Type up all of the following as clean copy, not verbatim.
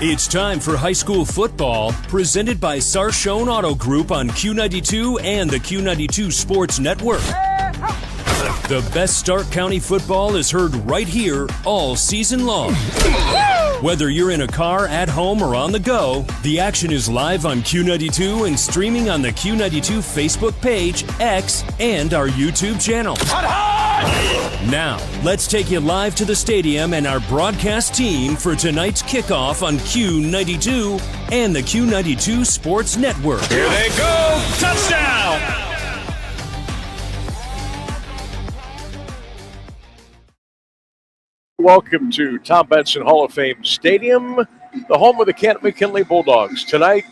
It's time for high school football, presented by Sarshone Auto Group on Q92 and the Q92 Sports Network. The best Stark County football is heard right here all season long. Whether you're in a car, at home, or on the go, the action is live on Q92 and streaming on the Q92 Facebook page, X, and our YouTube channel. Now, let's take you live to the stadium and our broadcast team for tonight's kickoff on Q92 and the Q92 Sports Network. Here they go! Touchdown! Welcome to Tom Benson Hall of Fame Stadium, the home of the At McKinley Bulldogs. Tonight,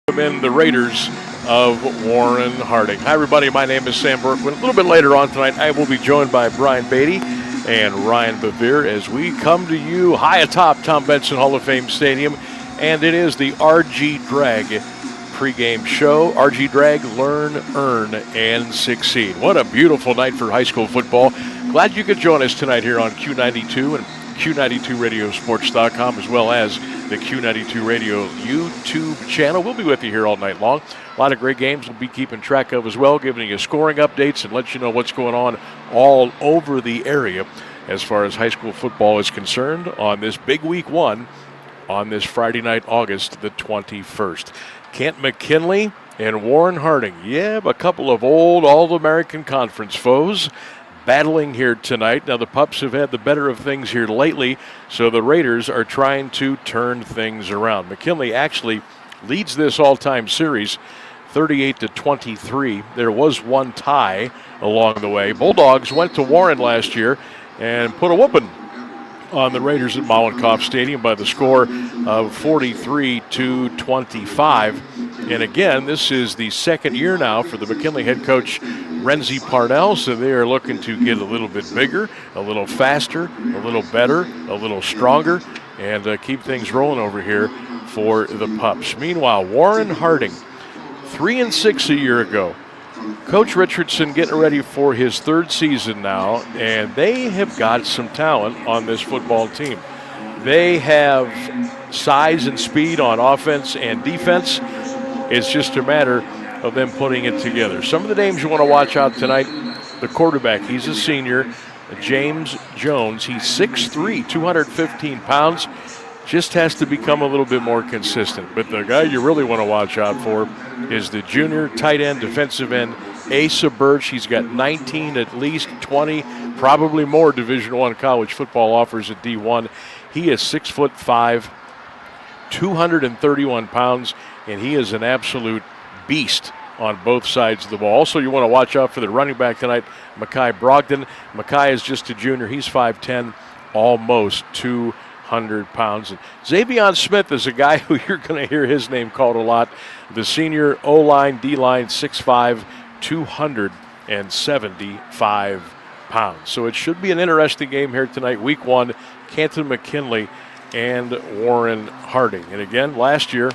in the Raiders of Warren Harding. Hi, everybody. My name is Sam Bourquin. A little bit later on tonight, I will be joined by Brian Beatty and Ryan Bevere as we come to you high atop Tom Benson Hall of Fame Stadium, and it is the RG Drag pregame show. RG Drag, learn, earn, and succeed. What a beautiful night for high school football. Glad you could join us tonight here on Q92 and Q92radiosports.com, as well as the Q92 Radio YouTube channel. We'll be with you here all night long. A lot of great games we'll be keeping track of as well, giving you scoring updates and let you know what's going on all over the area as far as high school football is concerned on this big week one on this Friday night, August the 21st. At McKinley and Warren Harding. Yeah, a couple of old All-American Conference foes battling here tonight. Now, the Pups have had the better of things here lately, so the Raiders are trying to turn things around. McKinley actually leads this all-time series 38-23. There was one tie along the way. Bulldogs went to Warren last year and put a whooping on the Raiders at Mollenkopf Stadium by the score of 43-25. And again, this is the second year now for the McKinley head coach, Renzi Parnell, so they are looking to get a little bit bigger, a little faster, a little better, a little stronger, and keep things rolling over here for the Pups. Meanwhile, Warren Harding, 3-6 a year ago. Coach Richardson getting ready for his third season now, and they have got some talent on this football team. They have size and speed on offense and defense. It's just a matter of them putting it together. Some of the names you want to watch out tonight, the quarterback, he's a senior, James Jones. He's 6'3", 215 pounds. Just has to become a little bit more consistent. But the guy you really want to watch out for is the junior tight end, defensive end, Asa Birch. He's got 19, at least 20, probably more Division I college football offers at D1. He is 6'5", 231 pounds, and he is an absolute beast on both sides of the ball. Also, you want to watch out for the running back tonight, Mekhi Brogdon. Mekhi is just a junior. He's 5'10", almost 200 pounds. And Xavion Smith is a guy who you're going to hear his name called a lot. The senior O-line, D-line, 6'5", 275 pounds. So it should be an interesting game here tonight, week one, Canton McKinley and Warren Harding. And again, last year,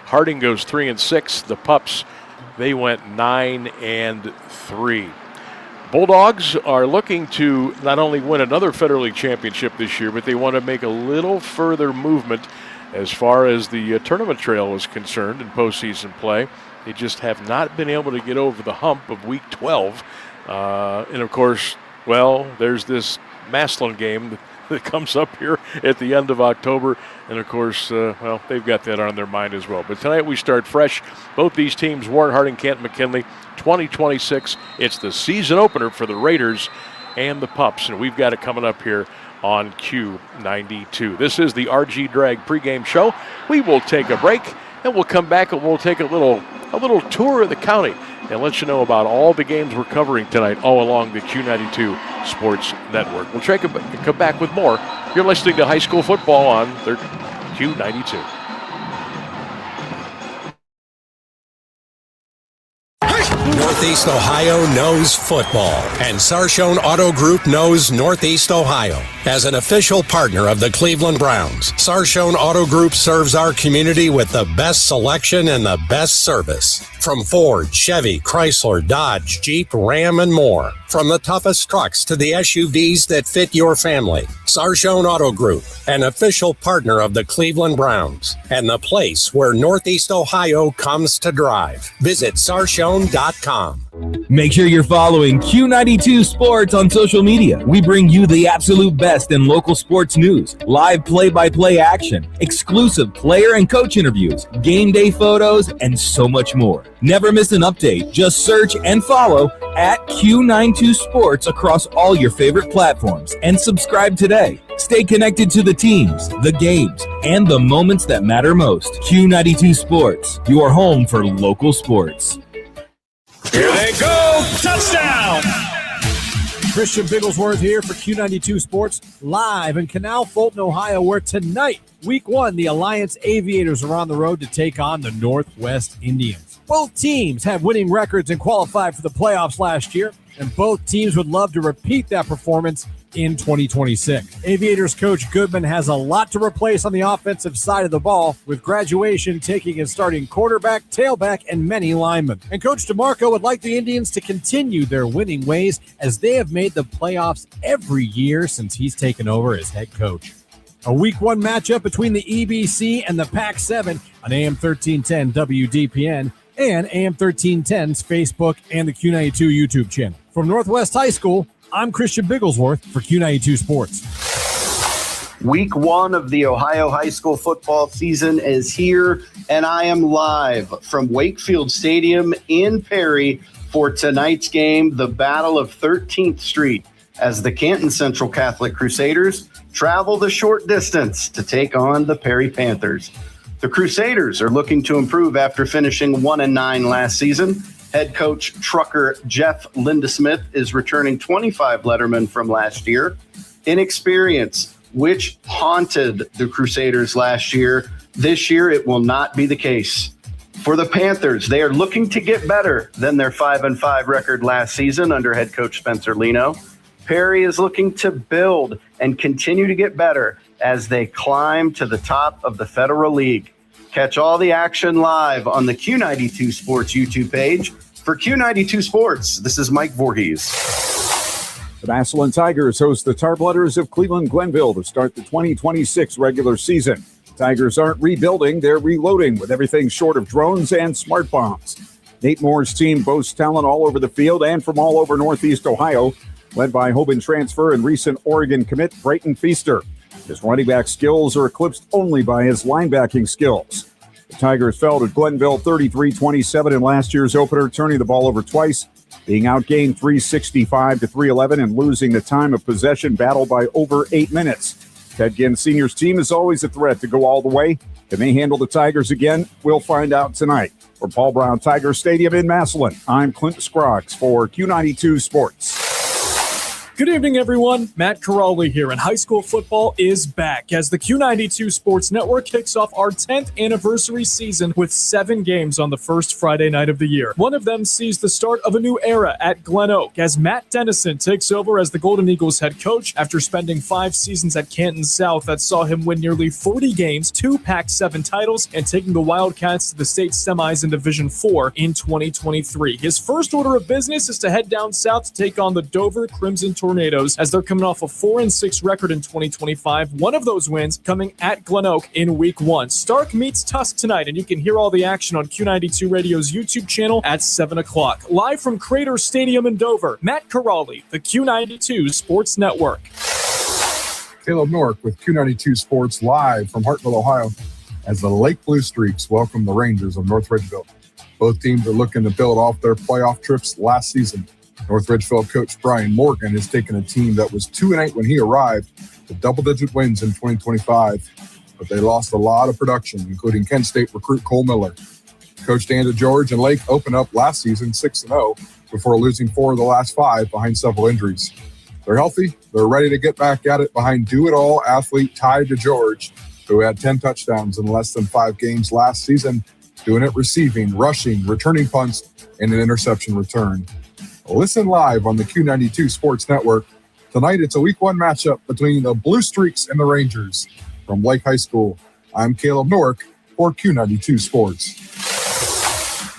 Harding goes 3-6. The Pups, they went 9-3. Bulldogs are looking to not only win another Federal League championship this year, but they want to make a little further movement as far as the tournament trail is concerned in postseason play. They just have not been able to get over the hump of Week 12. And, of course, well, there's this Maslin game that comes up here at the end of October. And, of course, well, they've got that on their mind as well. But tonight we start fresh. Both these teams, Warren Harding, Canton McKinley, 2026. It's the season opener for the Raiders and the Pups. And we've got it coming up here on Q92. This is the RG Drag pregame show. We will take a break, and we'll come back and we'll take a little tour of the county and let you know about all the games we're covering tonight all along the Q92 Sports Network. We'll come back with more. You're listening to high school football on Q92. Northeast Ohio knows football, and Sarshone Auto Group knows Northeast Ohio. As an official partner of the Cleveland Browns, Sarshone Auto Group serves our community with the best selection and the best service. From Ford, Chevy, Chrysler, Dodge, Jeep, Ram, and more. From the toughest trucks to the SUVs that fit your family. Sarshone Auto Group, an official partner of the Cleveland Browns, and the place where Northeast Ohio comes to drive. Visit Sarshone.com. Make sure you're following Q92 Sports on social media. We bring you the absolute best in local sports news, live play-by-play action, exclusive player and coach interviews, game day photos, and so much more. Never miss an update. Just search and follow at Q92 Sports across all your favorite platforms and subscribe today. Stay connected to the teams, the games, and the moments that matter most. Q92 Sports, your home for local sports. Here they go. Touchdown. Christian Bigglesworth here for Q92 Sports, live in Canal Fulton, Ohio, where tonight, week 1, the Alliance Aviators are on the road to take on the Northwest Indians. Both teams have winning records and qualified for the playoffs last year, and both teams would love to repeat that performance in 2026. Aviators coach Goodman has a lot to replace on the offensive side of the ball, with graduation taking his starting quarterback, tailback, and many linemen. And Coach DeMarco would like the Indians to continue their winning ways, as they have made the playoffs every year since he's taken over as head coach. A week 1 matchup between the EBC and the Pac-7 on AM 1310 WDPN and AM 1310's Facebook and the Q92 YouTube channel. From Northwest High School, I'm Christian Bigglesworth for Q92 Sports. Week 1 of the Ohio high school football season is here, and I am live from Wakefield Stadium in Perry for tonight's game, the Battle of 13th Street, as the Canton Central Catholic Crusaders travel the short distance to take on the Perry Panthers. The Crusaders are looking to improve after finishing 1-9 last season. Head coach trucker Jeff Lindesmith is returning 25 lettermen from last year. Inexperience, which haunted the Crusaders last year, this year it will not be the case. For the Panthers, they are looking to get better than their 5-5 record last season under head coach Spencer Leno. Perry is looking to build and continue to get better as they climb to the top of the Federal League. Catch all the action live on the Q92 Sports YouTube page. For Q92 Sports, this is Mike Voorhees. The Massillon Tigers host the Tarbletters of Cleveland Glenville to start the 2026 regular season. The Tigers aren't rebuilding, they're reloading with everything short of drones and smart bombs. Nate Moore's team boasts talent all over the field and from all over Northeast Ohio, led by Hoban transfer and recent Oregon commit Brayton Feaster. His running back skills are eclipsed only by his linebacking skills. The Tigers fell to Glenville 33-27 in last year's opener, turning the ball over twice, being outgained 365 to 311 and losing the time of possession battle by over 8 minutes. Ted Ginn Sr.'s team is always a threat to go all the way. Can they handle the Tigers again? We'll find out tonight. From Paul Brown Tiger Stadium in Massillon, I'm Clint Scroggs for Q92 Sports. Good evening, everyone. Matt Caralli here, and high school football is back as the Q92 Sports Network kicks off our 10th anniversary season with 7 games on the first Friday night of the year. One of them sees the start of a new era at Glen Oak as Matt Dennison takes over as the Golden Eagles head coach after spending 5 seasons at Canton South that saw him win nearly 40 games, 2 Pac-7 titles, and taking the Wildcats to the state semis in Division 4 in 2023. His first order of business is to head down south to take on the Dover Crimson Tornadoes as they're coming off a 4-6 record in 2025. One of those wins coming at Glen Oak in week 1. Stark meets Tusk tonight, and you can hear all the action on Q92 Radio's YouTube channel at 7 o'clock. Live from Crater Stadium in Dover, Matt Caralli, the Q92 Sports Network. Caleb Nork with Q92 Sports live from Hartville, Ohio, as the Lake Blue Streaks welcome the Rangers of North Ridgeville. Both teams are looking to build off their playoff trips last season. North Ridgeville coach Brian Morgan has taken a team that was 2-8 when he arrived to double-digit wins in 2025, but they lost a lot of production, including Kent State recruit Cole Miller. Coach Dan DeGeorge and Lake opened up last season 6-0 before losing 4 of the last 5 behind several injuries. They're healthy. They're ready to get back at it behind do-it-all athlete Ty DeGeorge, who had 10 touchdowns in less than 5 games last season, doing it receiving, rushing, returning punts, and an interception return. Listen live on the Q92 Sports Network. Tonight, it's a Week 1 matchup between the Blue Streaks and the Rangers. From Lake High School, I'm Caleb Nork for Q92 Sports.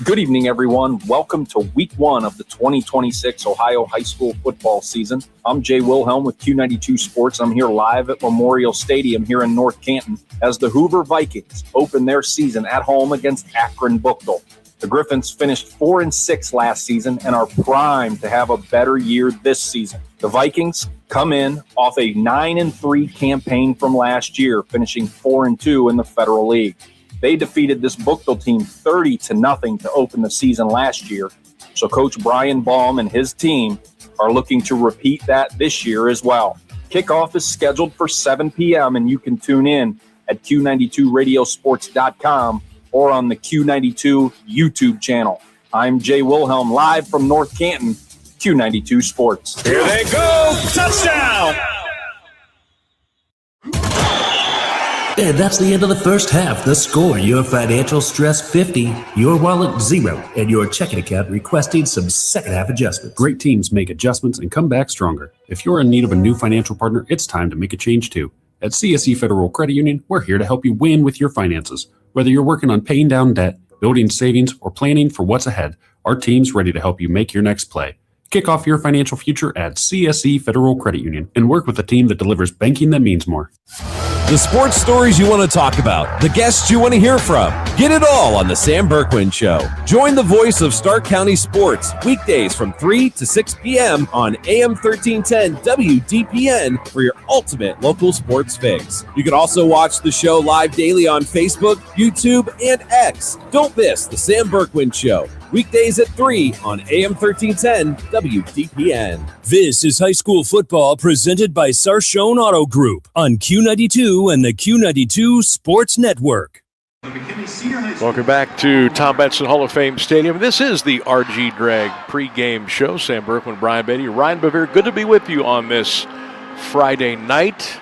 Good evening, everyone. Welcome to week 1 of the 2026 Ohio high school football season. I'm Jay Wilhelm with Q92 Sports. I'm here live at Memorial Stadium here in North Canton as the Hoover Vikings open their season at home against Akron Buchtel. The Griffins finished 4-6 last season and are primed to have a better year this season. The Vikings come in off a 9-3 campaign from last year, finishing 4-2 in the Federal League. They defeated this Buchtel team 30-0 to open the season last year. So Coach Brian Baum and his team are looking to repeat that this year as well. Kickoff is scheduled for 7 p.m. and you can tune in at Q92radiosports.com or on the Q92 YouTube channel. I'm Jay Wilhelm live from North Canton, Q92 Sports. Here they go. Touchdown. And that's the end of the first half. The score, your financial stress 50, your wallet 0, and your checking account requesting some second half adjustments. Great teams make adjustments and come back stronger. If you're in need of a new financial partner, it's time to make a change too. At CSE Federal Credit Union, we're here to help you win with your finances. Whether you're working on paying down debt, building savings, or planning for what's ahead, our team's ready to help you make your next play. Kick off your financial future at CSE Federal Credit Union and work with a team that delivers banking that means more. The sports stories you want to talk about, the guests you want to hear from. Get it all on The Sam Bourquin Show. Join the voice of Stark County sports weekdays from 3 to 6 p.m. on AM 1310 WDPN for your ultimate local sports fix. You can also watch the show live daily on Facebook, YouTube, and X. Don't miss The Sam Bourquin Show. Weekdays at 3 on AM 1310 WDPN. This is high school football presented by Sarshone Auto Group on Q92 and the Q92 Sports Network. Welcome back to Tom Benson Hall of Fame Stadium. This is the RG Drag pregame show. Sam Bourquin, Brian Beatty, Ryan Bevere. Good to be with you on this Friday night.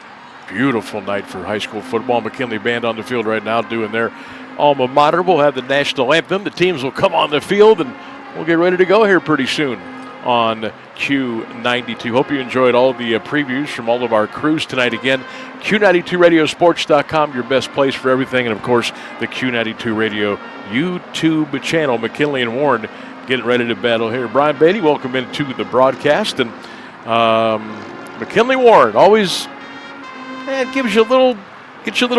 Beautiful night for high school football. McKinley band on the field right now doing their alma mater. We'll have the national anthem. The teams will come on the field, and we'll get ready to go here pretty soon on Q92. Hope you enjoyed all the previews from all of our crews tonight. Again, Q92radiosports.com, your best place for everything, and of course the Q92 Radio YouTube channel. McKinley and Warren getting ready to battle here. Brian Beatty, welcome into the broadcast, and McKinley Warren always gives you a little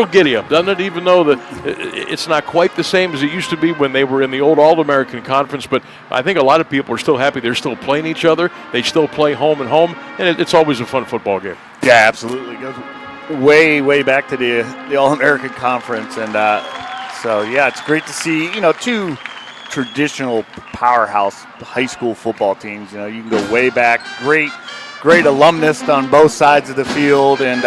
giddy up, doesn't it? Even though it's not quite the same as it used to be when they were in the old All-American Conference, but I think a lot of people are still happy they're still playing each other. They still play home and home, and it's always a fun football game. Yeah, absolutely. It goes way back to the All-American Conference, and so yeah, it's great to see two traditional powerhouse high school football teams. You can go way back. Great alumnus on both sides of the field, and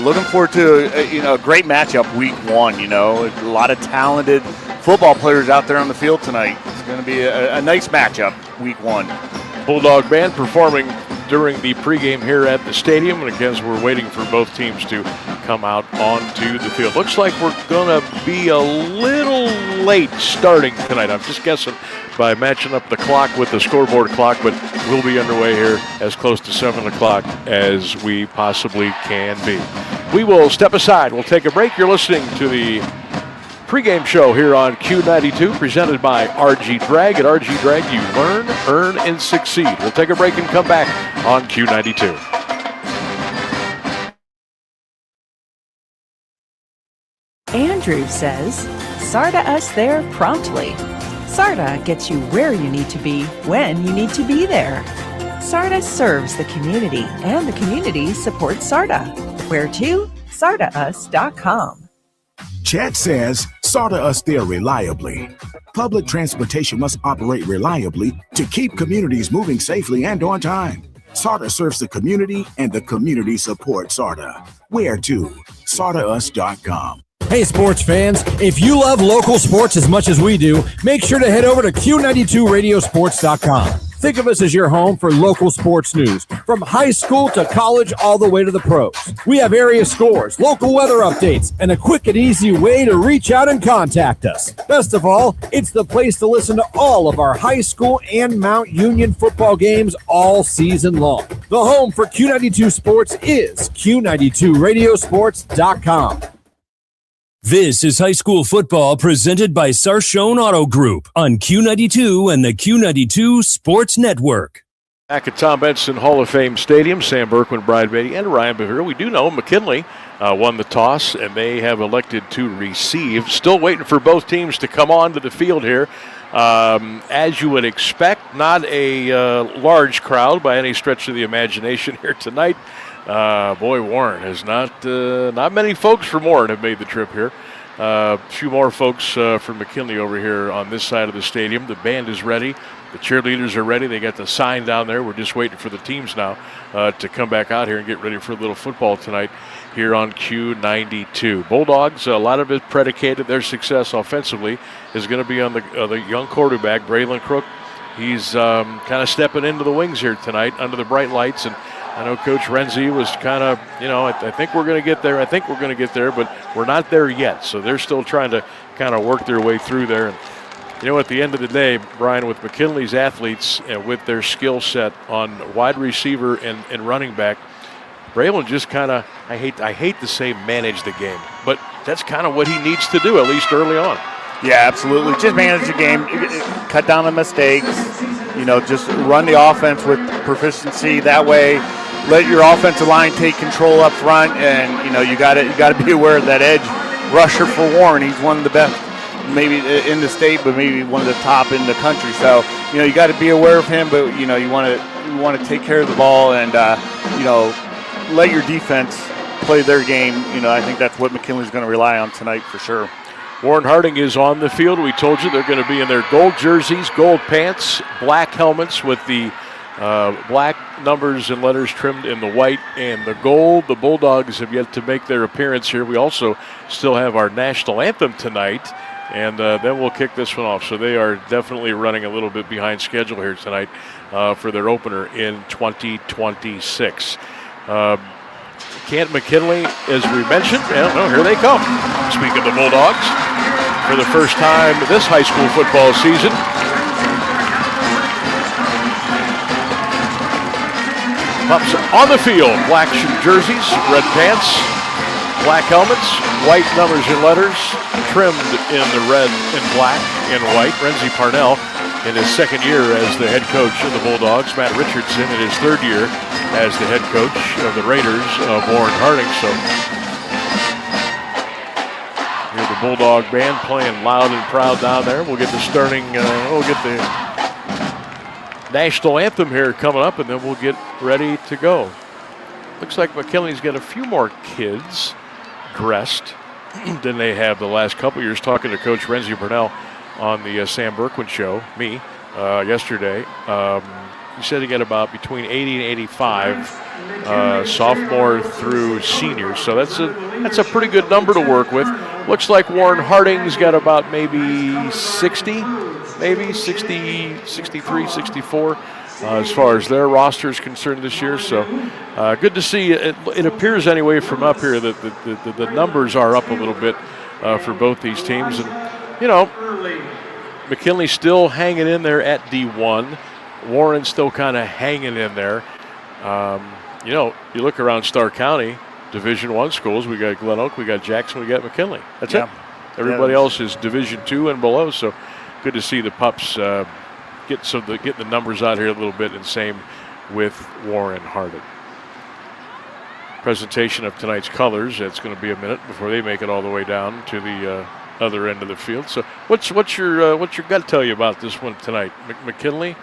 looking forward to a great matchup week 1. A lot of talented football players out there on the field tonight. It's going to be a nice matchup week 1. Bulldog Band performing during the pregame here at the stadium, and again, we're waiting for both teams to come out onto the field. Looks like we're going to be a little late starting tonight. I'm just guessing by matching up the clock with the scoreboard clock, but we'll be underway here as close to 7 o'clock as we possibly can be. We will step aside. We'll take a break. You're listening to the pregame show here on Q92, presented by RG Drag. At RG Drag, you learn, earn, and succeed. We'll take a break and come back on Q92. Andrew says, SARTA us there promptly. SARTA gets you where you need to be when you need to be there. SARTA serves the community, and the community supports SARTA. Where to? SARTAus.com. Chad says, SARTA us there reliably. Public transportation must operate reliably to keep communities moving safely and on time. SARTA serves the community, and the community supports SARTA. Where to? SARTAus.com. Hey, sports fans, if you love local sports as much as we do, make sure to head over to Q92radiosports.com. Think of us as your home for local sports news, from high school to college all the way to the pros. We have area scores, local weather updates, and a quick and easy way to reach out and contact us. Best of all, it's the place to listen to all of our high school and Mount Union football games all season long. The home for Q92 Sports is Q92radiosports.com. This is high school football presented by Sarshone Auto Group on Q92 and the Q92 Sports Network. Back at Tom Benson Hall of Fame Stadium, Sam Bourquin, Brian Beatty, and Ryan Bevere. We do know McKinley won the toss, and they have elected to receive. Still waiting for both teams to come onto the field here. As you would expect, not a large crowd by any stretch of the imagination here tonight. Warren has not many folks from Warren have made the trip here. A few more folks from McKinley over here on this side of the stadium. The band is ready. The cheerleaders are ready. They got the sign down there. We're just waiting for the teams now to come back out here and get ready for a little football tonight here on Q92. Bulldogs, a lot of it predicated their success offensively is going to be on the young quarterback, Braylon Crook. He's kind of stepping into the wings here tonight under the bright lights. And I know Coach Renzi was kind of, I think we're going to get there. But we're not there yet. So they're still trying to kind of work their way through there. And, at the end of the day, Brian, with McKinley's athletes and with their skill set on wide receiver and running back, Braylon just kind of, I hate to say manage the game, but that's kind of what he needs to do, at least early on. Yeah, absolutely. Just manage the game, cut down the mistakes, just run the offense with proficiency. That way, let your offensive line take control up front, and you got to be aware of that edge rusher for Warren. He's one of the best, maybe in the state, but maybe one of the top in the country. So you got to be aware of him, but you want to take care of the ball and let your defense play their game. I think that's what McKinley's going to rely on tonight for sure. Warren Harding is on the field. We told you they're going to be in their gold jerseys, gold pants, black helmets with the black numbers and letters trimmed in the white and the gold. The Bulldogs have yet to make their appearance here. We also still have our national anthem tonight, and then we'll kick this one off. So they are definitely running a little bit behind schedule here tonight for their opener in 2026. At McKinley, as we mentioned, here they come. Speaking of the Bulldogs, for the first time this high school football season, pups on the field, black jerseys, red pants, black helmets, white numbers and letters, trimmed in the red and black and white. Renzi Parnell in his second year as the head coach of the Bulldogs. Matt Richardson in his third year as the head coach of the Raiders of Warren Harding. So here's the Bulldog band playing loud and proud down there. We'll get the the national anthem here coming up, and then we'll get ready to go. Looks like McKinley's got a few more kids dressed than they have the last couple years. Talking to Coach Renzi Parnell on the Sam Bourquin show, yesterday. He said he got about between 80 and 85 sophomore through seniors. So that's a pretty good number to work with. Looks like Warren Harding's got about maybe 60, 63, 64 as far as their roster is concerned this year. So good to see. It appears anyway from up here that the numbers are up a little bit for both these teams. And, McKinley's still hanging in there at D1. Warren's still kind of hanging in there. You look around Stark County, Division I schools. We got Glen Oak, we got Jackson, we got McKinley. That's it. Everybody else is Division II and below. So good to see the pups get the numbers out here a little bit, and same with Warren Harding. Presentation of tonight's colors. It's going to be a minute before they make it all the way down to the other end of the field. So what's your gut tell you about this one tonight? McKinley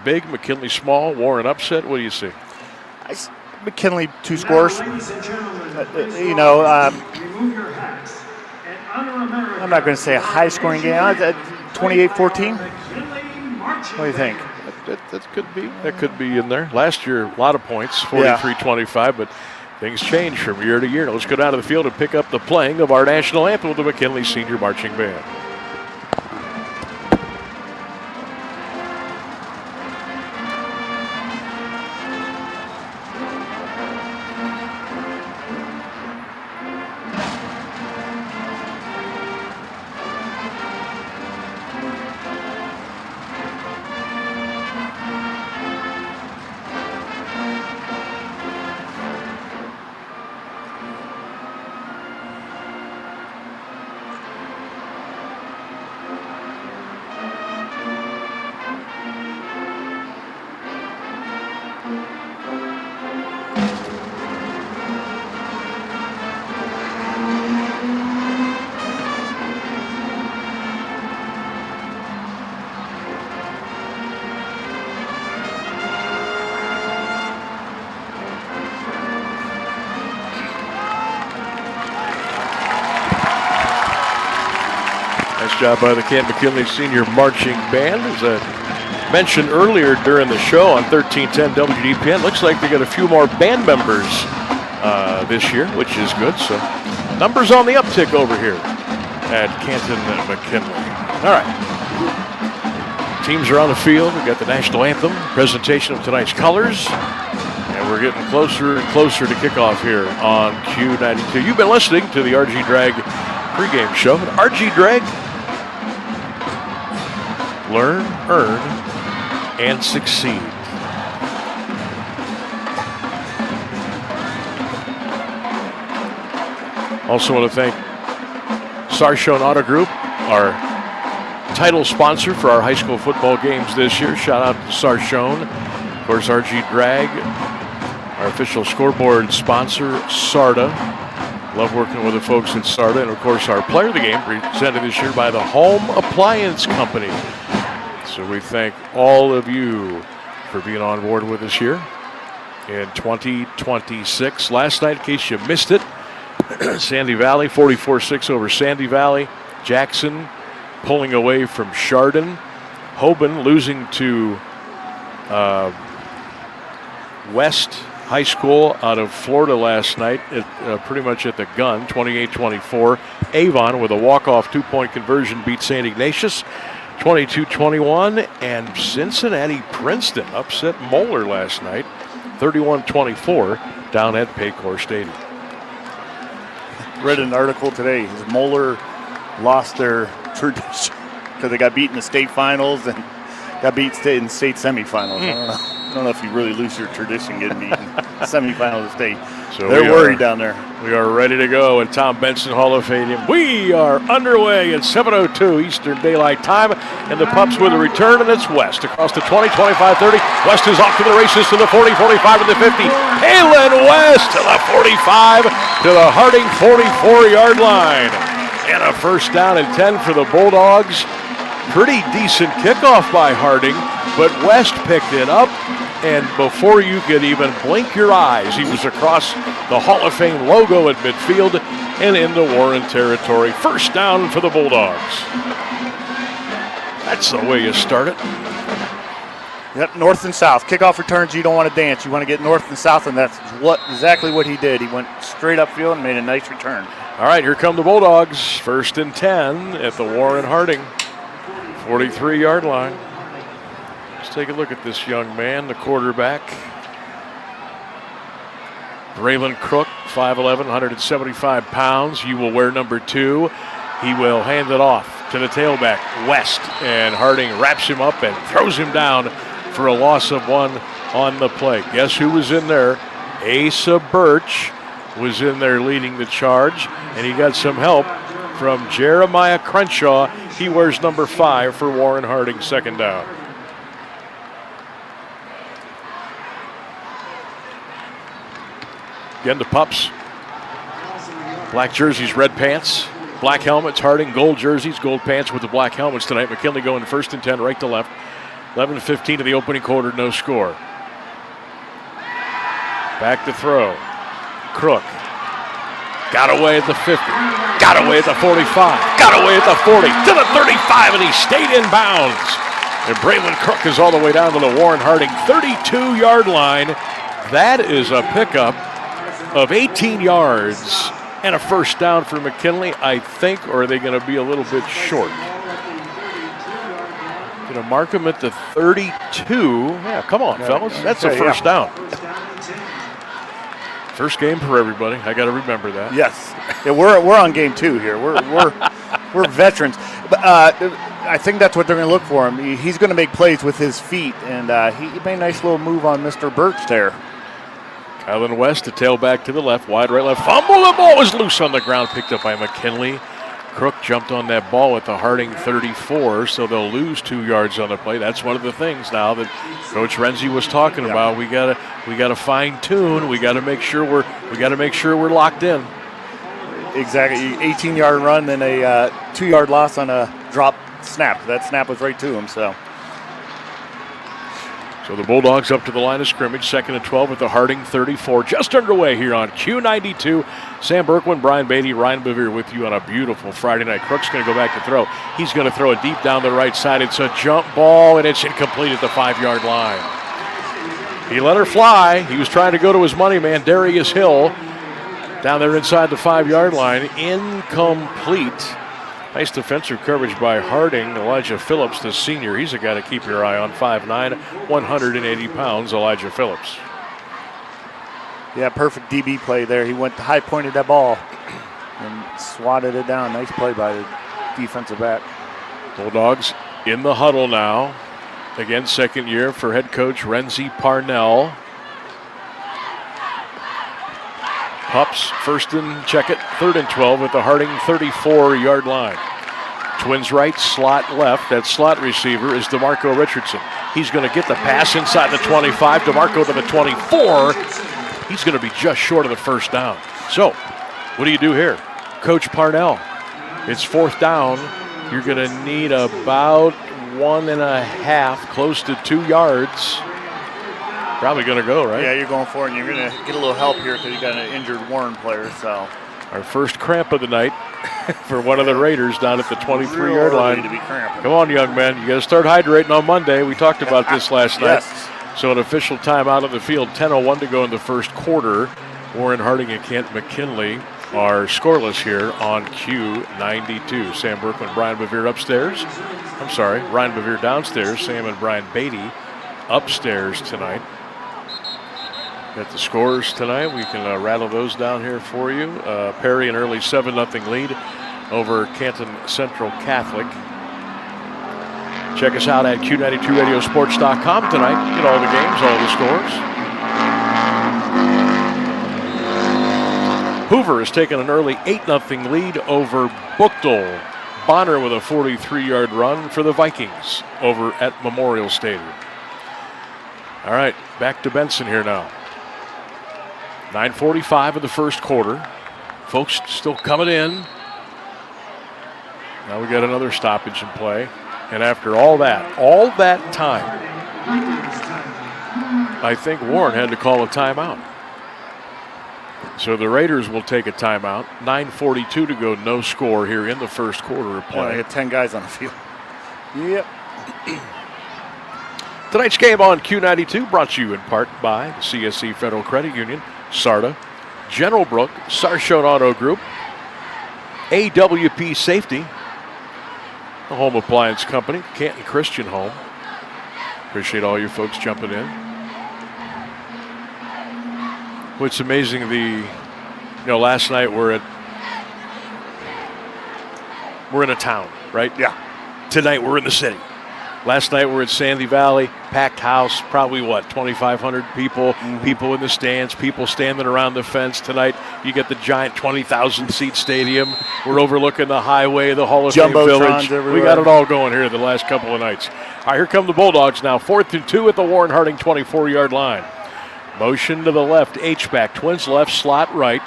big, McKinley small, Warren upset. What do you see? McKinley 2 scores. I'm not going to say a high scoring game. 28-14. What do you think? That could be in there. Last year, a lot of points, 43-25, but things change from year to year. Now let's go down to the field and pick up the playing of our national anthem with the McKinley Senior Marching Band. job by the At Mckinley Senior Marching Band. As I mentioned earlier during the show on 1310 WDPN, looks like they got a few more band members this year, which is good. So numbers on the uptick over here at Canton McKinley. All right. Teams are on the field. We've got the national anthem, presentation of tonight's colors. And we're getting closer and closer to kickoff here on Q92. You've been listening to the RG Drag pregame show. RG Drag, learn, earn, and succeed. Also want to thank Sarshone Auto Group, our title sponsor for our high school football games this year. Shout out to Sarshone. Of course, RG Drag, our official scoreboard sponsor, SARTA. Love working with the folks at SARTA. And, of course, our player of the game presented this year by the Home Appliance Company. So we thank all of you for being on board with us here in 2026. Last night, in case you missed it, Sandy Valley, 44-6 over Sandy Valley. Jackson pulling away from Chardon. Hoban losing to West High School out of Florida last night, pretty much at the gun, 28-24. Avon with a walk-off two-point conversion beat St. Ignatius, 22-21. And Cincinnati Princeton upset Moeller last night, 31-24 down at Paycor Stadium. Read an article today. Moeller lost their tradition because they got beat in the state finals and got beat in state semifinals. I don't know if you really lose your tradition getting beat in semifinals of state. So they're worried down there. We are ready to go in Tom Benson Hall of Fame. We are underway at 7:02 Eastern Daylight Time, and the Pups with a return, and it's West across the 20, 25, 30. West is off to the races to the 40, 45, to the 50. Palin West to the 45, to the Harding 44-yard line. And a first down and 10 for the Bulldogs. Pretty decent kickoff by Harding, but West picked it up, and before you could even blink your eyes, he was across the Hall of Fame logo at midfield and into Warren territory. First down for the Bulldogs. That's the way you start it. Yep, north and south. Kickoff returns, you don't want to dance. You want to get north and south, and that's exactly what he did. He went straight upfield and made a nice return. All right, here come the Bulldogs. First and 10 at the Warren Harding 43-yard line. Let's take a look at this young man, the quarterback. Braylon Crook, 5'11", 175 pounds. He will wear number 2. He will hand it off to the tailback, West, and Harding wraps him up and throws him down for a loss of 1 on the play. Guess who was in there? Asa Birch was in there leading the charge, and he got some help from Jeremiah Crenshaw. He wears number 5 for Warren Harding, second down. Again, the Pups. Black jerseys, red pants. Black helmets, Harding, gold jerseys, gold pants with the black helmets tonight. McKinley going first and 10, right to left. 11-15 to the opening quarter, no score. Back to throw. Crook. Got away at the 50. Got away at the 45. Got away at the 40. To the 35, and he stayed in bounds. And Braylon Crook is all the way down to the Warren Harding 32-yard line. That is a pickup of 18 yards and a first down for McKinley, I think, or are they going to be a little bit short? Going to mark him at the 32. Yeah, come on, fellas. That's a first down. First game for everybody. I got to remember that. Yes. Yeah, we're on game 2 here. We're veterans. But I think that's what they're going to look for him. He's going to make plays with his feet, and he made a nice little move on Mr. Birch there. Kylan West, the tailback to the left, wide right, left. Fumble, the ball was loose on the ground, picked up by McKinley. Crook jumped on that ball at the Harding 34, so they'll lose 2 yards on the play. That's one of the things now that Coach Renzi was talking about. We gotta fine tune. We gotta make sure we're locked in. Exactly, 18-yard run, then a 2-yard loss on a drop snap. That snap was right to him. So So the Bulldogs up to the line of scrimmage, 2nd and 12 at the Harding 34. Just underway here on Q92. Sam Bourquin, Brian Beatty, Ryan Bevere with you on a beautiful Friday night. Crook's going to go back to throw. He's going to throw it deep down the right side. It's a jump ball, and it's incomplete at the 5-yard line. He let her fly. He was trying to go to his money man, Darius Hill, down there inside the 5-yard line. Incomplete. Nice defensive coverage by Harding. Elijah Phillips, the senior. He's a guy to keep your eye on. 5'9", 180 pounds, Elijah Phillips. Yeah, perfect DB play there. He went high, pointed that ball, and swatted it down. Nice play by the defensive back. Bulldogs in the huddle now. Again, second year for head coach Renzi Parnell. Pups, first and check it, 3rd and 12 at the Harding 34-yard line. Twins right, slot left. That slot receiver is DeMarco Richardson. He's going to get the pass inside the 25. DeMarco to the 24. He's going to be just short of the first down. So, what do you do here? Coach Parnell, it's 4th down. You're going to need about 1.5, close to 2 yards. Probably going to go, right? Yeah, you're going for it, and you're going to get a little help here because you got an injured Warren player. So, our first cramp of the night for one of the Raiders down at the 23-yard line. To be cramping. Come on, young man. You got to start hydrating on Monday. We talked about this last night. Yes. So an official timeout on the field. 10:01 to go in the first quarter. Warren Harding and At Mckinley are scoreless here on Q92. Sam Bourquin, Brian Bevere upstairs. I'm sorry, Ryan Bevere downstairs. Sam and Brian Beatty upstairs tonight. Got the scores tonight. We can rattle those down here for you. Perry an early 7-0 lead over Canton Central Catholic. Check us out at Q92radiosports.com tonight. Get all the games, all the scores. Hoover has taken an early 8-0 lead over Buchtel. Bonner with a 43-yard run for the Vikings over at Memorial Stadium. All right, back to Benson here now. 9:45 of the first quarter. Folks still coming in. Now we got another stoppage in play. And after all that time, I think Warren had to call a timeout. So the Raiders will take a timeout. 9:42 to go, no score here in the first quarter of play. Yeah, they had 10 guys on the field. Yep. Tonight's game on Q92 brought to you in part by the CSC Federal Credit Union, SARTA, General Brook, Sarshone Auto Group, AWP Safety, the Home Appliance Company, Canton Christian Home. Appreciate all you folks jumping in. What's amazing, last night we're in a town, right? Yeah. Tonight we're in the city. Last night we're at Sandy Valley, packed house, probably 2,500 people, people in the stands, people standing around the fence. Tonight you get the giant 20,000 seat stadium. We're overlooking the highway, the Hall of Fame Village. Everywhere. We got it all going here the last couple of nights. All right, here come the Bulldogs now. 4th and 2 at the Warren Harding 24-yard line. Motion to the left, H-back, Twins left, slot right.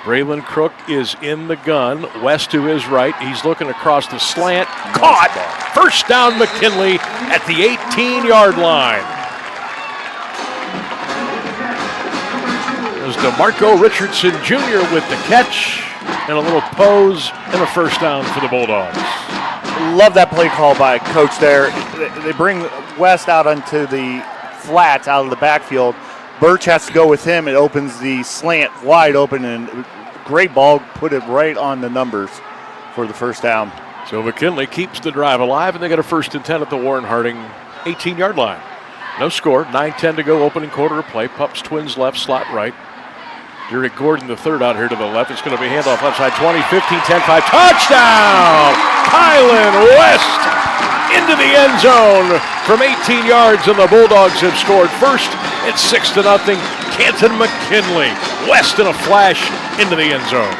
Braylon Crook is in the gun. West to his right. He's looking across the slant. Caught. First down, McKinley at the 18-yard line. There's DeMarco Richardson Jr. with the catch and a little pose and a first down for the Bulldogs. Love that play call by Coach there. They bring West out onto the flats out of the backfield. Birch has to go with him. It opens the slant wide open, and great ball, put it right on the numbers for the first down. So McKinley keeps the drive alive, and they got a 1st and 10 at the Warren Harding 18-yard line. No score, 9:10 to go, opening quarter of play. Pups Twins left, slot right. Derek Gordon the third out here to the left. It's going to be handoff left side, 20, 15, 10, 5. Touchdown! Kylan West into the end zone from 18 yards, and the Bulldogs have scored first. It's 6-0. Canton McKinley. West in a flash into the end zone.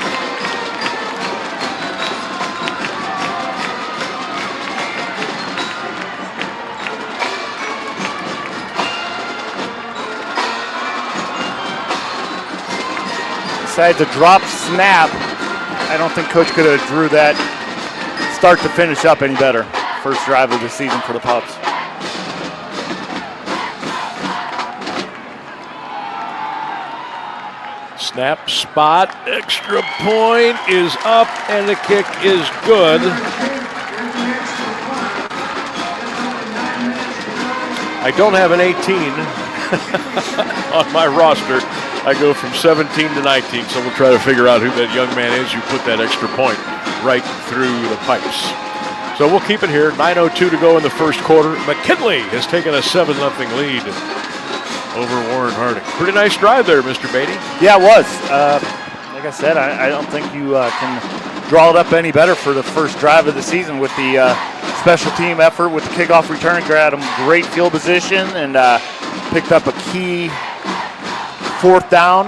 Besides a drop snap, I don't think Coach could have drew that start to finish up any better. First drive of the season for the Pups. Snap, spot, extra point is up, and the kick is good. I don't have an 18 on my roster. I go from 17 to 19, so we'll try to figure out who that young man is who put that extra point right through the pipes. So we'll keep it here. 9:02 to go in the first quarter. McKinley has taken a 7-0 lead over Warren Harding. Pretty nice drive there, Mr. Beatty. Yeah, it was. Like I said, I don't think you can draw it up any better for the first drive of the season with the special team effort with the kickoff return. Got him great field position and picked up a key 4th down.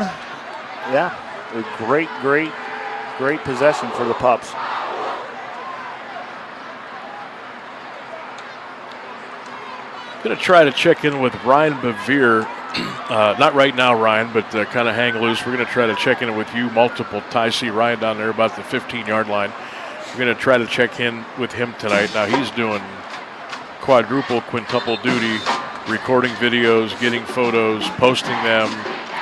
Yeah, a great possession for the Pups. Going to try to check in with Ryan Bevere. Not right now, Ryan, but kind of hang loose. We're going to try to check in with you multiple times. See Ryan down there about the 15-yard line. We're going to try to check in with him tonight. Now, he's doing quadruple, quintuple duty, recording videos, getting photos, posting them,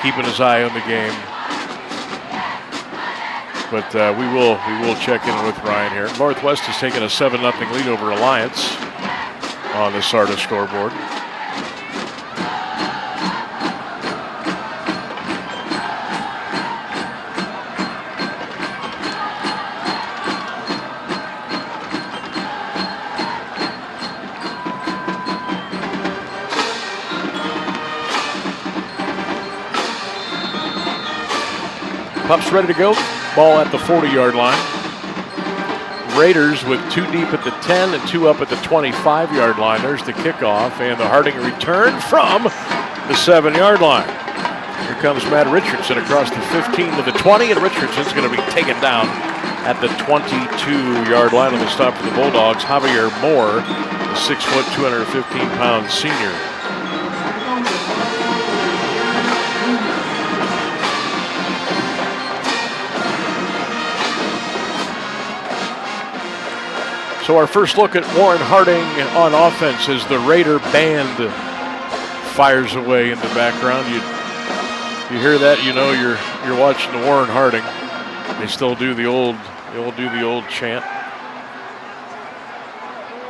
keeping his eye on the game. But we will check in with Ryan here. Northwest has taken a 7-0 lead over Alliance on the SARTA scoreboard. Pups ready to go. Ball at the 40-yard line. Raiders with 2 deep at the 10 and 2 up at the 25-yard line. There's the kickoff and the Harding return from the 7-yard line. Here comes Matt Richardson across the 15 to the 20, and Richardson's going to be taken down at the 22-yard line on the stop for the Bulldogs. Javier Moore, the 6-foot, 215-pound senior. So our first look at Warren Harding on offense as the Raider band fires away in the background. You hear that, you know you're watching the Warren Harding. They still do the old chant.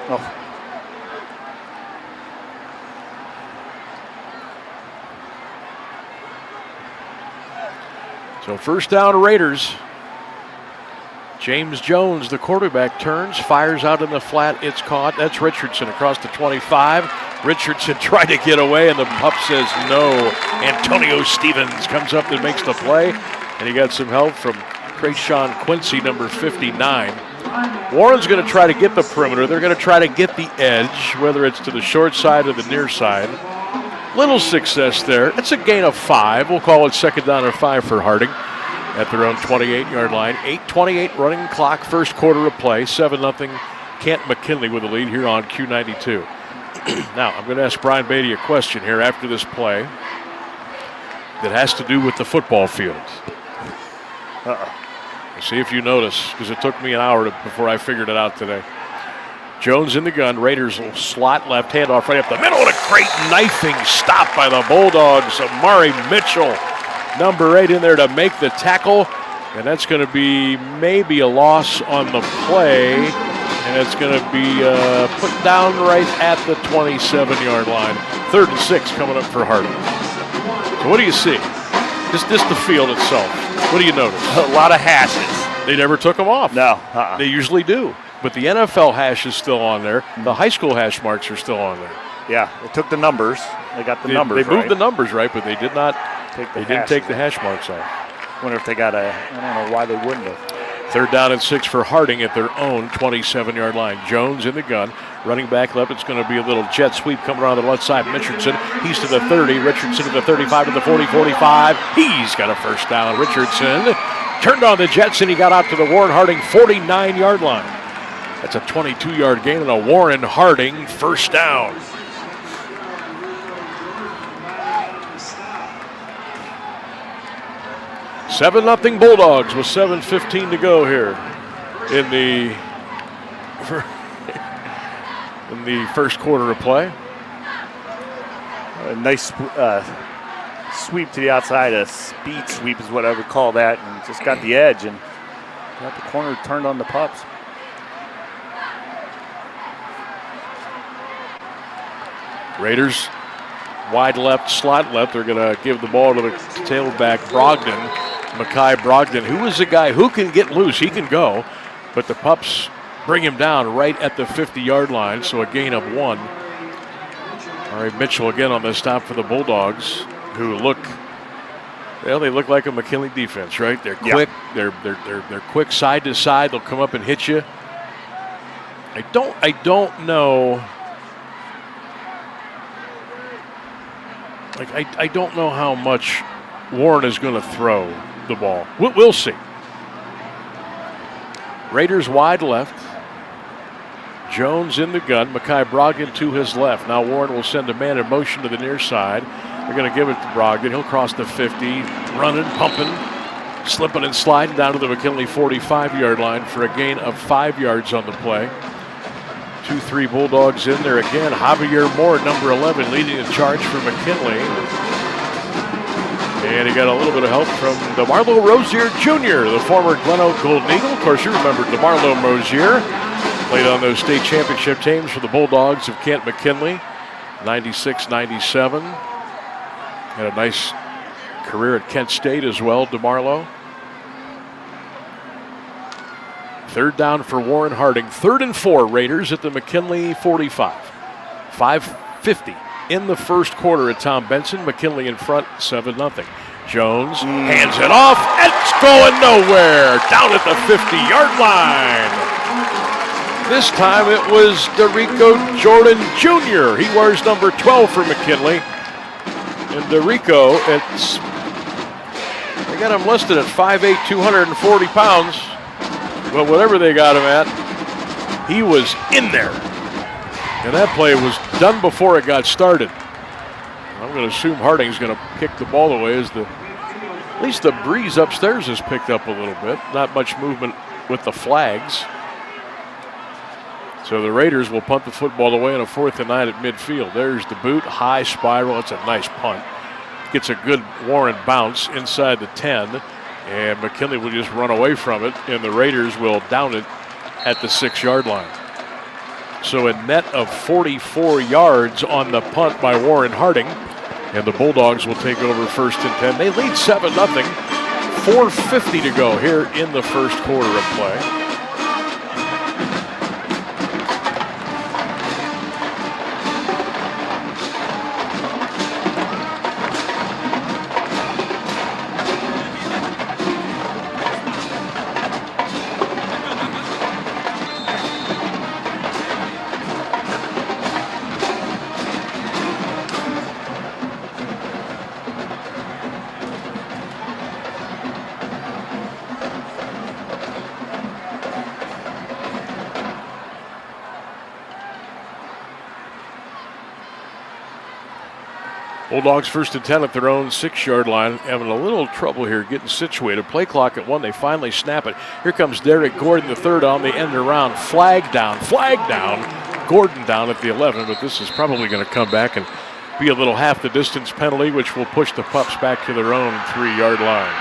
Oh. So first down Raiders. James Jones, the quarterback, turns, fires out in the flat. It's caught. That's Richardson across the 25. Richardson tried to get away, and the pup says no. Antonio Stevens comes up and makes the play, and he got some help from Trayshawn Quincy, number 59. Warren's going to try to get the perimeter. They're going to try to get the edge, whether it's to the short side or the near side. Little success there. It's a gain of 5. We'll call it second down or 5 for Harding at their own 28-yard line. 8:28 running clock, first quarter of play. 7-0 At Mckinley with the lead here on Q92. Now, I'm going to ask Brian Beatty a question here after this play that has to do with the football field. See if you notice, because it took me an hour before I figured it out today. Jones in the gun. Raiders will slot left, handoff right up the middle, and a great knifing stop by the Bulldogs. Amari Mitchell, number 8, in there to make the tackle, and that's going to be maybe a loss on the play, and it's going to be put down right at the 27-yard line. 3rd and 6 coming up for Harding. So what do you see? Just the field itself. What do you notice? A lot of hashes. They never took them off. No. They usually do. But the NFL hash is still on there. The high school hash marks are still on there. Yeah, they took the numbers. They got the numbers They moved the numbers right, but they did not. They didn't take the hash marks off. Wonder if they got I don't know why they wouldn't have. 3rd down and 6 for Harding at their own 27-yard line. Jones in the gun. Running back left. It's going to be a little jet sweep coming around the left side. Richardson. He's to the 30. Richardson to the 35 to the 40, 45. He's got a first down. Richardson turned on the jets and he got out to the Warren Harding 49-yard line. That's a 22-yard gain and a Warren Harding first down. Seven 0 Bulldogs with 7:15 to go here in the first quarter of play. A nice sweep to the outside, a speed sweep is what I would call that, and just got the edge and got the corner turned on the Pups. Raiders wide left, slot left. They're going to give the ball to the tailback, Brogdon, Mekhi Brogdon, who is a guy who can get loose. He can go, but the Pups bring him down right at the 50-yard line, so a gain of 1. All right, Mitchell again on the stop for the Bulldogs, who look, well, they look like a McKinley defense, right? They're quick. Yep. They're quick side to side. They'll come up and hit you. I don't know. I don't know how much Warren is going to throw the ball. We'll see. Raiders wide left. Jones in the gun. Mekhi Brogdon to his left. Now Warren will send a man in motion to the near side. They're going to give it to Brogdon. He'll cross the 50, running, pumping, slipping and sliding down to the McKinley 45-yard line for a gain of 5 yards on the play. 2-3 Bulldogs in there again. Javier Moore, number 11, leading the charge for McKinley. And he got a little bit of help from DeMarlo Rozier Jr., the former Glen Oak Golden Eagle. Of course, you remember DeMarlo Rozier. Played on those state championship teams for the Bulldogs of Kent McKinley, 96-97. Had a nice career at Kent State as well, DeMarlo. Third down for Warren Harding. 3rd and 4 Raiders at the McKinley 45. 5:50 in the first quarter at Tom Benson. McKinley in front, 7-0. Jones hands it off. It's going nowhere. Down at the 50-yard line. This time it was Derico Jordan Jr. He wears number 12 for McKinley. And Derico, they got him listed at 5'8", 240 pounds. Well, whatever they got him at, he was in there. And that play was done before it got started. I'm going to assume Harding's going to kick the ball away as at least the breeze upstairs has picked up a little bit. Not much movement with the flags. So the Raiders will punt the football away on a 4th and 9 at midfield. There's the boot, high spiral. It's a nice punt. Gets a good Warren bounce inside the 10. And McKinley will just run away from it, and the Raiders will down it at the 6-yard line. So a net of 44 yards on the punt by Warren Harding, and the Bulldogs will take over 1st and 10. They lead 7-0, 4:50 to go here in the first quarter of play. Bulldogs 1st and 10 at their own 6-yard line. Having a little trouble here getting situated. Play clock at 1. They finally snap it. Here comes Derek Gordon, the 3rd on the end around. Flag down. Gordon down at the 11, but this is probably going to come back and be a little half the distance penalty, which will push the Pups back to their own 3-yard line.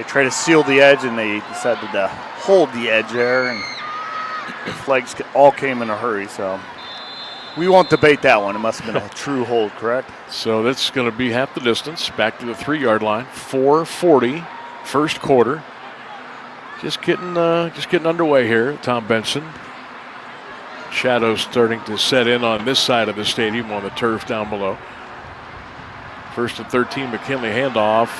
Try to seal the edge, and they decided to hold the edge there, and the flags all came in a hurry, so we won't debate that one. It must have been a true hold, correct? So that's going to be half the distance, back to the 3-yard line. 4:40, first quarter. Just getting underway here, Tom Benson. Shadows starting to set in on this side of the stadium on the turf down below. 1st and 13, McKinley handoff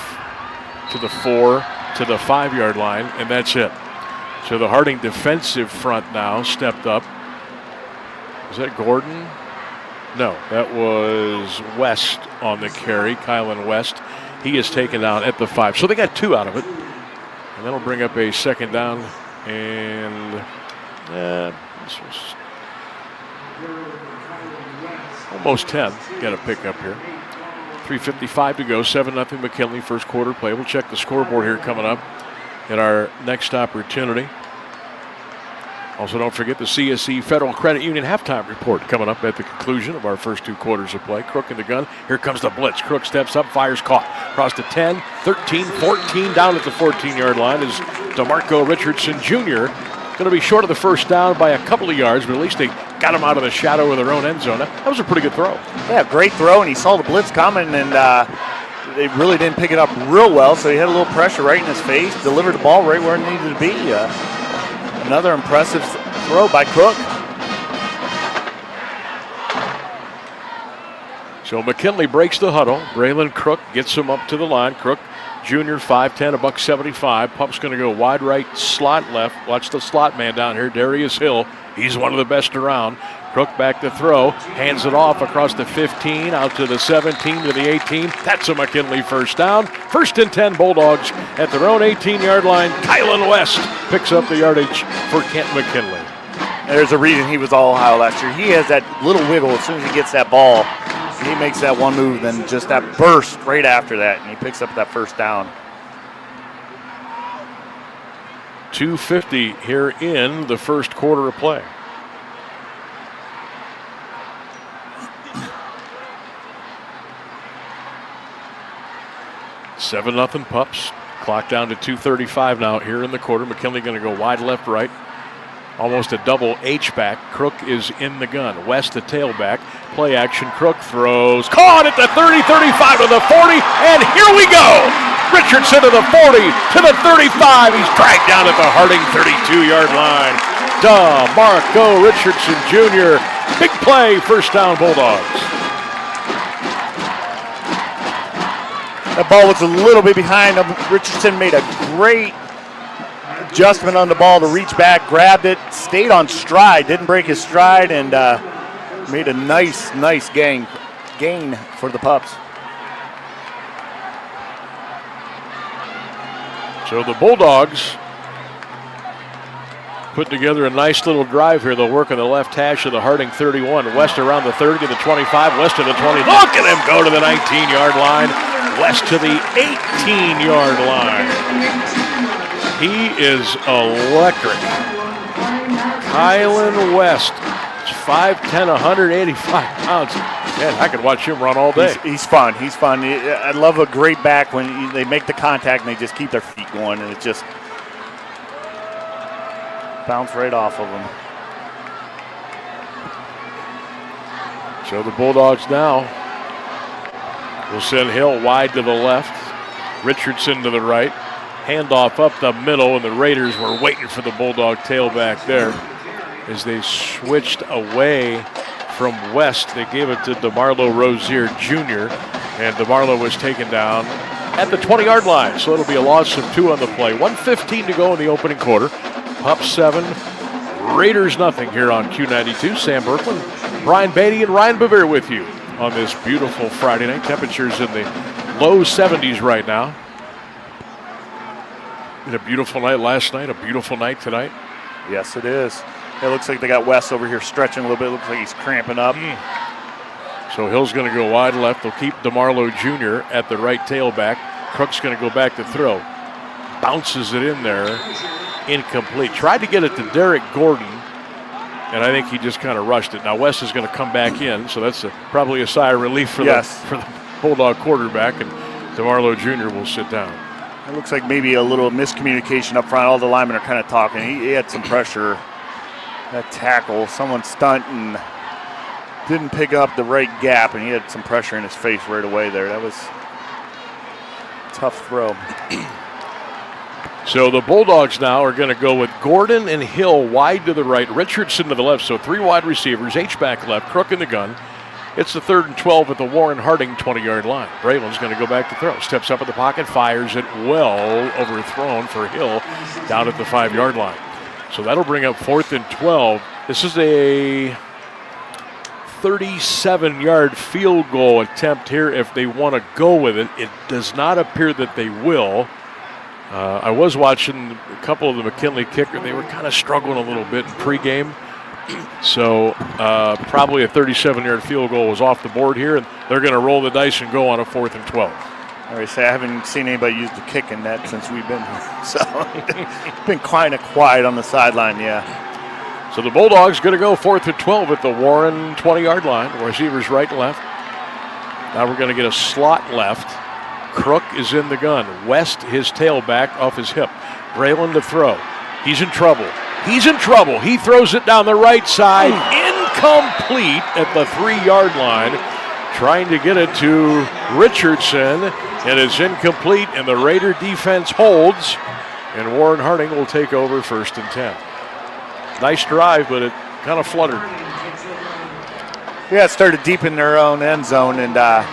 to the 4, to the 5-yard line, and that's it. So the Harding defensive front now stepped up. Was that Gordon? No, that was West on the carry, Kylan West. He is taken down at the 5. So they got 2 out of it. And that'll bring up a 2nd down. And almost 10. Got a pick up here. 3:55 to go, 7-0 McKinley, first quarter play. We'll check the scoreboard here coming up at our next opportunity. Also, don't forget the CSE Federal Credit Union halftime report coming up at the conclusion of our first 2 quarters of play. Crook in the gun. Here comes the blitz. Crook steps up, fires, caught. Across to 10, 13, 14. Down at the 14-yard line is DeMarco Richardson Jr. Going to be short of the first down by a couple of yards, but at least they got him out of the shadow of their own end zone. That was a pretty good throw. Yeah, great throw, and he saw the blitz coming, and they really didn't pick it up real well, so he had a little pressure right in his face, delivered the ball right where it needed to be. Another impressive throw by Crook. So McKinley breaks the huddle. Braylon Crook gets him up to the line. Crook, junior, 5'10", $175. Pump's going to go wide right, slot left. Watch the slot man down here, Darius Hill. He's one of the best around. Crook back to throw, hands it off across the 15, out to the 17, to the 18. That's a McKinley first down. 1st and 10 Bulldogs at their own 18-yard line. Kylan West picks up the yardage for Kent McKinley. There's a reason he was All-Ohio last year. He has that little wiggle as soon as he gets that ball. He makes that one move, then just that burst right after that, and he picks up that first down. 2:50 here in the first quarter of play. Seven nothing Pups. Clock down to 2:35 now here in the quarter. McKinley going to go wide left right. Almost a double H-back. Crook is in the gun. West the tailback. Play action. Crook throws. Caught at the 30, 35 to the 40. And here we go. Richardson to the 40, to the 35. He's dragged down at the Harding 32-yard line. DeMarco Richardson Jr. Big play. First down Bulldogs. That ball was a little bit behind him. Richardson made a great adjustment on the ball to reach back, grabbed it, stayed on stride, didn't break his stride, and made a nice gain for the Pups. So the Bulldogs put together a nice little drive here. They'll work on the left hash of the Harding 31. West around the 30 to the 25, West to the 20. Look at him go to the 19-yard line. West to the 18-yard line. He is electric. Kylan West, 5'10", 185 pounds. Man, I could watch him run all day. He's fun. I love a great back when they make the contact and they just keep their feet going, and it just bounce right off of them. So the Bulldogs now will send Hill wide to the left, Richardson to the right. Handoff up the middle, and the Raiders were waiting for the Bulldog tailback there as they switched away from West. They gave it to DeMarlo Rozier Jr., and DeMarlo was taken down at the 20-yard line, so it'll be a loss of 2 on the play. 1:15 to go in the opening quarter. Pups 7, Raiders nothing here on Q92. Sam Bourquin, Brian Beatty, and Ryan Bevere with you on this beautiful Friday night. Temperatures in the low 70s right now. A beautiful night last night, a beautiful night tonight. Yes, it is. It looks like they got West over here stretching a little bit. It looks like he's cramping up. So Hill's going to go wide left. They'll keep DeMarlo Jr. at the right tailback. Crook's going to go back to throw. Bounces it in there. Incomplete. Tried to get it to Derek Gordon, and I think he just kind of rushed it. Now West is going to come back in, so that's probably a sigh of relief for the Bulldog quarterback, and DeMarlo Jr. will sit down. It looks like maybe a little miscommunication up front. All the linemen are kind of talking. He had some pressure. That tackle, someone stunt and didn't pick up the right gap, and he had some pressure in his face right away there. That was a tough throw. So the Bulldogs now are going to go with Gordon and Hill wide to the right, Richardson to the left. So 3 wide receivers, H-back left, Crook in the gun. It's the 3rd and 12 at the Warren Harding 20-yard line. Braylon's going to go back to throw. Steps up in the pocket, fires it well, overthrown for Hill down at the 5-yard line. So that'll bring up 4th and 12. This is a 37-yard field goal attempt here if they want to go with it. It does not appear that they will. I was watching a couple of the McKinley kicker. They were kind of struggling a little bit in pregame. So probably a 37-yard field goal was off the board here, and they're going to roll the dice and go on a 4th and 12. I already say I haven't seen anybody use the kicking net since we've been here. So it's been kind of quiet on the sideline, yeah. So the Bulldogs going to go 4th and 12 at the Warren 20-yard line. Receivers right and left. Now we're going to get a slot left. Crook is in the gun. West, his tailback off his hip. Braylon to throw. He's in trouble. He's in trouble. He throws it down the right side. Incomplete at the 3-yard line. Trying to get it to Richardson. And it's incomplete, and the Raider defense holds. And Warren Harding will take over 1st and 10. Nice drive, but it kind of fluttered. Yeah, it started deep in their own end zone and got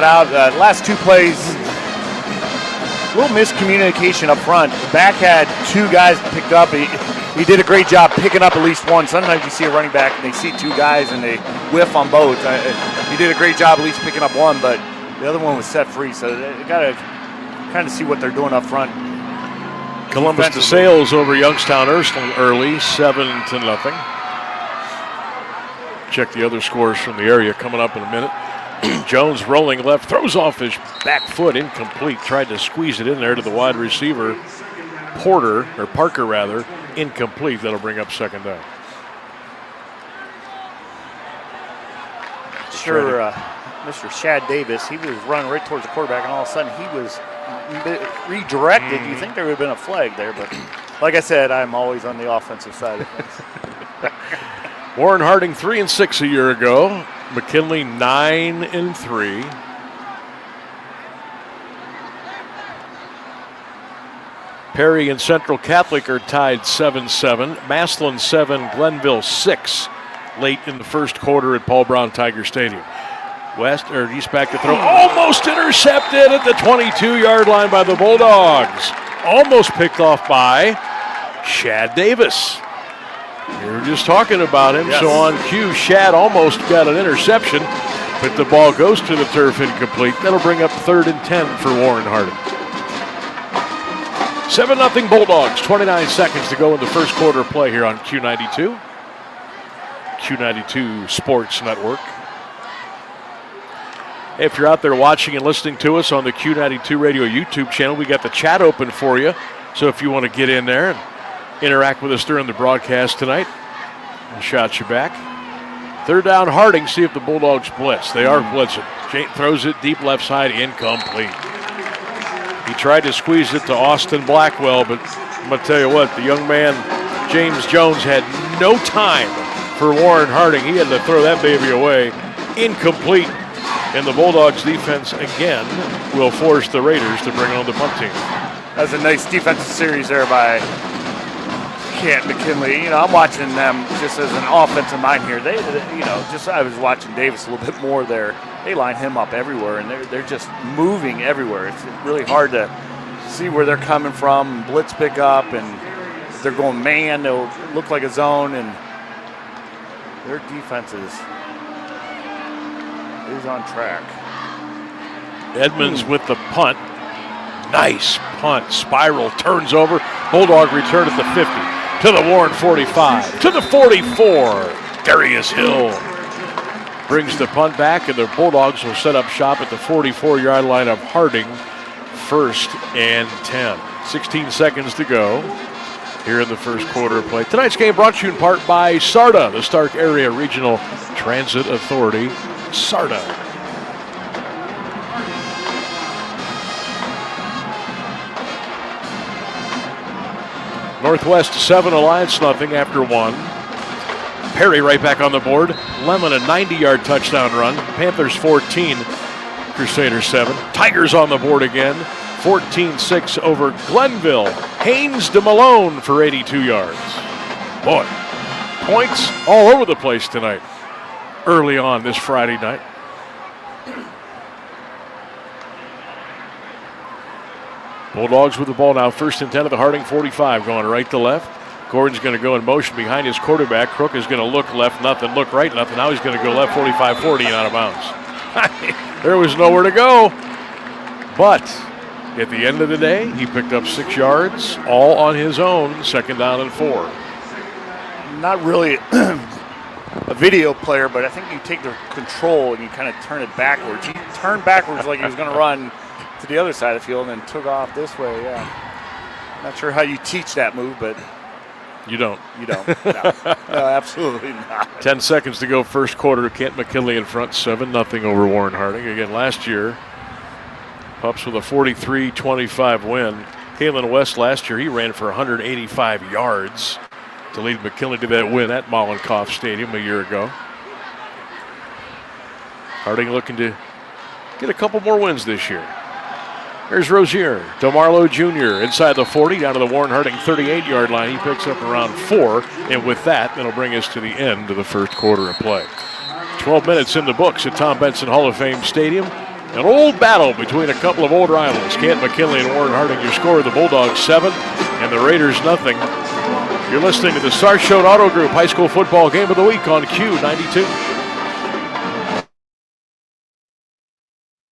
out. Last 2 plays, a little miscommunication up front. The back had 2 guys picked up. He did a great job picking up at least one. Sometimes you see a running back and they see 2 guys and they whiff on both. He did a great job at least picking up one, but the other one was set free. So you got to kind of see what they're doing up front. Columbus DeSales over Youngstown early, 7-0. Check the other scores from the area coming up in a minute. Jones rolling left, throws off his back foot, incomplete. Tried to squeeze it in there to the wide receiver, Parker rather, incomplete. That'll bring up 2nd down. Sure, Mr. Shad Davis, he was running right towards the quarterback, and all of a sudden he was redirected. You think there would have been a flag there, but like I said, I'm always on the offensive side of things. Warren Harding 3-6 a year ago. McKinley 9-3. Perry and Central Catholic are tied 7-7. Massillon 7, Glenville 6 late in the first quarter at Paul Brown Tiger Stadium. East back to throw. Almost intercepted at the 22-yard line by the Bulldogs. Almost picked off by Shad Davis. We were just talking about him, yes. So on cue, Shad almost got an interception, but the ball goes to the turf incomplete. That'll bring up 3rd and 10 for Warren Harding. 7-0 Bulldogs, 29 seconds to go in the first quarter of play here on Q92. Q92 Sports Network. If you're out there watching and listening to us on the Q92 Radio YouTube channel, we got the chat open for you. So if you want to get in there and interact with us during the broadcast tonight, we'll shot you back. 3rd down, Harding. See if the Bulldogs blitz. They are blitzing. Jane throws it deep left side, incomplete. He tried to squeeze it to Austin Blackwell, but I'm going to tell you what, the young man, James Jones, had no time for Warren Harding. He had to throw that baby away. Incomplete. And the Bulldogs defense again will force the Raiders to bring on the punt team. That's a nice defensive series there by At Mckinley. I'm watching them just as an offensive mind here. I was watching Davis a little bit more there. They line him up everywhere, and they're just moving everywhere. It's really hard to see where they're coming from. Blitz pick up, and if they're going man, they'll look like a zone, and their defense is on track. Edmonds with the punt. Nice punt. Spiral turns over. Bulldog return at the 50. To the Warren 45. To the 44. Darius Hill brings the punt back, and the Bulldogs will set up shop at the 44-yard line of Harding. 1st and 10. 16 seconds to go here in the first quarter of play. Tonight's game brought to you in part by SARTA, the Stark Area Regional Transit Authority. SARTA. Northwest 7, Alliance nothing after 1. Perry right back on the board. Lemon a 90-yard touchdown run. Panthers 14, Crusaders 7. Tigers on the board again. 14-6 over Glenville. Haynes to Malone for 82 yards. Boy, points all over the place tonight. Early on this Friday night. Bulldogs with the ball now. 1st and 10 at the Harding 45, going right to left. Gordon's going to go in motion behind his quarterback. Crook is going to look left, nothing. Look right, nothing. Now he's going to go left 45-40 and out of bounds. There was nowhere to go. But at the end of the day, he picked up 6 yards, all on his own. 2nd down and 4. not really a video player, but I think you take the control and you kind of turn it backwards. He turned backwards like he was going to run to the other side of the field and then took off this way. Yeah. Not sure how you teach that move, but you don't. You don't. No, absolutely not. 10 seconds to go, first quarter. At McKinley in front, 7-0 over Warren Harding. Again, last year, Pups with a 43-25 win. Kalen West last year, he ran for 185 yards to lead McKinley to that win at Mollenkopf Stadium a year ago. Harding looking to get a couple more wins this year. Here's Rozier, DeMarlo Jr. inside the 40, down to the Warren Harding 38-yard line. He picks up around 4, and with that, that'll bring us to the end of the first quarter of play. 12 minutes in the books at Tom Benson Hall of Fame Stadium. An old battle between a couple of old rivals. At McKinley and Warren Harding, your score, the Bulldogs 7 and the Raiders 0. You're listening to the Sarchone Auto Group High School Football Game of the Week on Q92.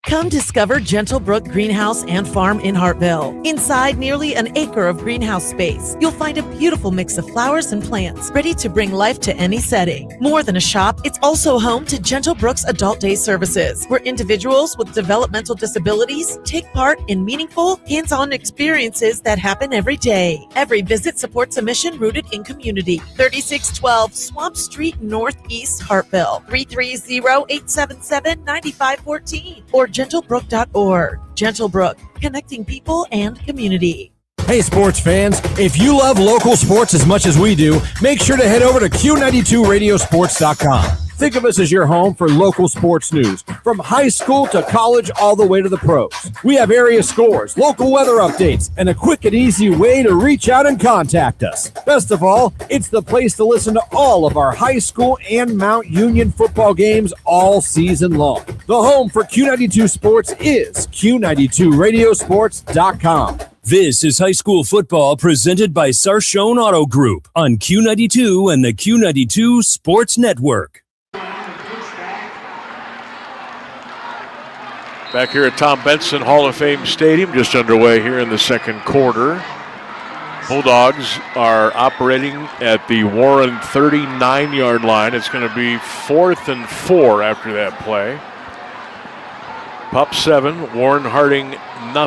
Come discover Gentle Brook Greenhouse and Farm in Hartville. Inside nearly an acre of greenhouse space, you'll find a beautiful mix of flowers and plants ready to bring life to any setting. More than a shop, it's also home to Gentle Brook's Adult Day services, where individuals with developmental disabilities take part in meaningful, hands-on experiences that happen every day. Every visit supports a mission rooted in community. 3612 Swamp Street Northeast, Hartville. 330-877-9514 or gentlebrook.org. Gentle Brook, connecting people and community. Hey, sports fans, if you love local sports as much as we do, make sure to head over to Q92radiosports.com. Think of us as your home for local sports news, from high school to college all the way to the pros. We have area scores, local weather updates, and a quick and easy way to reach out and contact us. Best of all, it's the place to listen to all of our high school and Mount Union football games all season long. The home for Q92 Sports is Q92radiosports.com. This is high school football presented by Sarchone Auto Group on Q92 and the Q92 Sports Network. Back here at Tom Benson Hall of Fame Stadium, just underway here in the second quarter. Bulldogs are operating at the Warren 39-yard line. It's going to be 4th and 4 after that play. Pup 7, Warren Harding 0.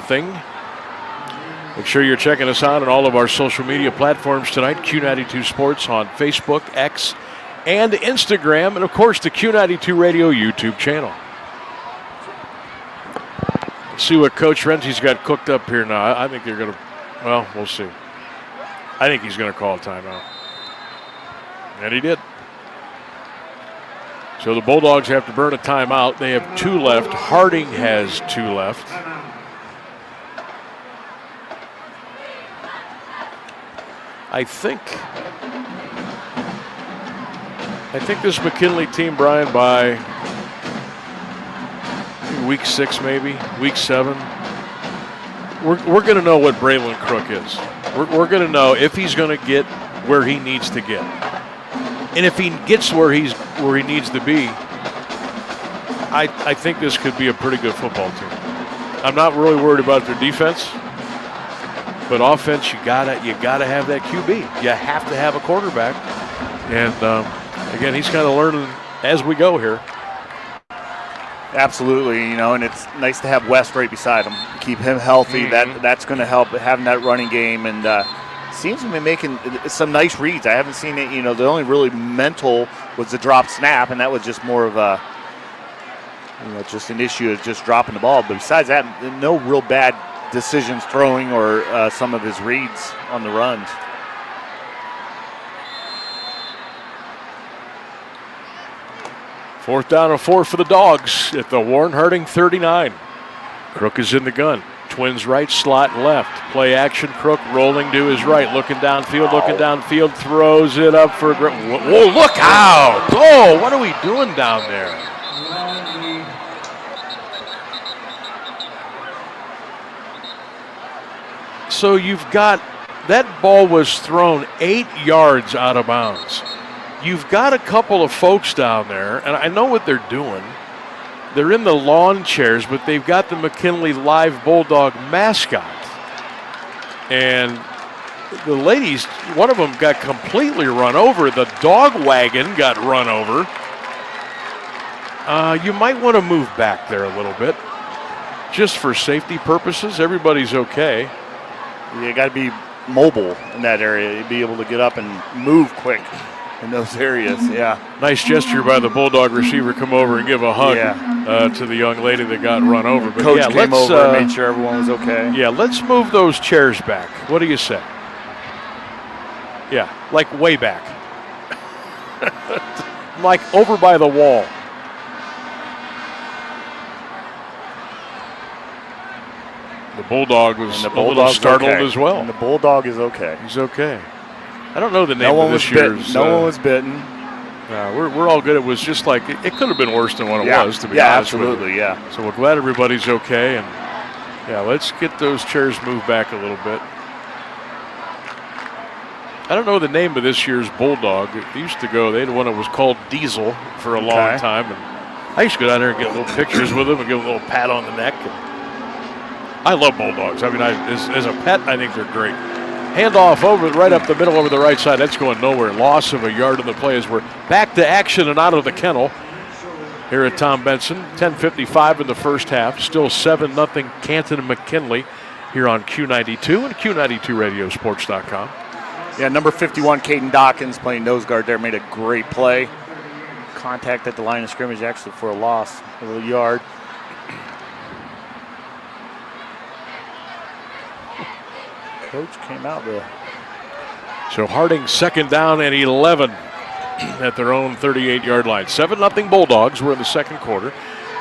Make sure you're checking us out on all of our social media platforms tonight. Q92 Sports on Facebook, X, and Instagram, and of course the Q92 Radio YouTube channel. Let's see what Coach Renzi's got cooked up here now. I think they're going to, well, we'll see. I think he's going to call a timeout. And he did. So the Bulldogs have to burn a timeout. They have 2 left. Harding has 2 left. I think this McKinley team, Brian, by week 6 maybe, week 7, we're going to know what Braylon Crook is. We're going to know if he's going to get where he needs to get. And if he gets where he needs to be, I think this could be a pretty good football team. I'm not really worried about their defense. But offense, you gotta have that QB. You have to have a quarterback, and again, he's kind of learning as we go here. Absolutely, and it's nice to have West right beside him. Keep him healthy. Mm-hmm. That's going to help having that running game, and seems to be making some nice reads. I haven't seen it. The only really mental was the drop snap, and that was just more of a just an issue of just dropping the ball. But besides that, no real bad decisions throwing or some of his reads on the runs. Fourth down and 4 for the Dogs at the Warren Harding 39. Crook is in the gun. Twins right, slot left. Play action, Crook rolling to his right, looking downfield, throws it up for a grip. Whoa, look out! Oh, what are we doing down there? So you've got, that ball was thrown 8 yards out of bounds. You've got a couple of folks down there, and I know what they're doing. They're in the lawn chairs, but they've got the McKinley Live Bulldog mascot. And the ladies, one of them got completely run over. The dog wagon got run over. You might want to move back there a little bit. Just for safety purposes, everybody's okay. You got to be mobile in that area. You'd be able to get up and move quick in those areas, yeah. Nice gesture by the Bulldog receiver, come over and give a hug to the young lady that got run over. But Coach came over and made sure everyone was okay. Yeah, let's move those chairs back. What do you say? Yeah, like way back. Like over by the wall. The Bulldog was a little startled as well. And the Bulldog is okay. He's okay. I don't know the name of this year's. No one was bitten. We're all good. It was just like, it could have been worse than what it was, to be honest with you. Absolutely, yeah. So we're glad everybody's okay. And, let's get those chairs moved back a little bit. I don't know the name of this year's Bulldog. It used to go, they had one that was called Diesel for a long time. And I used to go down there and get little pictures with them and give them a little pat on the neck. I love Bulldogs. I mean, as a pet, I think they're great. Handoff right up the middle over the right side. That's going nowhere. Loss of a yard on the play as we're back to action and out of the kennel here at Tom Benson. 10:55 in the first half. Still 7-0 Canton and McKinley here on Q92 and Q92radiosports.com. Yeah, number 51, Caden Dawkins, playing nose guard there, made a great play. Contact at the line of scrimmage actually for a loss of a yard. Coach came out there. So Harding second down and 11 at their own 38-yard line. 7-0 Bulldogs. We're in the second quarter.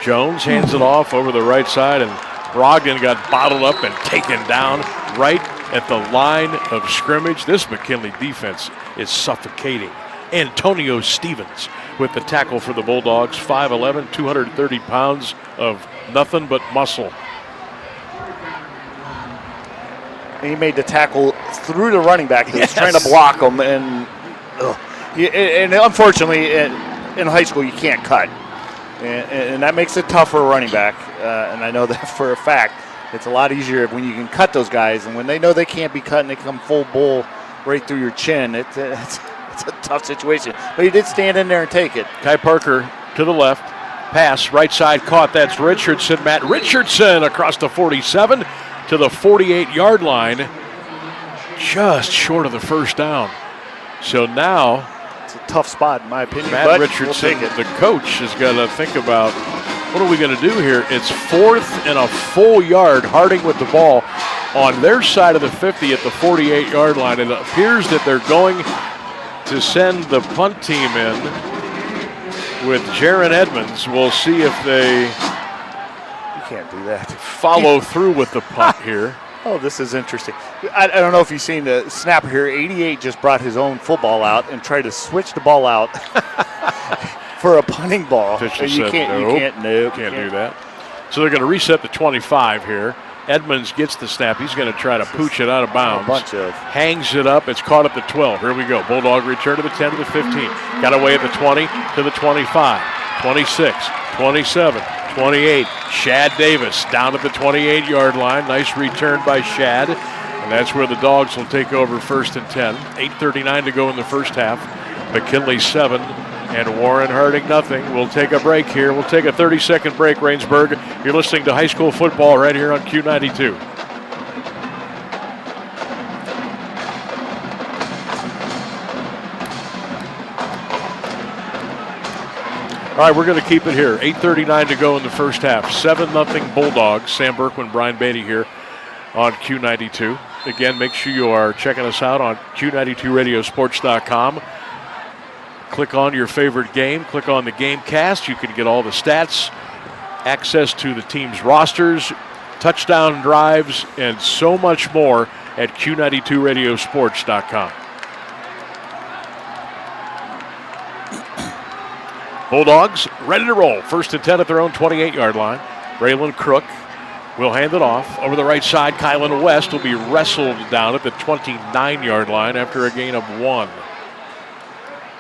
Jones hands it off over the right side, and Brogdon got bottled up and taken down right at the line of scrimmage. This McKinley defense is suffocating. Antonio Stevens with the tackle for the Bulldogs. 5'11", 230 pounds of nothing but muscle. He made the tackle through the running back. He was trying to block him, and unfortunately, in high school, you can't cut. And that makes it tough for a running back, and I know that for a fact. It's a lot easier when you can cut those guys, and when they know they can't be cut and they come full bull right through your chin, it's a tough situation. But he did stand in there and take it. Kai Parker to the left. Pass, right side caught. That's Richardson. Matt Richardson across the 47 to the 48-yard line. Just short of the first down. So now it's a tough spot, in my opinion. Matt Richardson, the coach, has got to think about, what are we going to do here? It's 4th and a full yard. Harding with the ball on their side of the 50 at the 48-yard line. It appears that they're going to send the punt team in with Jaron Edmonds. We'll see if they can't do that. Follow through with the punt here. Oh, this is interesting. I don't know if you've seen the snapper here. 88 just brought his own football out and tried to switch the ball out for a punting ball. You can't do that. So they're going to reset the 25 here. Edmonds gets the snap. He's going to try to pooch it out of bounds. Hangs it up. It's caught at the 12. Here we go. Bulldog return to the 10 to the 15. Got away at the 20 to the 25. 26, 27, 28. Shad Davis down at the 28-yard line. Nice return by Shad. And that's where the Dogs will take over 1st and 10. 8:39 to go in the first half. McKinley 7 and Warren Harding nothing. We'll take a break here. We'll take a 30-second break, Rainsburg. You're listening to high school football right here on Q92. All right, we're going to keep it here. 8:39 to go in the first half. 7-0 Bulldogs. Sam Bourquin, Brian Beatty here on Q92. Again, make sure you are checking us out on Q92radiosports.com. Click on your favorite game. Click on the game cast. You can get all the stats, access to the team's rosters, touchdown drives, and so much more at Q92radiosports.com. Bulldogs ready to roll. 1st and 10 at their own 28-yard line. Braylon Crook will hand it off. Over the right side, Kylan West will be wrestled down at the 29-yard line after a gain of 1.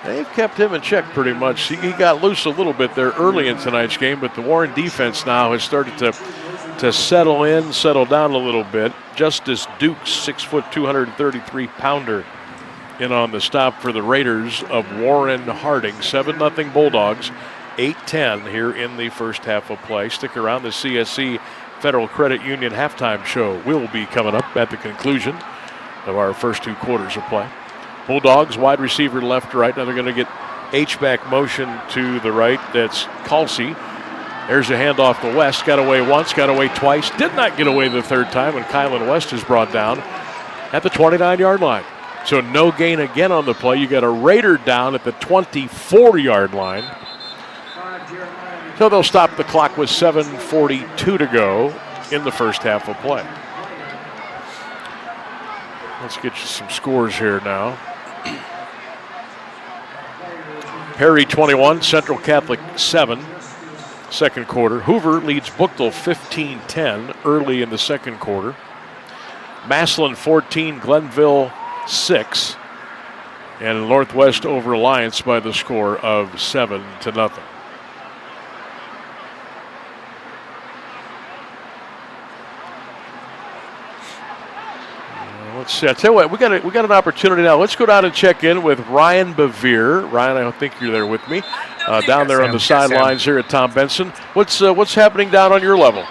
They've kept him in check pretty much. He got loose a little bit there early in tonight's game, but the Warren defense now has started to settle down a little bit. Justice Dukes, 6 foot, 233-pounder, in on the stop for the Raiders of Warren Harding. 7-0 Bulldogs, 8-10 here in the first half of play. Stick around. The CSC Federal Credit Union halftime show will be coming up at the conclusion of our first 2 quarters of play. Bulldogs, wide receiver left to right. Now they're going to get H-back motion to the right. That's Kalsi. There's a handoff to West. Got away once, got away twice. Did not get away the third time, and Kylan West is brought down at the 29-yard line. So no gain again on the play. You got a Raider down at the 24-yard line. So they'll stop the clock with 7:42 to go in the first half of play. Let's get you some scores here now. Perry 21, Central Catholic 7, second quarter. Hoover leads Bookville 15-10 early in the second quarter. Massillon 14, Glenville 6. And Northwest over Alliance by the score of 7-0. Let's see. I tell you what, we got an opportunity now. Let's go down and check in with Ryan Bevere. Ryan, I think you're there with me, down there on the sidelines here at Tom Benson. What's happening down on your level?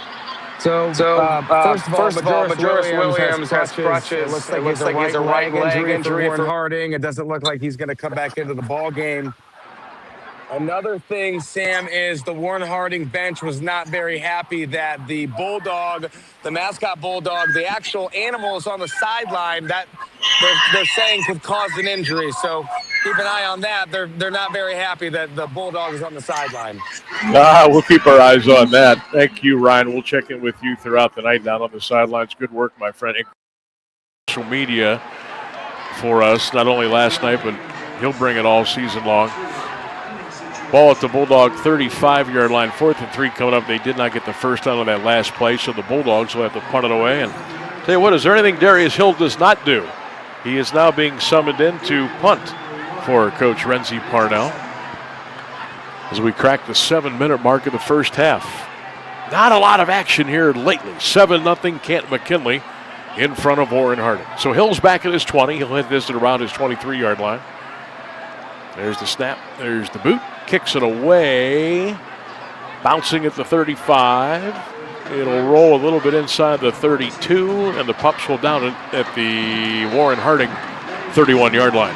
So first of all, Majoris Williams has crutches. It looks like he's a right leg injury for Harding. It doesn't look like he's going to come back into the ball game. Another thing, Sam, is the Warren Harding bench was not very happy that the Bulldog, the mascot Bulldog, the actual animal is on the sideline that they're saying could cause an injury. So keep an eye on that. They're not very happy that the Bulldog is on the sideline. We'll keep our eyes on that. Thank you, Ryan. We'll check in with you throughout the night down on the sidelines. Good work, my friend. Social media for us, not only last night, but he'll bring it all season long. Ball at the Bulldog 35-yard line, 4th and 3 coming up. They did not get the first down on that last play, so the Bulldogs will have to punt it away. And tell you what, is there anything Darius Hill does not do? He is now being summoned in to punt for Coach Renzi Parnell as we crack the 7-minute mark of the first half. Not a lot of action here lately. 7-0 At McKinley in front of Warren Harding. So Hill's back at his 20. He'll head this around his 23-yard line. There's the snap. There's the boot. Kicks it away. Bouncing at the 35. It'll roll a little bit inside the 32, and the Pups will down it at the Warren Harding 31-yard line.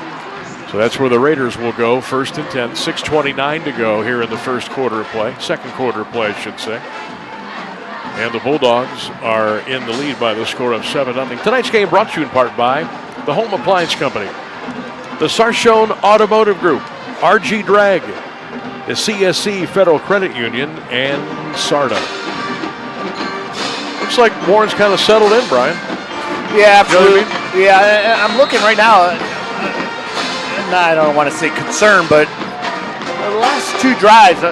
So that's where the Raiders will go, 1st and 10. 6:29 to go here in the first quarter of play. Second quarter of play, I should say. And the Bulldogs are in the lead by the score of 7-0. Tonight's game brought to you in part by the Home Appliance Company, the Sarshone Automotive Group, RG Drag, the CSC Federal Credit Union, and SARTA. Looks like Warren's kind of settled in, Brian. Yeah, absolutely. You know what I mean? Yeah, I'm looking right now. I don't want to say concerned, but the last 2 drives,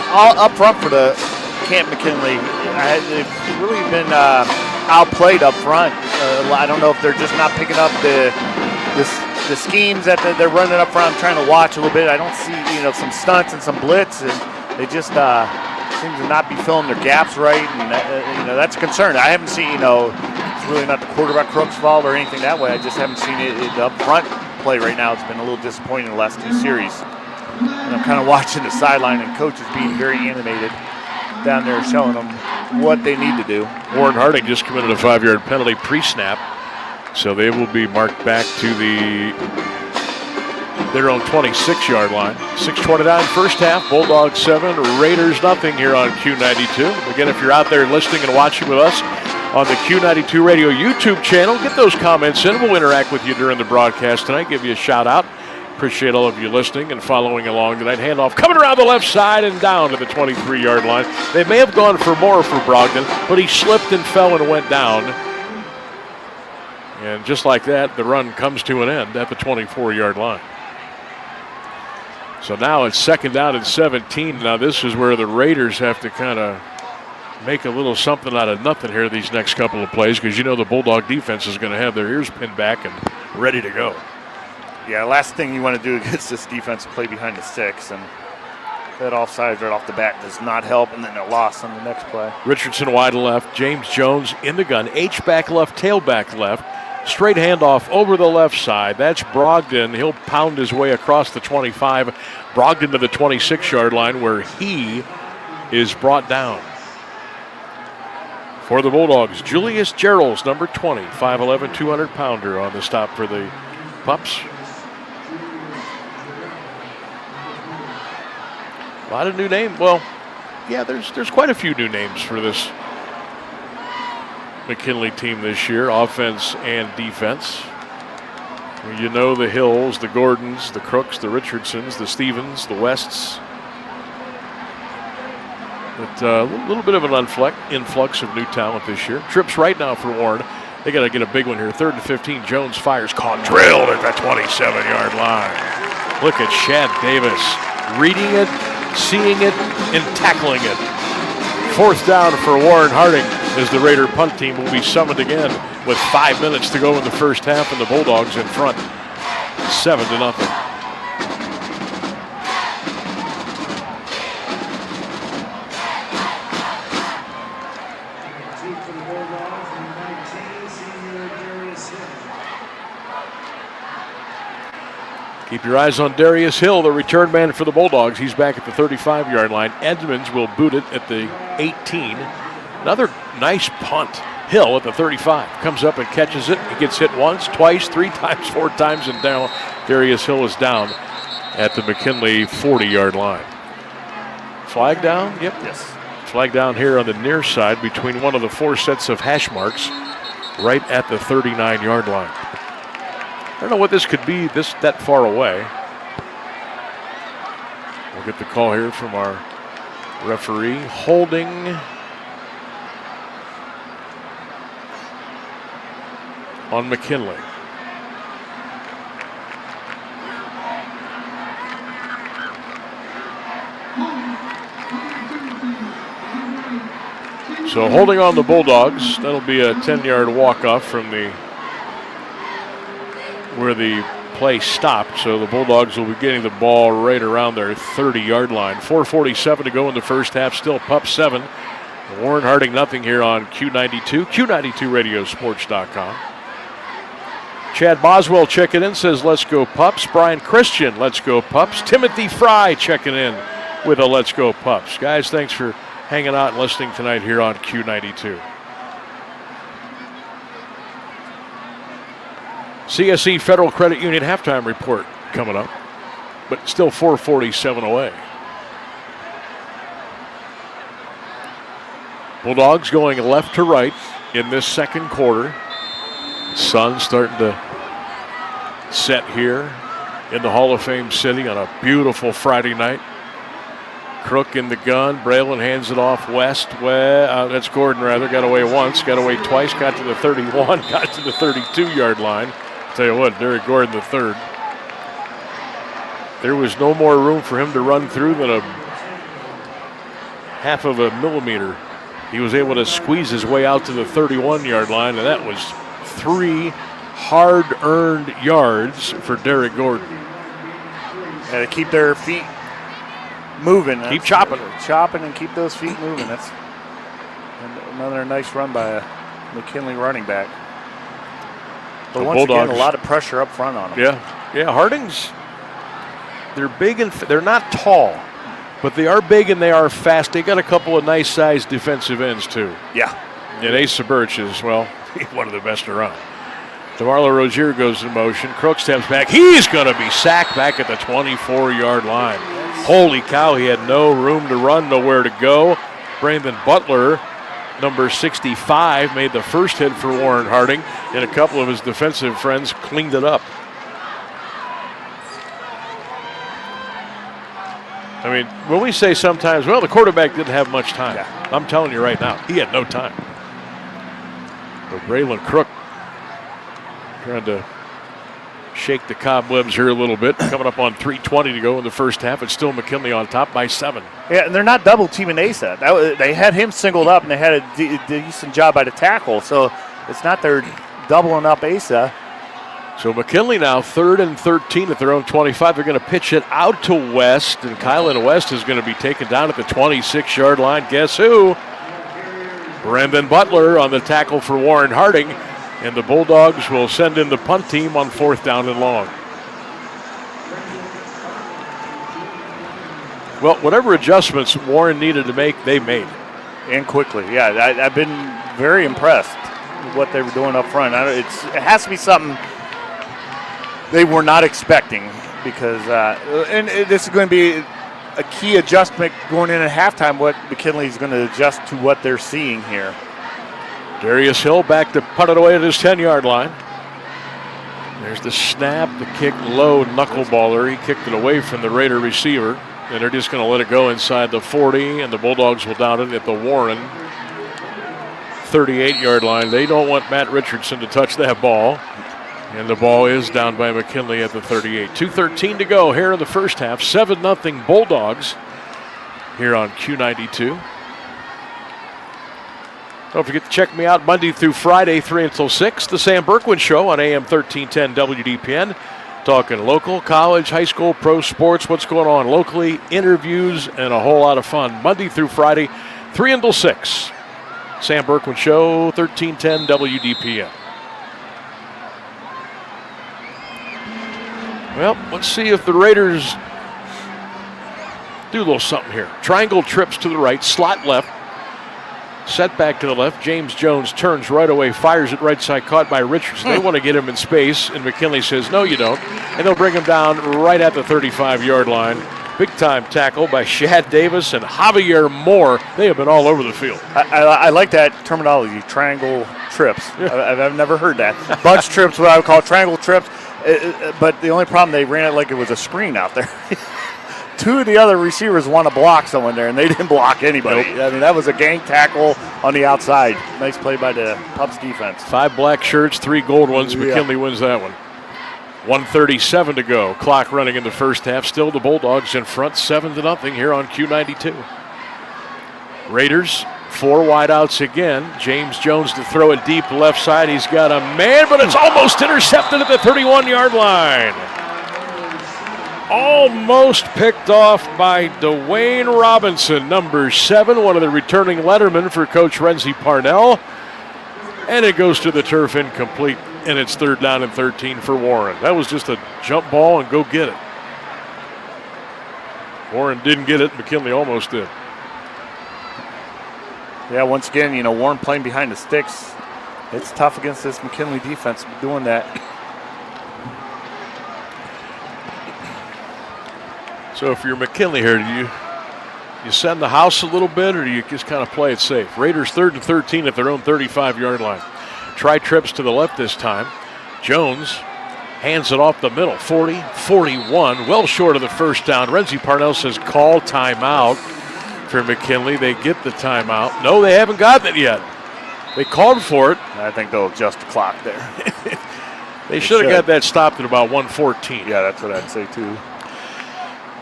all up front for the At Mckinley, they've really been outplayed up front. I don't know if they're just not picking up the schemes that they're running up front. I'm trying to watch a little bit. I don't see, some stunts and some blitz, and they just seem to not be filling their gaps right, and that's a concern. I haven't seen, it's really not the quarterback Crook's fault or anything that way. I just haven't seen it up front play right now. It's been a little disappointing the last 2 series. And I'm kind of watching the sideline, and coach is being very animated down there, showing them what they need to do. Warren Harding just committed a 5-yard penalty pre-snap. So they will be marked back to their own 26-yard line. 6:29 first half, Bulldogs 7, Raiders nothing here on Q92. Again, if you're out there listening and watching with us on the Q92 Radio YouTube channel, get those comments in. We'll interact with you during the broadcast tonight, give you a shout out. Appreciate all of you listening and following along tonight. Handoff coming around the left side and down to the 23-yard line. They may have gone for more for Brogdon, but he slipped and fell and went down. And just like that, the run comes to an end at the 24-yard line. So now it's 2nd down and 17. Now this is where the Raiders have to kind of make a little something out of nothing here these next couple of plays, because the Bulldog defense is going to have their ears pinned back and ready to go. Yeah, last thing you want to do against this defense is play behind the sticks, and that offside right off the bat does not help, and then a loss on the next play. Richardson wide left, James Jones in the gun, H-back left, tailback left, straight handoff over the left side. That's Brogdon. He'll pound his way across the 25, Brogdon to the 26-yard line where he is brought down. For the Bulldogs, Julius Gerald's number 20, 5'11", 200-pounder on the stop for the Pups. A lot of new names. Well, yeah, there's quite a few new names for this McKinley team this year, offense and defense. You know the Hills, the Gordons, the Crooks, the Richardsons, the Stevens, the Wests. But a little bit of an influx of new talent this year. Trips right now for Warren. They got to get a big one here. 3rd and 15. Jones fires, caught, drilled at that 27-yard line. Look at Shad Davis reading it, seeing it, and tackling it. 4th down for Warren Harding as the Raider punt team will be summoned again with 5 minutes to go in the first half, and the Bulldogs in front, 7-0. Keep your eyes on Darius Hill, the return man for the Bulldogs. He's back at the 35-yard line. Edmonds will boot it at the 18. Another nice punt. Hill at the 35 comes up and catches it. He gets hit once, twice, 3 times, 4 times, and down. Darius Hill is down at the McKinley 40-yard line. Flag down? Yep. Yes. Flag down here on the near side between one of the 4 sets of hash marks right at the 39-yard line. I don't know what this could be that far away. We'll get the call here from our referee. Holding on McKinley. So holding on the Bulldogs. That'll be a 10-yard walk-off from where the play stopped. So the Bulldogs will be getting the ball right around their 30-yard line. 4:47 to go in the first half. Still Pup 7. Warren Harding nothing here on Q92. Q92radiosports.com. Chad Boswell checking in, says let's go Pups. Brian Christian, let's go Pups. Timothy Fry checking in with a let's go Pups. Guys, thanks for hanging out and listening tonight here on Q92. CSE Federal Credit Union halftime report coming up, but still 4:47 away. Bulldogs going left to right in this second quarter. Sun starting to set here in the Hall of Fame City on a beautiful Friday night. Crook in the gun. Braylon hands it off West. That's Gordon, rather. Got away once, got away twice, got to the 31, got to the 32-yard line. Tell you what, Derek Gordon the third. There was no more room for him to run through than a half of a millimeter. He was able to squeeze his way out to the 31-yard line, and that was 3 hard-earned yards for Derek Gordon. Got to keep their feet moving. Keep chopping. Chopping and keep those feet moving. That's another nice run by a McKinley running back. But once again, a lot of pressure up front on them. Yeah. Harding's, they're big and they're not tall, but they are big and they are fast. They got a couple of nice-sized defensive ends too. Yeah. And Asa Birch is, well, one of the best around. DeMarlo Rozier goes in motion. Crook steps back. He's going to be sacked back at the 24-yard line. Holy cow, he had no room to run, nowhere to go. Brandon Butler, number 65, made the first hit for Warren Harding, and a couple of his defensive friends cleaned it up. I mean, when we say sometimes, well, the quarterback didn't have much time. Yeah. I'm telling you right now, he had no time. But Braylon Crook trying to shake the cobwebs here a little bit. Coming up on 3:20 to go in the first half. It's still McKinley on top by 7. Yeah, and they're not double teaming Asa. They had him singled up, and they had a decent job by the tackle. So it's not they're doubling up Asa. So McKinley now 3rd and 13 at their own 25. They're going to pitch it out to West, and Kylan West is going to be taken down at the 26-yard line. Guess who? Brendan Butler on the tackle for Warren Harding, and the Bulldogs will send in the punt team on 4th down and long. Well, whatever adjustments Warren needed to make, they made. And quickly, yeah. I've been very impressed with what they were doing up front. It has to be something they were not expecting, because and this is going to be a key adjustment going in at halftime, what McKinley's going to adjust to what they're seeing here. Darius Hill back to punt it away at his 10-yard line. There's the snap, the kick, low knuckleballer. He kicked it away from the Raider receiver, and they're just going to let it go inside the 40, and the Bulldogs will down it at the Warren 38-yard line. They don't want Matt Richardson to touch that ball. And the ball is down by McKinley at the 38. 2:13 to go here in the first half. 7-0 Bulldogs here on Q92. Don't forget to check me out Monday through Friday, 3 until 6. The Sam Bourquin Show on AM 1310 WDPN. Talking local, college, high school, pro sports, what's going on locally, interviews, and a whole lot of fun. Monday through Friday, 3 until 6. Sam Bourquin Show, 1310 WDPN. Well, let's see if the Raiders do a little something here. Triangle trips to the right, slot left, set back to the left. James Jones turns right away, fires it right side, caught by Richardson. They want to get him in space, and McKinley says, no, you don't. And they'll bring him down right at the 35-yard line. Big-time tackle by Shad Davis and Javier Moore. They have been all over the field. I like that terminology, triangle trips. I've never heard that. Bunch trips, what I would call triangle trips. But the only problem, they ran it like it was a screen out there. Two of the other receivers want to block someone there, and they didn't block anybody. Nope. I mean, that was a gang tackle on the outside. Nice play by the Pups defense. 5 black shirts, 3 gold ones. McKinley wins that one. 1:37 to go. Clock running in the first half. Still the Bulldogs in front, 7-0 here on Q92. Raiders, 4 wideouts again. James Jones to throw it deep left side. He's got a man, but it's almost intercepted at the 31-yard line. Almost picked off by Dwayne Robinson, number 7, one of the returning lettermen for Coach Renzi Parnell. And it goes to the turf, incomplete, and it's 3rd down and 13 for Warren. That was just a jump ball and go get it. Warren didn't get it. McKinley almost did. Yeah, once again, Warren playing behind the sticks. It's tough against this McKinley defense doing that. So if you're McKinley here, do you send the house a little bit, or do you just kind of play it safe? Raiders 3rd and 13 at their own 35-yard line. Try trips to the left this time. Jones hands it off the middle, 40, 41, well short of the first down. Renzi Parnell says call timeout for McKinley. They get the timeout. No, they haven't gotten it yet. They called for it. I think they'll adjust the clock there. They should have got that stopped at about 1:14. Yeah, that's what I'd say too.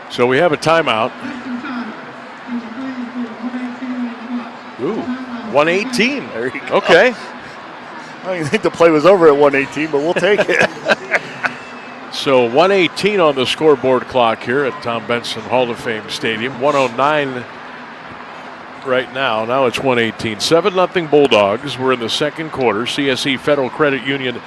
So we have a timeout. Ooh, 1:18. There you go. Okay. I don't even think the play was over at 1:18, but we'll take it. So 1:18 on the scoreboard clock here at Tom Benson Hall of Fame Stadium. 1:09 right now. Now it's 1:18. 7-0 Bulldogs. We're in the second quarter. CSE Federal Credit Union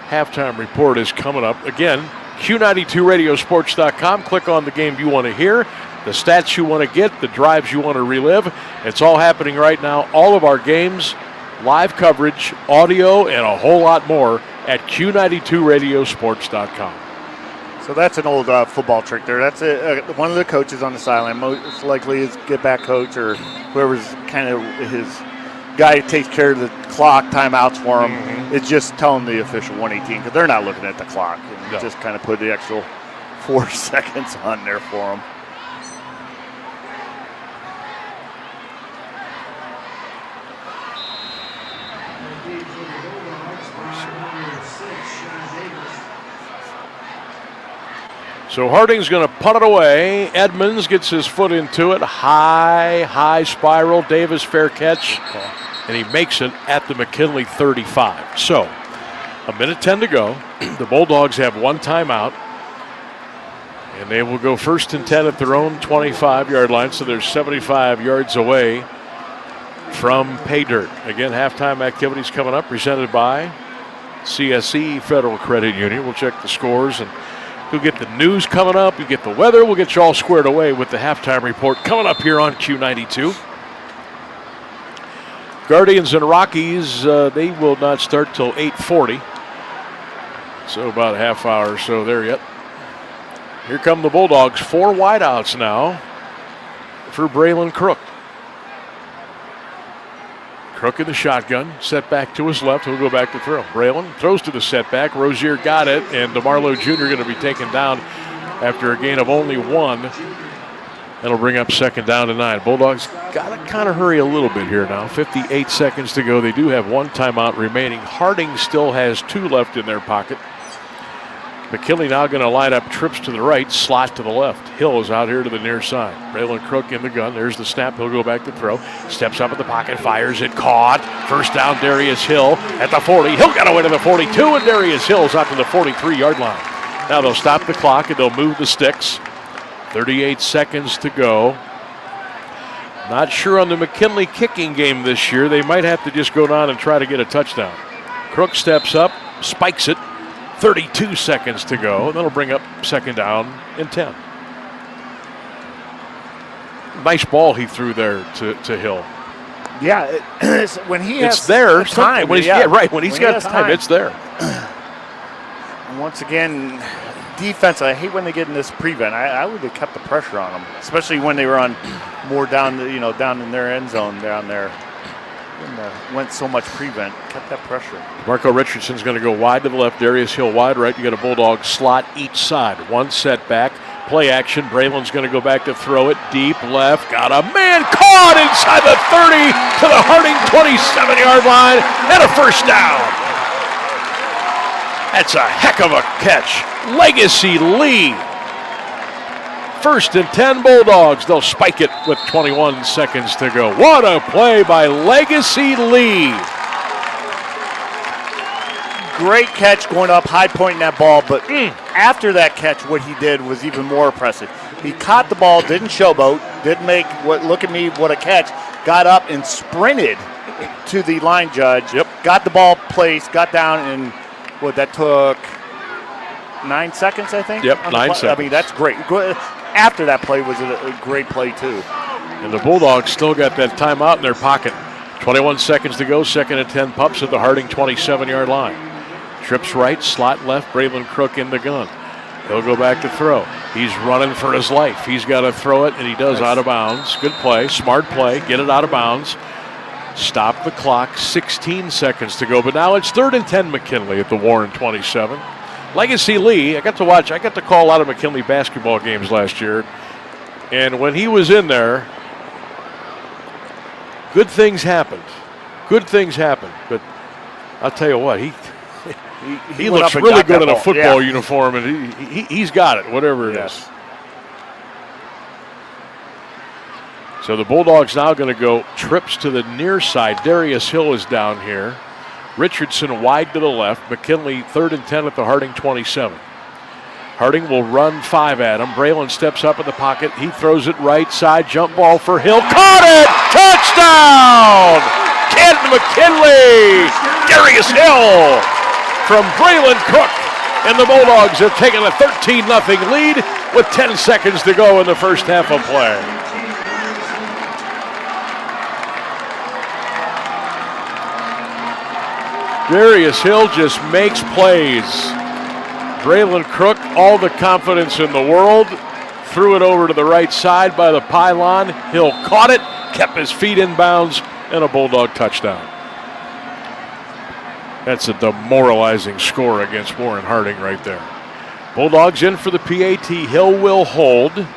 halftime report is coming up. Again, Q92radiosports.com. Click on the game you want to hear, the stats you want to get, the drives you want to relive. It's all happening right now. All of our games, live coverage, audio, and a whole lot more at Q92radiosports.com. So that's an old football trick there. That's one of the coaches on the sideline, most likely his get-back coach or whoever's kind of his guy who takes care of the clock, timeouts for him. Mm-hmm. It's just telling the official 1:18 because they're not looking at the clock. And just kind of put the extra 4 seconds on there for them. So Harding's going to punt it away. Edmonds gets his foot into it. High spiral. Davis fair catch. And he makes it at the McKinley 35. So A minute 10 to go. The Bulldogs have one timeout. And they will go 1st and 10 at their own 25-yard line, so they're 75 yards away from pay dirt. Again, halftime activities coming up, presented by CSE Federal Credit Union. We'll check the scores, and you'll get the news coming up. You get the weather. We'll get you all squared away with the halftime report coming up here on Q92. Guardians and Rockies, they will not start till 8:40. So about a half hour or so there yet. Here come the Bulldogs. 4 wideouts now for Braylon Crook. Crook in the shotgun, set back to his left. He'll go back to throw. Braylon throws to the setback. Rozier got it, and DeMarlo Jr. going to be taken down after a gain of only 1. That'll bring up 2nd down to 9. Bulldogs got to kind of hurry a little bit here now. 58 seconds to go. They do have 1 timeout remaining. Harding still has 2 left in their pocket. McKinley now going to line up trips to the right, slot to the left. Hill is out here to the near side. Braylon Crook in the gun. There's the snap. He'll go back to throw. Steps up in the pocket, fires it, caught. First down, Darius Hill at the 40. Hill got away to the 42, and Darius Hill's out to the 43-yard line. Now they'll stop the clock, and they'll move the sticks. 38 seconds to go. Not sure on the McKinley kicking game this year. They might have to just go down and try to get a touchdown. Crook steps up, spikes it. 32 seconds to go, and that'll bring up 2nd down and 10. Nice ball he threw there to Hill. Yeah, when he has it's there. time. When he's got time, it's there. And once again, defense, I hate when they get in this prevent. I would have kept the pressure on them, especially when they were on more down in their end zone down there. Went so much prevent, kept that pressure. Marco Richardson's going to go wide to the left, Darius Hill wide right. You got a Bulldog slot each side. 1 setback, play action. Braylon's going to go back to throw it deep left. Got a man caught inside the 30 to the Harding 27-yard line, and a 1st down. That's a heck of a catch. Legacy Lee. 1st and 10 Bulldogs. They'll spike it with 21 seconds to go. What a play by Legacy Lee. Great catch going up, high pointing that ball, but after that catch, what he did was even more impressive. He caught the ball, didn't showboat, didn't make look at me, what a catch. Got up and sprinted to the line judge. Yep. Got the ball placed, got down, and that took 9 seconds, I think? Yep, 9 seconds. I mean, that's great. After that play was a great play, too. And the Bulldogs still got that timeout in their pocket. 21 seconds to go, 2nd and 10 pups at the Harding 27-yard line. Trips right, slot left, Braylon Crook in the gun. He'll go back to throw. He's running for his life. He's got to throw it, and he does out of bounds. Good play, smart play, get it out of bounds. Stop the clock, 16 seconds to go. But now it's 3rd and 10 McKinley at the Warren 27. Legacy Lee, I got to call a lot of McKinley basketball games last year. And when he was in there, good things happened. Good things happened. But I'll tell you what, he looks really good in a football uniform, and he's got it, whatever it is. So the Bulldogs now going to go trips to the near side. Darius Hill is down here. Richardson wide to the left. McKinley 3rd and 10 at the Harding 27. Harding will run 5 at him. Braylon steps up in the pocket. He throws it right side. Jump ball for Hill. Caught it! Touchdown! Ken McKinley! Darius Hill from Braylon Crook. And the Bulldogs have taken a 13-0 lead with 10 seconds to go in the first half of play. Darius Hill just makes plays. Braylon Crook, all the confidence in the world, threw it over to the right side by the pylon. Hill caught it, kept his feet in bounds, and a Bulldog touchdown. That's a demoralizing score against Warren Harding right there. Bulldogs in for the PAT. Hill will hold.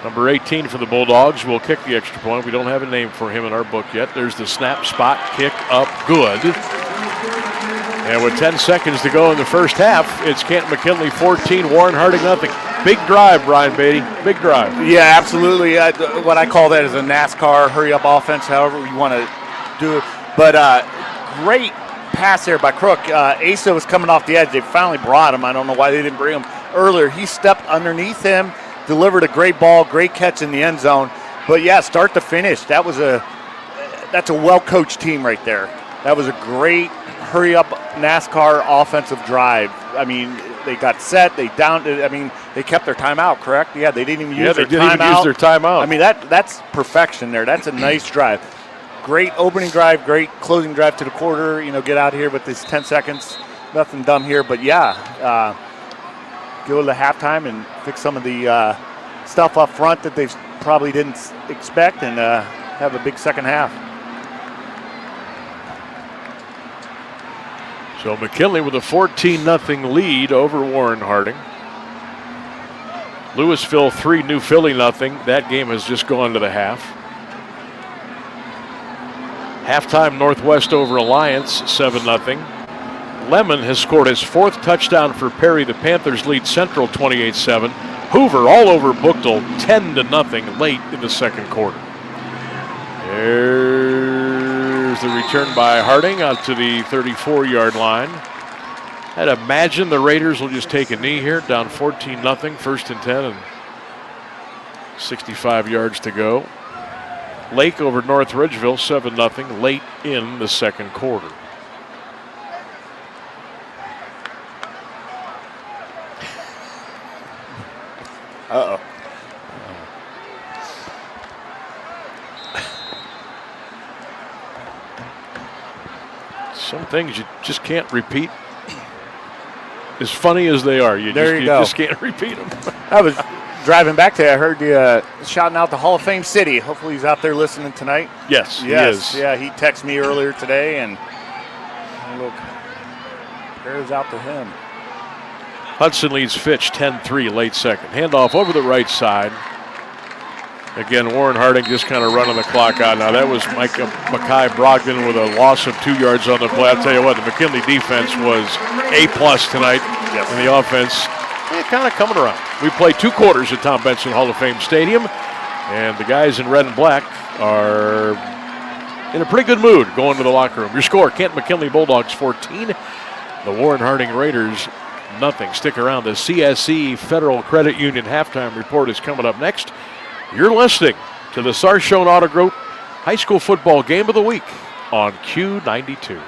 Number 18 for the Bulldogs will kick the extra point. We don't have a name for him in our book yet. There's the snap, spot, kick up, good. And with 10 seconds to go in the first half, it's Kent McKinley 14, Warren Harding nothing. Big drive, Brian Beatty. Big drive. Yeah, absolutely. What I call that is a NASCAR hurry-up offense, however you want to do it. But great pass there by Crook. Asa was coming off the edge. They finally brought him. I don't know why they didn't bring him earlier. He stepped underneath him, delivered a great ball, great catch in the end zone. But, yeah, start to finish, that's a well-coached team right there. That was a great hurry-up NASCAR offensive drive. I mean, they got set, they kept their timeout, correct? Yeah, they didn't even use their timeout. I mean, that's perfection there. That's a nice drive. Great opening drive, great closing drive to the quarter. Get out here with this 10 seconds. Nothing dumb here, but yeah, go to halftime and fix some of the stuff up front that they probably didn't expect, and have a big second half. So McKinley with a 14-0 lead over Warren Harding. Louisville 3, New Philly 0. That game has just gone to the half. Halftime, Northwest over Alliance 7-0. Lemon has scored his 4th touchdown for Perry. The Panthers lead Central 28-7. Hoover all over Buchtel 10-0 late in the second quarter. There's the return by Harding out to the 34-yard line. I'd imagine the Raiders will just take a knee here, down 14-0, 1st and 10, and 65 yards to go. Lake over North Ridgeville 7-0 late in the second quarter. Uh-oh. Some things you just can't repeat. As funny as they are, you just can't repeat them. I was driving back today. I heard you shouting out the Hall of Fame City. Hopefully he's out there listening tonight. Yes, he is. Yeah, he texted me earlier today, and look, prayers out to him. Hudson leads Fitch 10-3 late second. Handoff over the right side. Again, Warren Harding just kind of running the clock out. Now, that was Mekhi Brogdon with a loss of 2 yards on the play. I'll tell you what, the McKinley defense was A+ tonight. Yes. And the offense kind of coming around. We played 2 quarters at Tom Benson Hall of Fame Stadium, and the guys in red and black are in a pretty good mood going to the locker room. Your score, Kent McKinley Bulldogs 14, the Warren Harding Raiders nothing. Stick around. The CSE Federal Credit Union halftime report is coming up next. You're listening to the Sarshone Auto Group High School Football Game of the Week on Q92.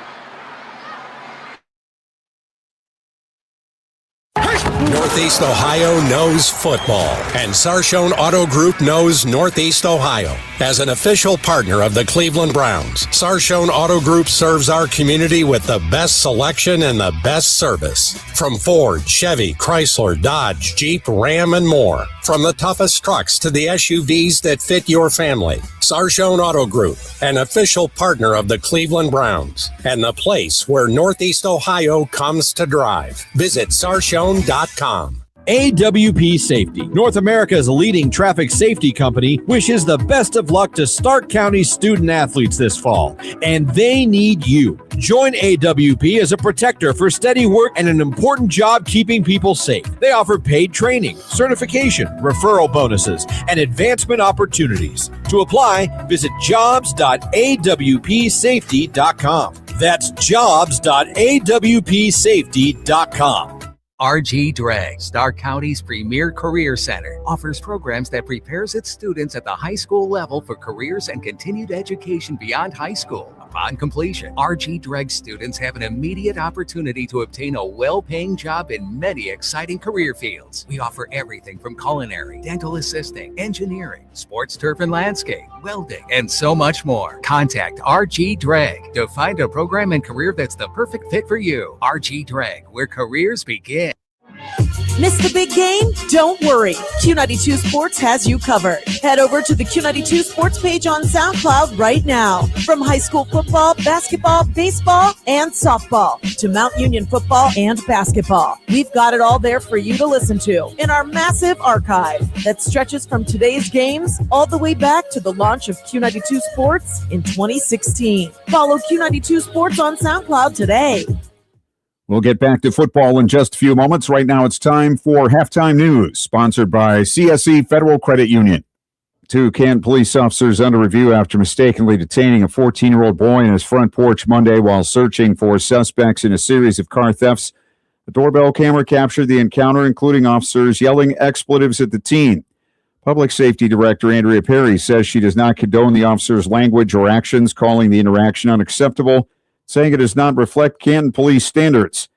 Northeast Ohio knows football, and Sarshone Auto Group knows Northeast Ohio. As an official partner of the Cleveland Browns, Sarshone Auto Group serves our community with the best selection and the best service. From Ford, Chevy, Chrysler, Dodge, Jeep, Ram, and more. From the toughest trucks to the SUVs that fit your family. Sarshone Auto Group, an official partner of the Cleveland Browns, and the place where Northeast Ohio comes to drive. Visit sarshone.com. AWP Safety, North America's leading traffic safety company, wishes the best of luck to Stark County student athletes this fall, and they need you. Join AWP as a protector for steady work and an important job keeping people safe. They offer paid training, certification, referral bonuses, and advancement opportunities. To apply, visit jobs.awpsafety.com. That's jobs.awpsafety.com. RG Drag, Stark County's premier career center, offers programs that prepares its students at the high school level for careers and continued education beyond high school. Upon completion, RG Drag students have an immediate opportunity to obtain a well-paying job in many exciting career fields. We offer everything from culinary, dental assisting, engineering, sports turf and landscape, welding, and so much more. Contact RG Drag to find a program and career that's the perfect fit for you. RG Drag, where careers begin. Missed the big game? Don't worry. Q92 Sports has you covered. Head over to the Q92 Sports page on SoundCloud right now. From high school football, basketball, baseball, and softball to Mount Union football and basketball. We've got it all there for you to listen to in our massive archive that stretches from today's games all the way back to the launch of Q92 Sports in 2016. Follow Q92 Sports on SoundCloud today. We'll get back to football in just a few moments. Right now, it's time for Halftime News, sponsored by CSE Federal Credit Union. Two Canton police officers under review after mistakenly detaining a 14-year-old boy in his front porch Monday while searching for suspects in a series of car thefts. The doorbell camera captured the encounter, including officers yelling expletives at the teen. Public Safety Director Andrea Perry says she does not condone the officers' language or actions, calling the interaction unacceptable, saying it does not reflect Canton police standards.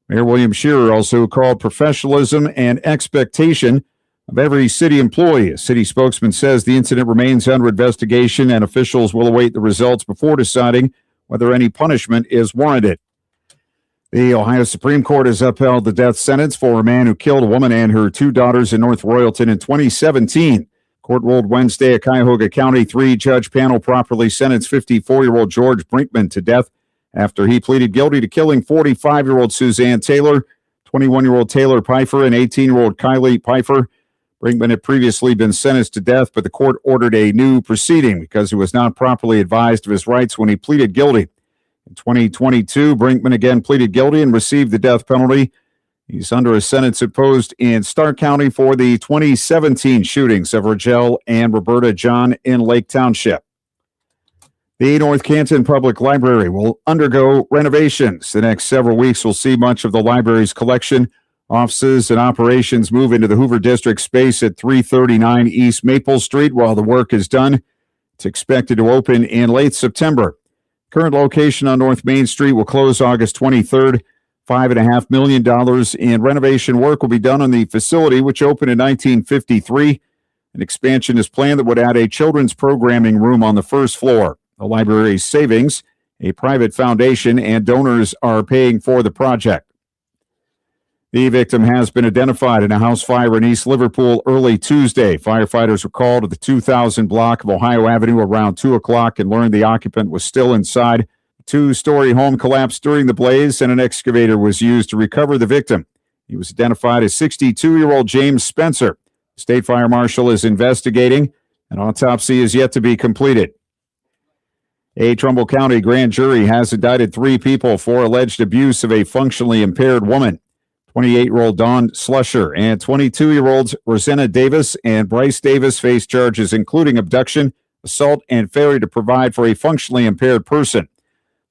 Mayor William Shearer also called professionalism and expectation of every city employee. A city spokesman says the incident remains under investigation and officials will await the results before deciding whether any punishment is warranted. The Ohio Supreme Court has upheld the death sentence for a man who killed a woman and her two daughters in North Royalton in 2017. Court ruled Wednesday a Cuyahoga County three-judge panel properly sentenced 54-year-old George Brinkman to death after he pleaded guilty to killing 45-year-old Suzanne Taylor, 21-year-old Taylor Pfeiffer, and 18-year-old Kylie Pfeiffer. Brinkman had previously been sentenced to death, but the court ordered a new proceeding because he was not properly advised of his rights when he pleaded guilty. In 2022, Brinkman again pleaded guilty and received the death penalty. He's under a sentence imposed in Stark County for the 2017 shootings of Rogel and Roberta John in Lake Township. The North Canton Public Library will undergo renovations. The next several weeks will see much of the library's collection, offices, and operations move into the Hoover District space at 339 East Maple Street while the work is done. It's expected to open in late September. Current location on North Main Street will close August 23rd. $5.5 million in renovation work will be done on the facility, which opened in 1953. An expansion is planned that would add a children's programming room on the first floor. The library's savings, a private foundation, and donors are paying for the project. The victim has been identified in a house fire in East Liverpool early Tuesday. Firefighters were called to the 2000 block of Ohio Avenue around 2 o'clock and learned the occupant was still inside. A two-story home collapsed during the blaze, and an excavator was used to recover the victim. He was identified as 62-year-old James Spencer. The state fire marshal is investigating. An autopsy is yet to be completed. A Trumbull County grand jury has indicted 3 people for alleged abuse of a functionally impaired woman. 28-year-old Dawn Slusher and 22-year-olds Rosanna Davis and Bryce Davis face charges including abduction, assault, and failure to provide for a functionally impaired person.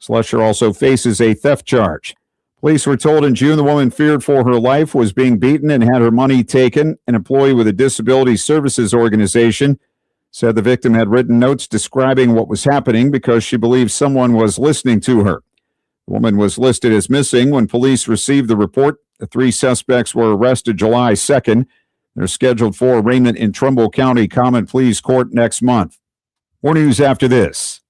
Slusher also faces a theft charge. Police were told in June the woman feared for her life, was being beaten, and had her money taken. An employee with a disability services organization said the victim had written notes describing what was happening because she believed someone was listening to her. The woman was listed as missing when police received the report. The 3 suspects were arrested July 2nd. They're scheduled for arraignment in Trumbull County Common Pleas Court next month. More news after this.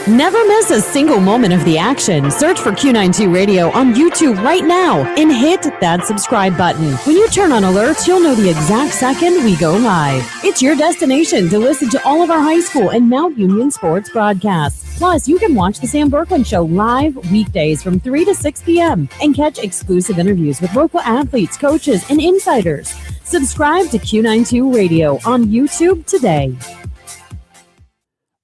Never miss a single moment of the action. Search for Q92 Radio on YouTube right now and hit that subscribe button. When you turn on alerts, you'll know the exact second we go live. It's your destination to listen to all of our high school and Mount Union sports broadcasts. Plus, you can watch the Sam Bourquin Show live weekdays from 3 to 6 p.m. and catch exclusive interviews with local athletes, coaches, and insiders. Subscribe to Q92 Radio on YouTube today.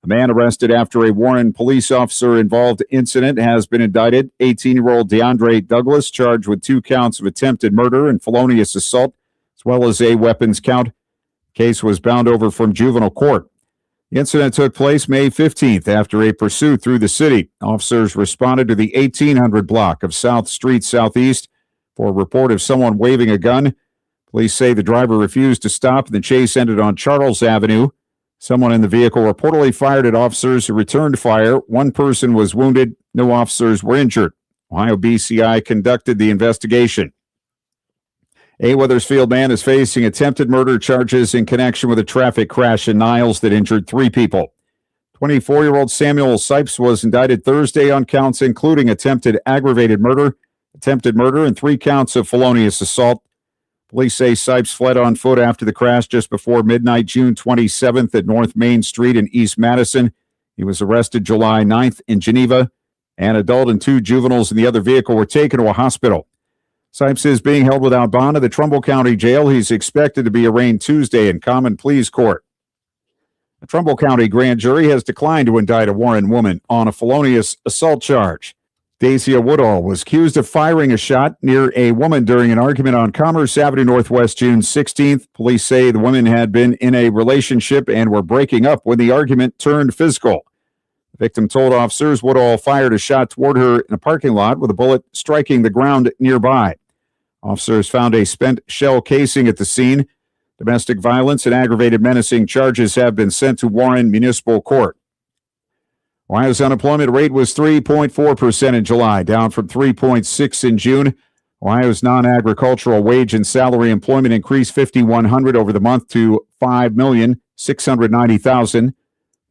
A man arrested after a Warren police officer-involved incident has been indicted. 18-year-old DeAndre Douglas charged with 2 counts of attempted murder and felonious assault, as well as a weapons count. The case was bound over from juvenile court. The incident took place May 15th after a pursuit through the city. Officers responded to the 1800 block of South Street Southeast for a report of someone waving a gun. Police say the driver refused to stop and the chase ended on Charles Avenue. Someone in the vehicle reportedly fired at officers who returned fire. 1 person was wounded. No officers were injured. Ohio BCI conducted the investigation. A Weathersfield man is facing attempted murder charges in connection with a traffic crash in Niles that injured 3 people. 24-year-old Samuel Sipes was indicted Thursday on counts including attempted aggravated murder, and 3 counts of felonious assault. Police say Sipes fled on foot after the crash just before midnight, June 27th at North Main Street in East Madison. He was arrested July 9th in Geneva. An adult and 2 juveniles in the other vehicle were taken to a hospital. Sipes is being held without bond at the Trumbull County Jail. He's expected to be arraigned Tuesday in Common Pleas Court. The Trumbull County grand jury has declined to indict a Warren woman on a felonious assault charge. Dacia Woodall was accused of firing a shot near a woman during an argument on Commerce Avenue Northwest June 16th. Police say the women had been in a relationship and were breaking up when the argument turned physical. The victim told officers Woodall fired a shot toward her in a parking lot with a bullet striking the ground nearby. Officers found a spent shell casing at the scene. Domestic violence and aggravated menacing charges have been sent to Warren Municipal Court. Ohio's unemployment rate was 3.4% in July, down from 3.6% in June. Ohio's non-agricultural wage and salary employment increased 5,100 over the month to 5,690,000.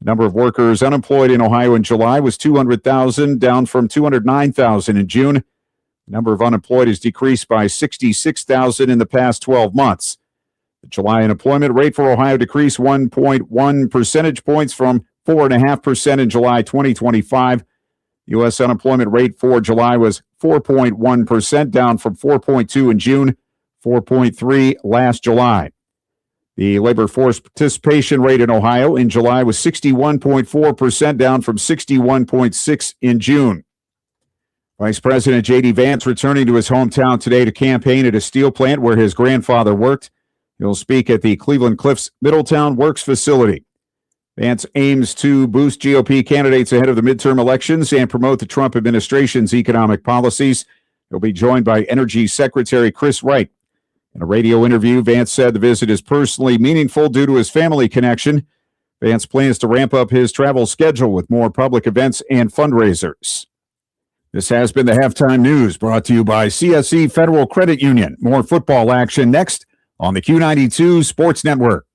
The number of workers unemployed in Ohio in July was 200,000, down from 209,000 in June. The number of unemployed has decreased by 66,000 in the past 12 months. The July unemployment rate for Ohio decreased 1.1 percentage points from 4.5% in July 2025. U.S. unemployment rate for July was 4.1%, down from 4.2 in June, 4.3 last July. The labor force participation rate in Ohio in July was 61.4%, down from 61.6 in June. Vice President J.D. Vance returning to his hometown today to campaign at a steel plant where his grandfather worked. He'll speak at the Cleveland Cliffs Middletown Works facility. Vance aims to boost GOP candidates ahead of the midterm elections and promote the Trump administration's economic policies. He'll be joined by Energy Secretary Chris Wright. In a radio interview, Vance said the visit is personally meaningful due to his family connection. Vance plans to ramp up his travel schedule with more public events and fundraisers. This has been the Halftime News, brought to you by CSE Federal Credit Union. More football action next on the Q92 Sports Network.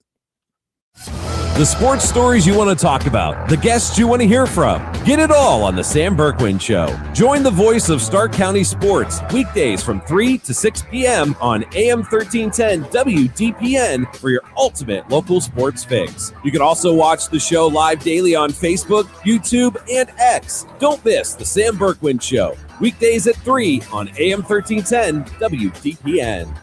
The sports stories you want to talk about, the guests you want to hear from. Get it all on the Sam Bourquin Show. Join the voice of Stark County sports weekdays from 3 to 6 p.m. on AM 1310 WDPN for your ultimate local sports fix. You can also watch the show live daily on Facebook, YouTube, and X. Don't miss the Sam Bourquin Show weekdays at 3 on AM 1310 WDPN.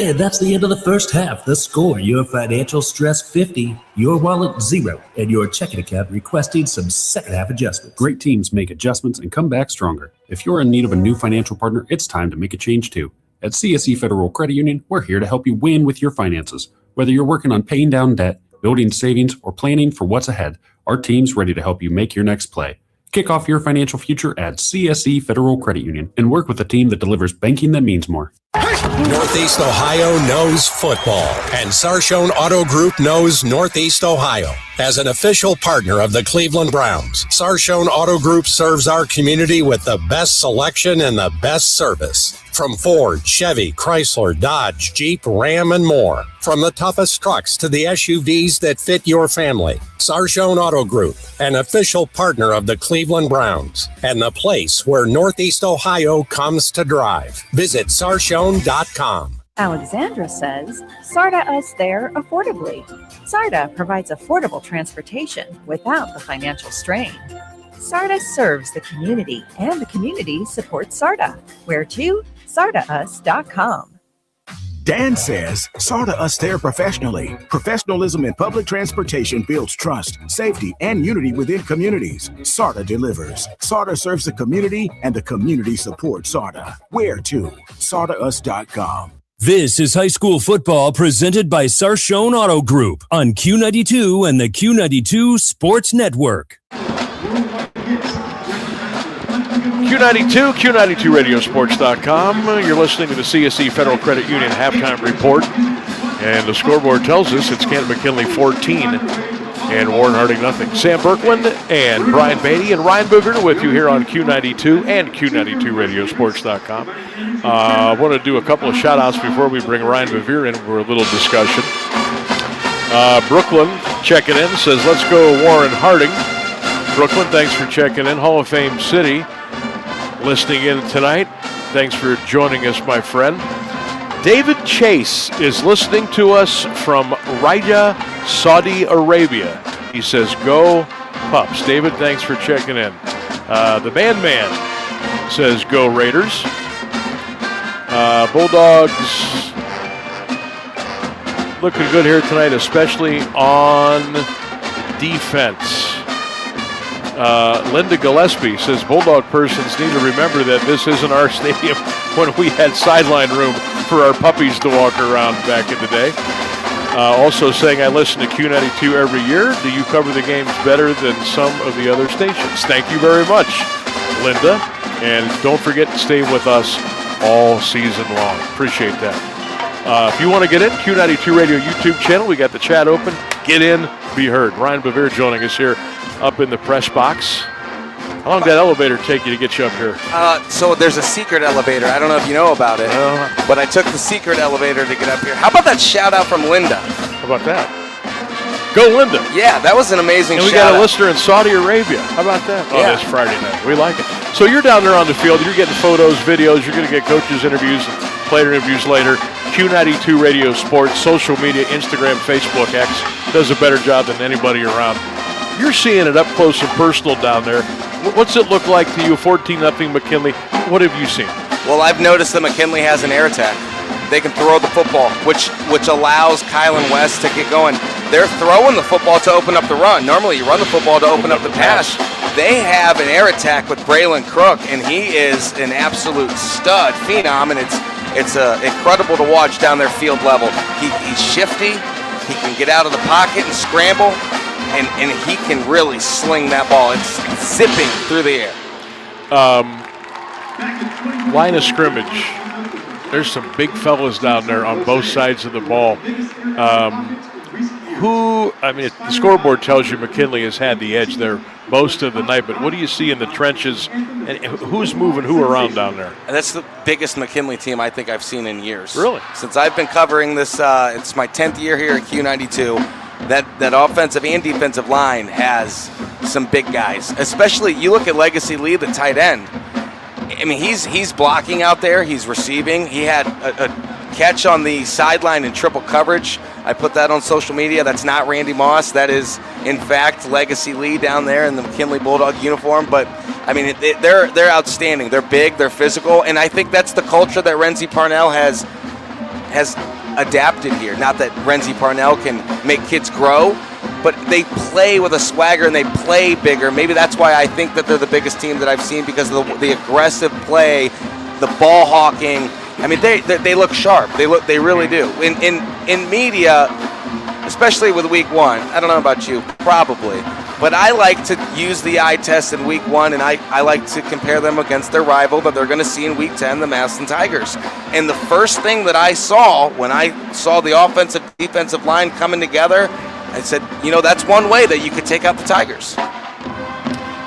And that's the end of the first half. The score, your financial stress 50, your wallet 0, and your checking account requesting some second half adjustments. Great teams make adjustments and come back stronger. If you're in need of a new financial partner, it's time to make a change too. At CSE Federal Credit Union, we're here to help you win with your finances. Whether you're working on paying down debt, building savings, or planning for what's ahead, our team's ready to help you make your next play. Kick off your financial future at CSE Federal Credit Union and work with a team that delivers banking that means more. Northeast Ohio knows football, and Sarshone Auto Group knows Northeast Ohio. As an official partner of the Cleveland Browns, Sarshone Auto Group serves our community with the best selection and the best service. From Ford, Chevy, Chrysler, Dodge, Jeep, Ram, and more. From the toughest trucks to the SUVs that fit your family. Sarshone Auto Group, an official partner of the Cleveland Browns, and the place where Northeast Ohio comes to drive. Visit sarshone.com. Alexandra says, SARTA us there affordably. SARTA provides affordable transportation without the financial strain. SARTA serves the community, and the community supports SARTA. Where to? SARTAus.com. Dan says, SARTA us there professionally. Professionalism in public transportation builds trust, safety, and unity within communities. SARTA delivers. SARTA serves the community, and the community supports SARTA. Where to? SARTAus.com. This is high school football presented by Sarshone Auto Group on Q92 and the Q92 Sports Network. Q92, Q92radiosports.com. You're listening to the CSE Federal Credit Union halftime report. And the scoreboard tells us it's At Mckinley 14 and Warren Harding nothing. Sam Bourquin and Brian Beatty and Ryan Booger with you here on Q92 and Q92radiosports.com. I want to do a couple of shout-outs before we bring Ryan Bevere in for a little discussion. Brooklyn checking in, says, let's go Warren Harding. Brooklyn, thanks for checking in. Hall of Fame City listening in tonight. Thanks for joining us, my friend. David Chase is listening to us from Riyadh, Saudi Arabia. He says, go Pups. David, thanks for checking in. The Man says, go Raiders. Bulldogs looking good here tonight, especially on defense. Linda Gillespie says Bulldog persons need to remember that this isn't our stadium when we had sideline room for our puppies to walk around back in the day. Also saying, I listen to Q92 every year. Do you cover the games better than some of the other stations? Thank you very much, Linda. And don't forget to stay with us all season long. Appreciate that. If you want to get in, Q92 Radio YouTube channel, we got the chat open. Get in, be heard. Ryan Bevere joining us here up in the press box. How long did that elevator take you to get you up here? So there's a secret elevator. I don't know if you know about it, but I took the secret elevator to get up here. How about that shout out from Linda? How about that? Go Linda. Yeah, that was an amazing shout out. And we got a listener in Saudi Arabia. How about that? Oh, this Friday night. We like it. So you're down there on the field. You're getting photos, videos. You're going to get coaches' interviews, player interviews later. Q92 Radio Sports, social media, Instagram, Facebook, X, does a better job than anybody around. You're seeing it up close and personal down there. What's it look like to you, 14-0 McKinley? What have you seen? Well, I've noticed that McKinley has an air attack. They can throw the football, which allows Kylan West to get going. They're throwing the football to open up the run. Normally, you run the football to open up the pass. They have an air attack with Braylon Crook, and he is an absolute stud, phenom, and it's incredible to watch down there field level. He's shifty. He can get out of the pocket and scramble. And he can really sling that ball. It's zipping through the air. Line of scrimmage. There's some big fellas down there on both sides of the ball. The scoreboard tells you McKinley has had the edge there most of the night, but what do you see in the trenches, and who's moving who around down there? And that's the biggest McKinley team I think I've seen in years. Really? Since I've been covering this, it's my 10th year here at Q92. That offensive and defensive line has some big guys. Especially, you look at Legacy Lee, the tight end. I mean, he's blocking out there. He's receiving. He had a catch on the sideline in triple coverage. I put that on social media. That's not Randy Moss. That is, in fact, Legacy Lee down there in the McKinley Bulldog uniform. But, I mean, they're outstanding. They're big. They're physical. And I think that's the culture that Renzi Parnell has adapted here. Not that Renzi Parnell can make kids grow, but they play with a swagger and they play bigger. Maybe that's why I think that they're the biggest team that I've seen, because of the aggressive play, the ball hawking. I mean, they look sharp. They really do. In media, especially with week one, I don't know about you, probably, but I like to use the eye test in week one, and I like to compare them against their rival that they're going to see in week 10, the Madison Tigers. And the first thing that I saw when I saw the offensive defensive line coming together, I said, that's one way that you could take out the Tigers.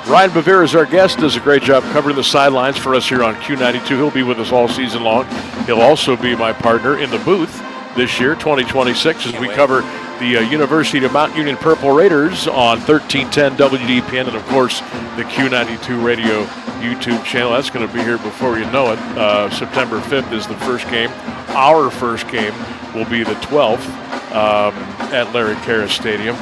Ryan Bevere is our guest, does a great job covering the sidelines for us here on Q92. He'll be with us all season long. He'll also be my partner in the booth this year, 2026, as we cover the University of Mount Union Purple Raiders on 1310 WDPN, and of course the Q92 Radio YouTube channel. That's going to be here before you know it. September 5th is the first game. Our first game will be the 12th at Larry Karras Stadium.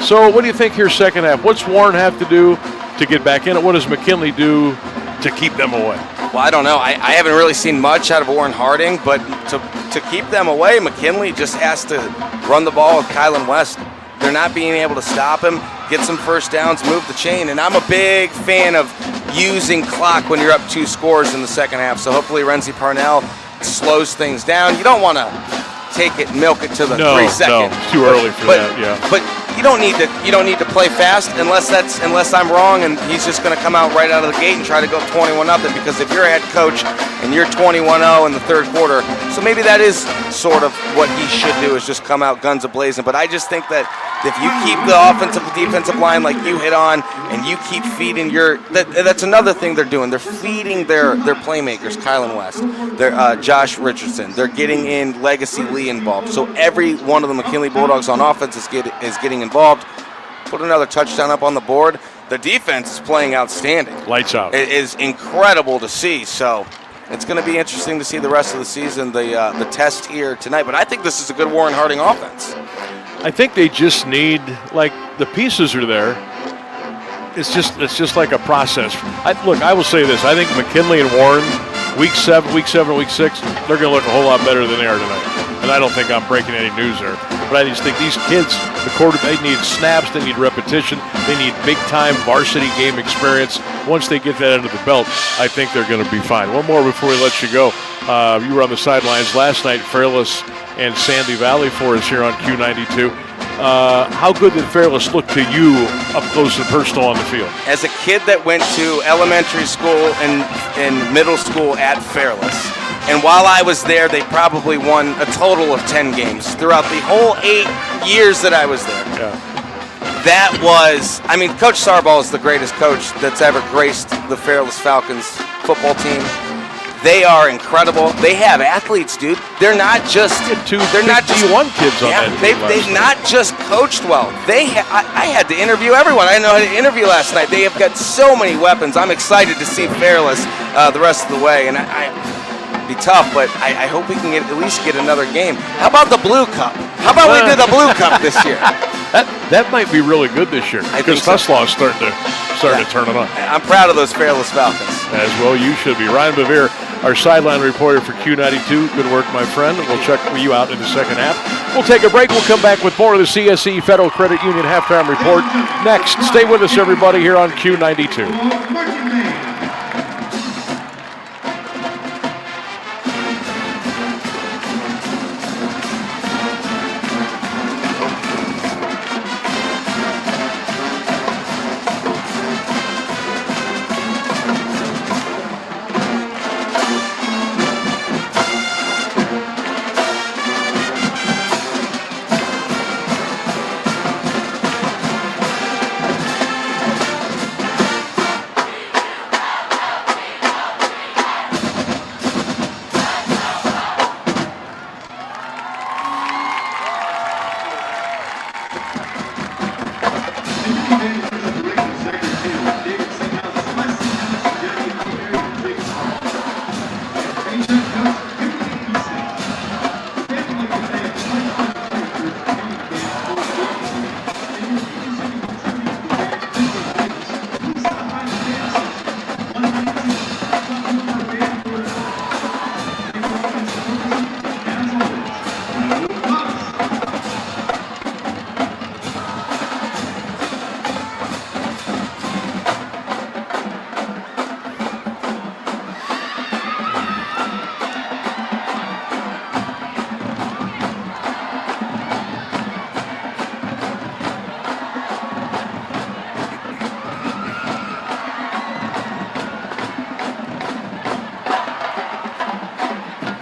So what do you think here second half? What's Warren have to do to get back in it? What does McKinley do to keep them away? Well, I don't know. I haven't really seen much out of Warren Harding, but to keep them away, McKinley just has to run the ball with Kylan West. They're not being able to stop him, get some first downs, move the chain, and I'm a big fan of using clock when you're up 2 scores in the second half, so hopefully Renzi Parnell slows things down. You don't want to take it and milk it to the 3 seconds. No, too early for that, yeah. But you don't need to play fast unless I'm wrong and he's just going to come out right out of the gate and try to go 21-0, because if you're a head coach and you're 21-0 in the third quarter, so maybe that is sort of what he should do, is just come out guns a-blazing. But I just think that if you keep the offensive defensive line like you hit on, and you keep feeding that's another thing they're doing. They're feeding their playmakers, Kylan West, Josh Richardson. They're getting in Legacy Lee involved. So every one of the McKinley Bulldogs on offense is getting involved. Put another touchdown up on the board. The defense is playing outstanding. Lights out. It is incredible to see. So it's going to be interesting to see the rest of the season, the test here tonight. But I think this is a good Warren Harding offense. I think they just need, the pieces are there. It's just like a process. I will say this. I think McKinley and Warren, week 7, week 6, they're going to look a whole lot better than they are tonight. And I don't think I'm breaking any news there. But I just think these kids, they need snaps, they need repetition, they need big-time varsity game experience. Once they get that under the belt, I think they're going to be fine. One more before we let you go. You were on the sidelines last night, Fairless and Sandy Valley for us here on Q92. How good did Fairless look to you up close and personal on the field? As a kid that went to elementary school and middle school at Fairless, and while I was there, they probably won a total of 10 games throughout the whole 8 years that I was there. Yeah. That was, Coach Sarbaugh is the greatest coach that's ever graced the Fairless Falcons football team. They are incredible. They have athletes, dude. They're not just they're not just D1 kids on that team. They've not just coached well. I had to interview everyone. I didn't know how to interview last night. They have got so many weapons. I'm excited to see Fairless the rest of the way, and be tough, but I hope we can at least get another game. How about the Blue Cup? How about we do the Blue Cup this year? That might be really good this year because Tuslaw is starting to turn it on. I'm proud of those Fairless Falcons. As well, you should be. Ryan Bevere, our sideline reporter for Q92. Good work, my friend. We'll check you out in the second half. We'll take a break. We'll come back with more of the CSE Federal Credit Union halftime report next. Stay with us, everybody, here on Q92.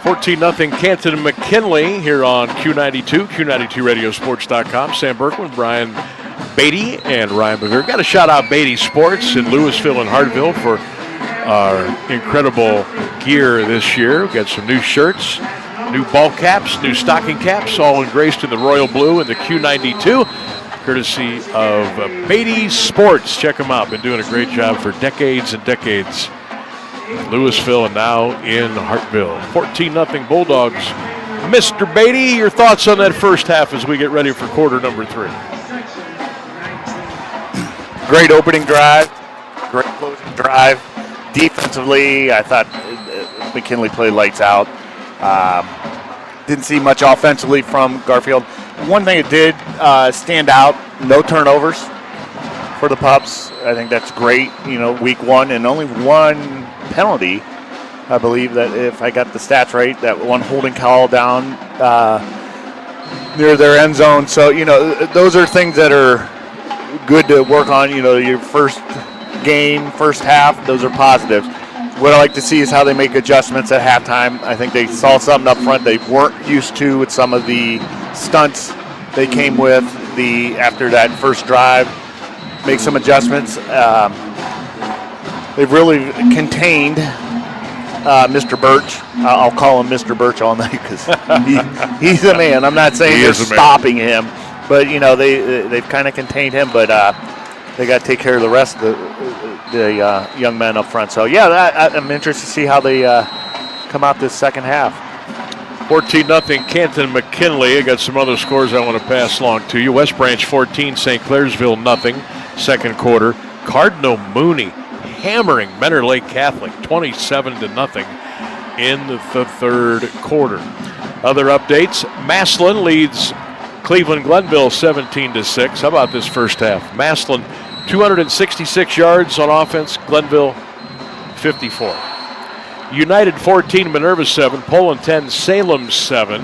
14-0 Canton McKinley here on Q92, Q92radiosports.com. Sam Bourquin, Brian Beatty, and Ryan Bevere. Got to shout out Beatty Sports in Louisville and Hartville for our incredible gear this year. We've got some new shirts, new ball caps, new stocking caps, all engraced in the royal blue and the Q92, courtesy of Beatty Sports. Check them out. Been doing a great job for decades and decades. Louisville and now in Hartville. 14-0 Bulldogs. Mr. Beatty, your thoughts on that first half as we get ready for quarter number 3? Great opening drive, great closing drive. Defensively, I thought McKinley played lights out. Didn't see much offensively from Garfield. One thing that did stand out, no turnovers for the Pups. I think that's great, week one, and only one penalty, I believe, that if I got the stats right, that one holding call down near their end zone. So, those are things that are good to work on. Your first game, first half, those are positives. What I like to see is how they make adjustments at halftime. I think they saw something up front they weren't used to with some of the stunts they came with after that first drive. Make some adjustments. They've really contained Mr. Birch. I'll call him Mr. Birch all night because he's a man. I'm not saying they're stopping him, but they've kind of contained him. But they got to take care of the rest of the young men up front. So yeah, I'm interested to see how they come out this second half. 14-0 Canton McKinley. I got some other scores I want to pass along to you. West Branch 14, St. Clairsville nothing. Second quarter. Cardinal Mooney hammering Mentor Lake Catholic 27-0 in the third quarter. Other updates: Maslin leads Cleveland Glenville 17-6. How about this first half? Massillon 266 yards on offense. Glenville 54. United 14, Minerva 7, Poland 10, Salem 7.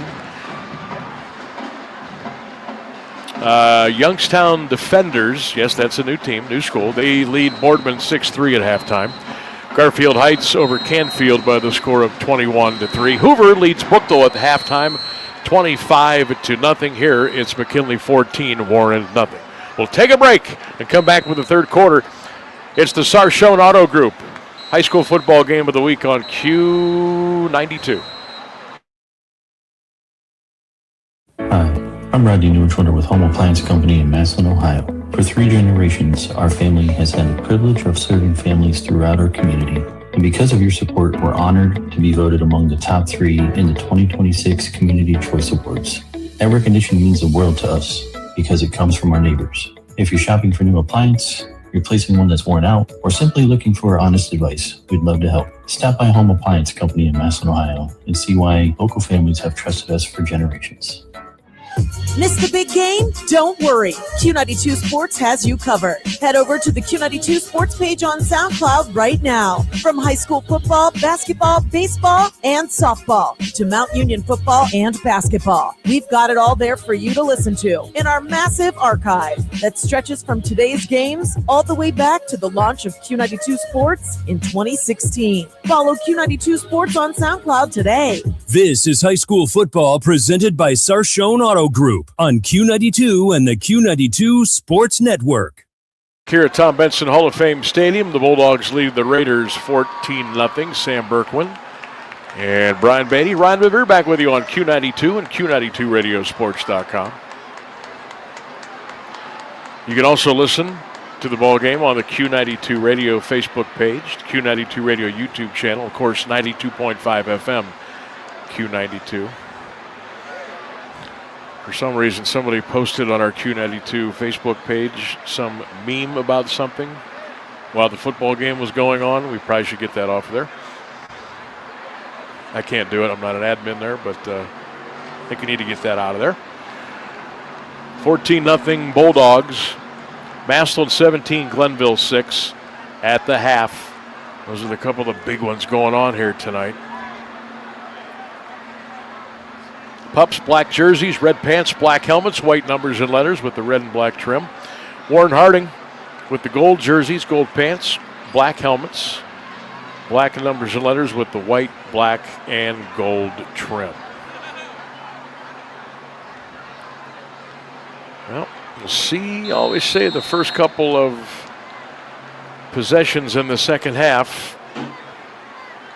Youngstown Defenders, yes, that's a new team, new school. They lead Boardman 6-3 at halftime. Garfield Heights over Canfield by the score of 21-3. Hoover leads Brookville at halftime, 25-0. Here it's McKinley 14, Warren 0. We'll take a break and come back with the third quarter. It's the Sarshone Auto Group high school football game of the week on Q92. I'm Rodney Newchwater with Home Appliance Company in Massillon, Ohio. For 3 generations, our family has had the privilege of serving families throughout our community. And because of your support, we're honored to be voted among the top 3 in the 2026 Community Choice Awards. That recognition means the world to us because it comes from our neighbors. If you're shopping for a new appliance, replacing one that's worn out, or simply looking for honest advice, we'd love to help. Stop by Home Appliance Company in Massillon, Ohio, and see why local families have trusted us for generations. Miss the big game? Don't worry. Q92 Sports has you covered. Head over to the Q92 Sports page on SoundCloud right now. From high school football, basketball, baseball, and softball to Mount Union football and basketball. We've got it all there for you to listen to in our massive archive that stretches from today's games all the way back to the launch of Q92 Sports in 2016. Follow Q92 Sports on SoundCloud today. This is high school football presented by Sarshone Auto Group on Q92 and the Q92 Sports Network. Here at Tom Benson Hall of Fame Stadium, the Bulldogs lead the Raiders 14-0. Sam Bourquin and Brian Beatty. Ryan Bevere back with you on Q92 and Q92radiosports.com. You can also listen to the ball game on the Q92 Radio Facebook page, Q92 Radio YouTube channel, of course, 92.5 FM, Q92. For some reason, somebody posted on our Q92 Facebook page some meme about something while the football game was going on. We probably should get that off of there. I can't do it. I'm not an admin there, but I think we need to get that out of there. 14-0 Bulldogs. Massillon 17, Glenville 6 at the half. Those are the couple of big ones going on here tonight. Pups, black jerseys, red pants, black helmets, white numbers and letters with the red and black trim. Warren Harding with the gold jerseys, gold pants, black helmets, black numbers and letters with the white, black, and gold trim. Well, we'll see. I always say the first couple of possessions in the second half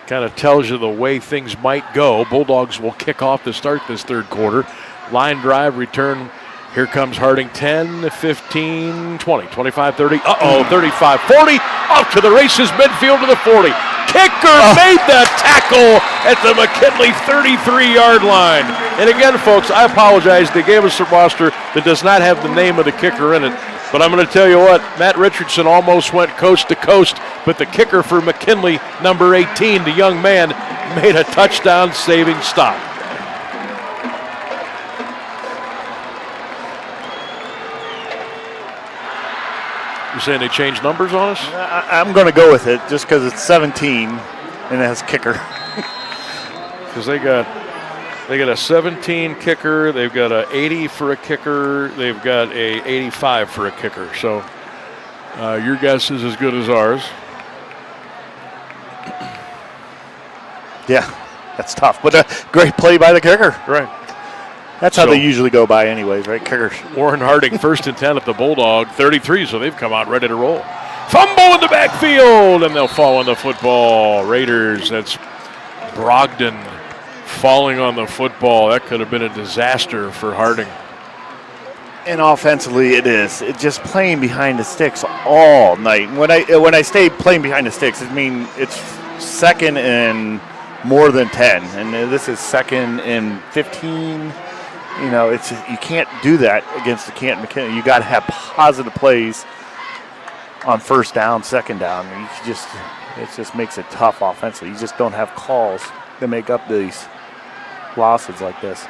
kind of tells you the way things might go. Bulldogs will kick off to start this third quarter. Line drive, return. Here comes Harding, 10, 15, 20, 25, 30. 35, 40. Off to the races, midfield to the 40. Kicker made that tackle at the McKinley 33-yard line. And again, folks, I apologize. They gave us a roster that does not have the name of the kicker in it. But I'm going to tell you what, Matt Richardson almost went coast to coast, but the kicker for McKinley, number 18, the young man, made a touchdown-saving stop. You saying they changed numbers on us? I'm going to go with it just because it's 17 and it has kicker. Because they got a 17 kicker, they've got a 80 for a kicker, they've got a 85 for a kicker. So your guess is as good as ours. Yeah, that's tough, but a great play by the kicker. Right. That's how they usually go by anyways, right? Kickers. Warren Harding, 1st and 10 at the Bulldog, 33, so they've come out ready to roll. Fumble in the backfield, and they'll fall on the football. Raiders, that's Brogdon falling on the football. That could have been a disaster for Harding. And offensively, it is. It's just playing behind the sticks all night. When I say playing behind the sticks, I mean it's 2nd and more than 10, and this is 2nd and 15. You know, it's you can't do that against the Canton McKinley. You got to have positive plays on 1st down, 2nd down. It just makes it tough offensively. You just don't have calls to make up these losses like this.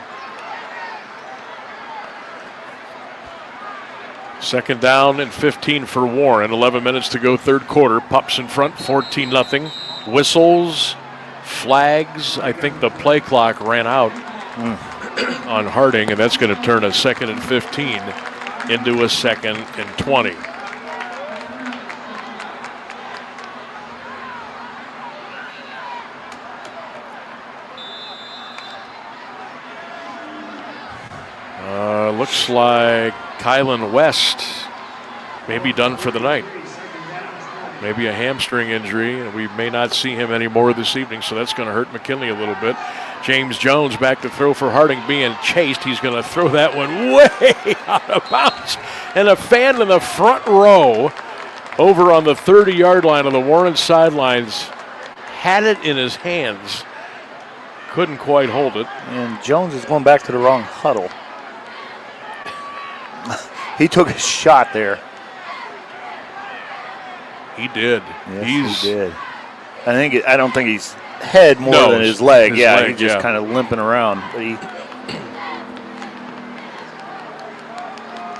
Second down and 15 for Warren. 11 minutes to go, third quarter. Pups in front, 14-0. Whistles, flags. I think the play clock ran out on Harding, and that's going to turn a 2nd and 15 into a 2nd and 20. Looks like Kylan West may be done for the night. Maybe a hamstring injury, and we may not see him anymore this evening, so that's going to hurt McKinley a little bit. James Jones back to throw for Harding, being chased. He's going to throw that one way out of bounds. And a fan in the front row over on the 30-yard line on the Warren sidelines had it in his hands. Couldn't quite hold it. And Jones is going back to the wrong huddle. He took a shot there. He did. Yes, he did. I don't think he's head more than his leg. He's just kind of limping around. But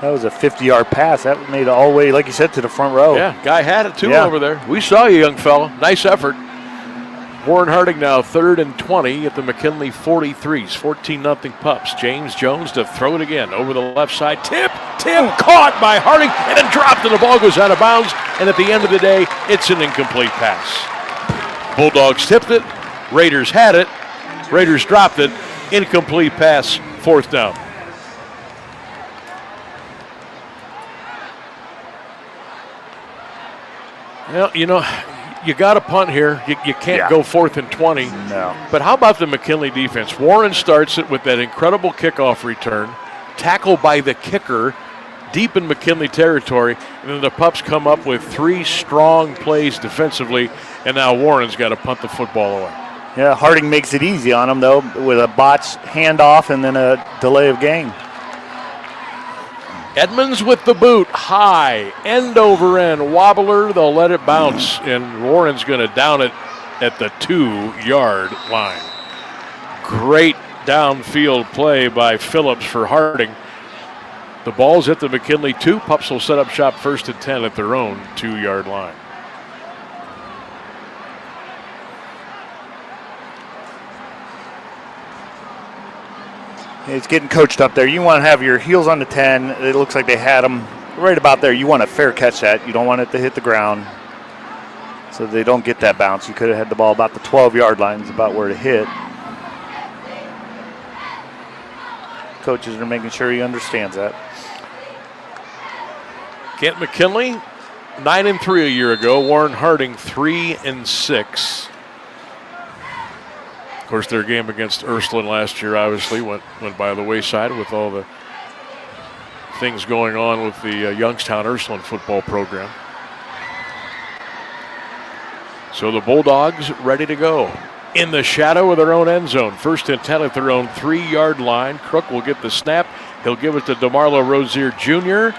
that was a 50-yard pass. That made it all the way, like you said, to the front row. Yeah, guy had it too over there. We saw you, young fella. Nice effort. Warren Harding now 3rd and 20 at the McKinley 43s. 14-0 Pups. James Jones to throw it again over the left side. Tip, caught by Harding, and then dropped, and the ball goes out of bounds. And at the end of the day, it's an incomplete pass. Bulldogs tipped it. Raiders had it. Raiders dropped it. Incomplete pass, 4th down. Well, you got to punt here. You can't go 4th and 20. No. But how about the McKinley defense? Warren starts it with that incredible kickoff return, tackle by the kicker, deep in McKinley territory, and then the Pups come up with 3 strong plays defensively, and now Warren's got to punt the football away. Yeah, Harding makes it easy on him, though, with a botched handoff and then a delay of game. Edmonds with the boot, high, end over end, wobbler, they'll let it bounce, and Warren's going to down it at the 2-yard line. Great downfield play by Phillips for Harding. The ball's at the McKinley 2. Pups will set up shop 1st and 10 at their own 2-yard line. It's getting coached up there. You want to have your heels on the 10. It looks like they had them right about there. You want a fair catch that. You don't want it to hit the ground so they don't get that bounce. You could have had the ball about the 12-yard line is about where to hit. Coaches are making sure he understands that. Kent McKinley, 9-3 a year ago. Warren Harding, 3-6. Of course, their game against Ursuline last year obviously went by the wayside with all the things going on with the Youngstown Ursuline football program. So the Bulldogs ready to go. In the shadow of their own end zone. 1st and 10 at their own 3-yard line. Crook will get the snap. He'll give it to DeMarlo Rozier Jr.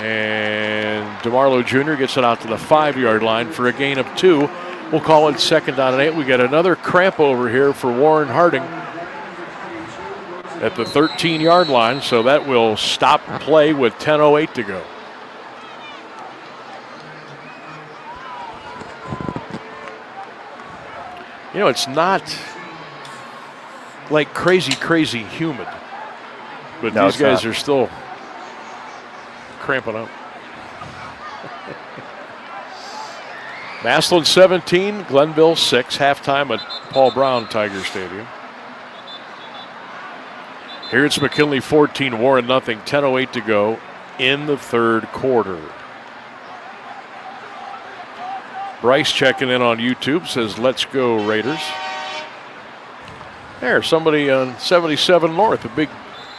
And DeMarlo Jr. gets it out to the 5-yard line for a gain of 2. We'll call it 2nd down and 8. We got another cramp over here for Warren Harding at the 13-yard line, so that will stop play with 10:08 to go. It's not like crazy humid, but no, these guys are still cramping up. Massillon 17, Glenville 6, halftime at Paul Brown Tiger Stadium. Here it's McKinley 14, Warren nothing, 10:08 to go in the 3rd quarter. Bryce checking in on YouTube says, "Let's go Raiders." There, somebody on 77 North, a big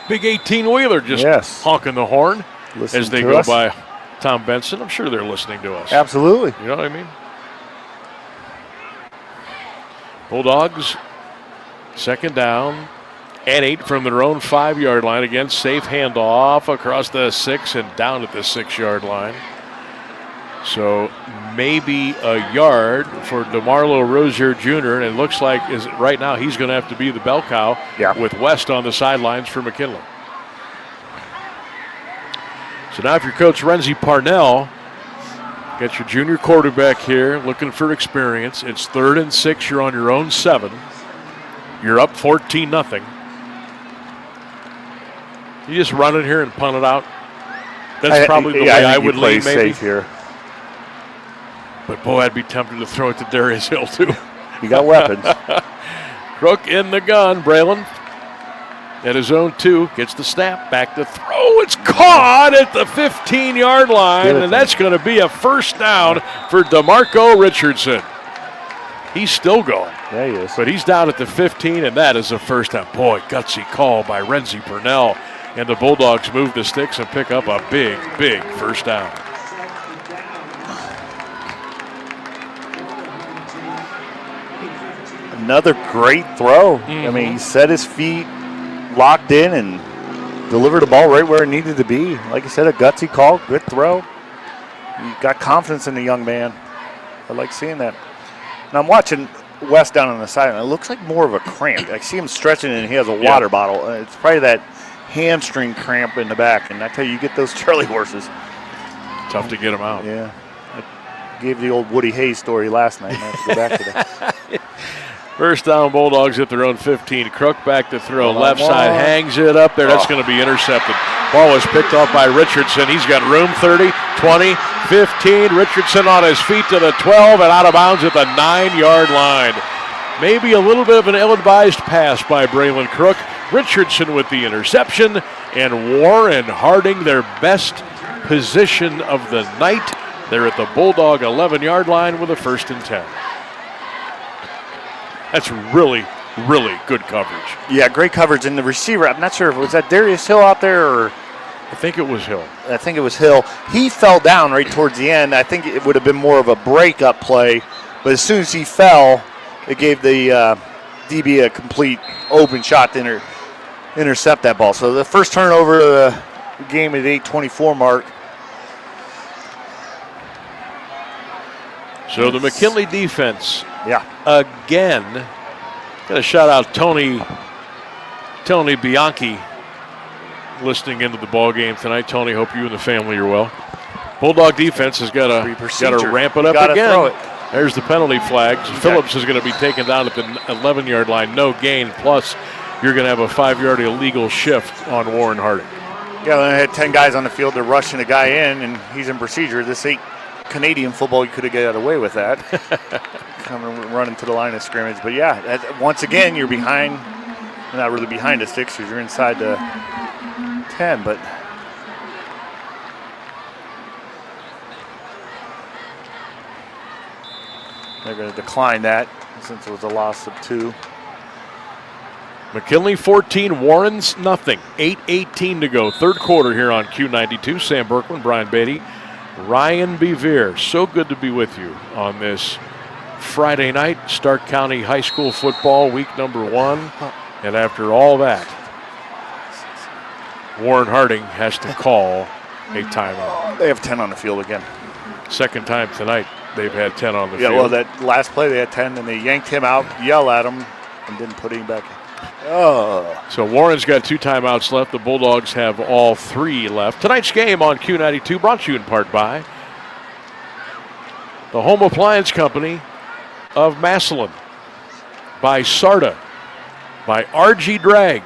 18-wheeler just honking the horn as they go by Tom Benson. I'm sure they're listening to us. Absolutely. You know what I mean? Bulldogs, 2nd down and 8 from their own 5-yard line. Again, safe handoff across the 6 and down at the 6-yard line. So maybe a yard for DeMarlo Rozier Jr. And it looks like right now he's going to have to be the bell cow with West on the sidelines for McKinley. So now if you're Coach Renzi Parnell, got your junior quarterback here looking for experience. It's 3rd and 6. You're on your own 7. You're up 14-0. You just run it here and punt it out. That's probably the way I would lean, maybe. Safe here. But boy, I'd be tempted to throw it to Darius Hill too. You got weapons. Crook in the gun. Braylon at his own 2 gets the snap, back to throw. It's caught at the 15-yard line, and that's going to be a first down for DeMarco Richardson. He's still going. Yeah, he is. But he's down at the 15, and that is a first down. Boy, gutsy call by Renzi Purnell. And the Bulldogs move the sticks and pick up a big, big first down. Another great throw. I mean, he set his feet, locked in, and delivered the ball right where it needed to be. Like I said, a gutsy call, good throw. You got confidence in the young man. I like seeing that. And I'm watching West down on the sideline. It looks like more of a cramp. I see him stretching, and he has a water bottle. It's probably that hamstring cramp in the back. And I tell you get those Charlie horses. Tough to get them out. Yeah. I gave the old Woody Hayes story last night. I have to go back to that. First down, Bulldogs at their own 15. Crook back to throw. Left side hangs it up there. That's going to be intercepted. Ball was picked off by Richardson. He's got room. 30, 20, 15. Richardson on his feet to the 12 and out of bounds at the 9-yard line. Maybe a little bit of an ill-advised pass by Braylon Crook. Richardson with the interception, and Warren Harding, their best position of the night. They're at the Bulldog 11-yard line with a 1st and 10. That's really, really good coverage. Yeah, great coverage. And the receiver, I'm not sure, was that Darius Hill out there or? I think it was Hill. I think it was Hill. He fell down right towards the end. I think it would have been more of a breakup play, but as soon as he fell, it gave the DB a complete open shot to intercept that ball. So the first turnover of the game at 8:24 mark. So the McKinley defense, again. Got to shout out Tony Bianchi listening into the ball game tonight. Tony, hope you and the family are well. Bulldog defense has got to ramp it up again. Throw it. There's the penalty flags. Phillips is going to be taken down at the 11-yard line. No gain. Plus, you're going to have a 5-yard illegal shift on Warren Harding. Yeah, they had 10 guys on the field. They're rushing a guy in, and he's in procedure. This ain't Canadian football. You could have got away with that. Coming running to the line of scrimmage. But, yeah, once again, you're behind. You're not really behind the sticks because you're inside the 10. But they're going to decline that since it was a loss of 2. McKinley 14, Warren's nothing. 8:18 to go. Third quarter here on Q92. Sam Bourquin, Brian Beatty, Ryan Bevere. So good to be with you on this Friday night. Stark County High School football, week number 1. And after all that, Warren Harding has to call a timeout. They have 10 on the field again. Second time tonight they've had 10 on the field. Yeah, well, that last play they had 10, and they yanked him out, yelled at him, and didn't put him back in. Oh. So Warren's got 2 timeouts left. The Bulldogs have all 3 left. Tonight's game on Q92 brought to you in part by the Home Appliance Company of Massillon, by SARTA, by RG Drag,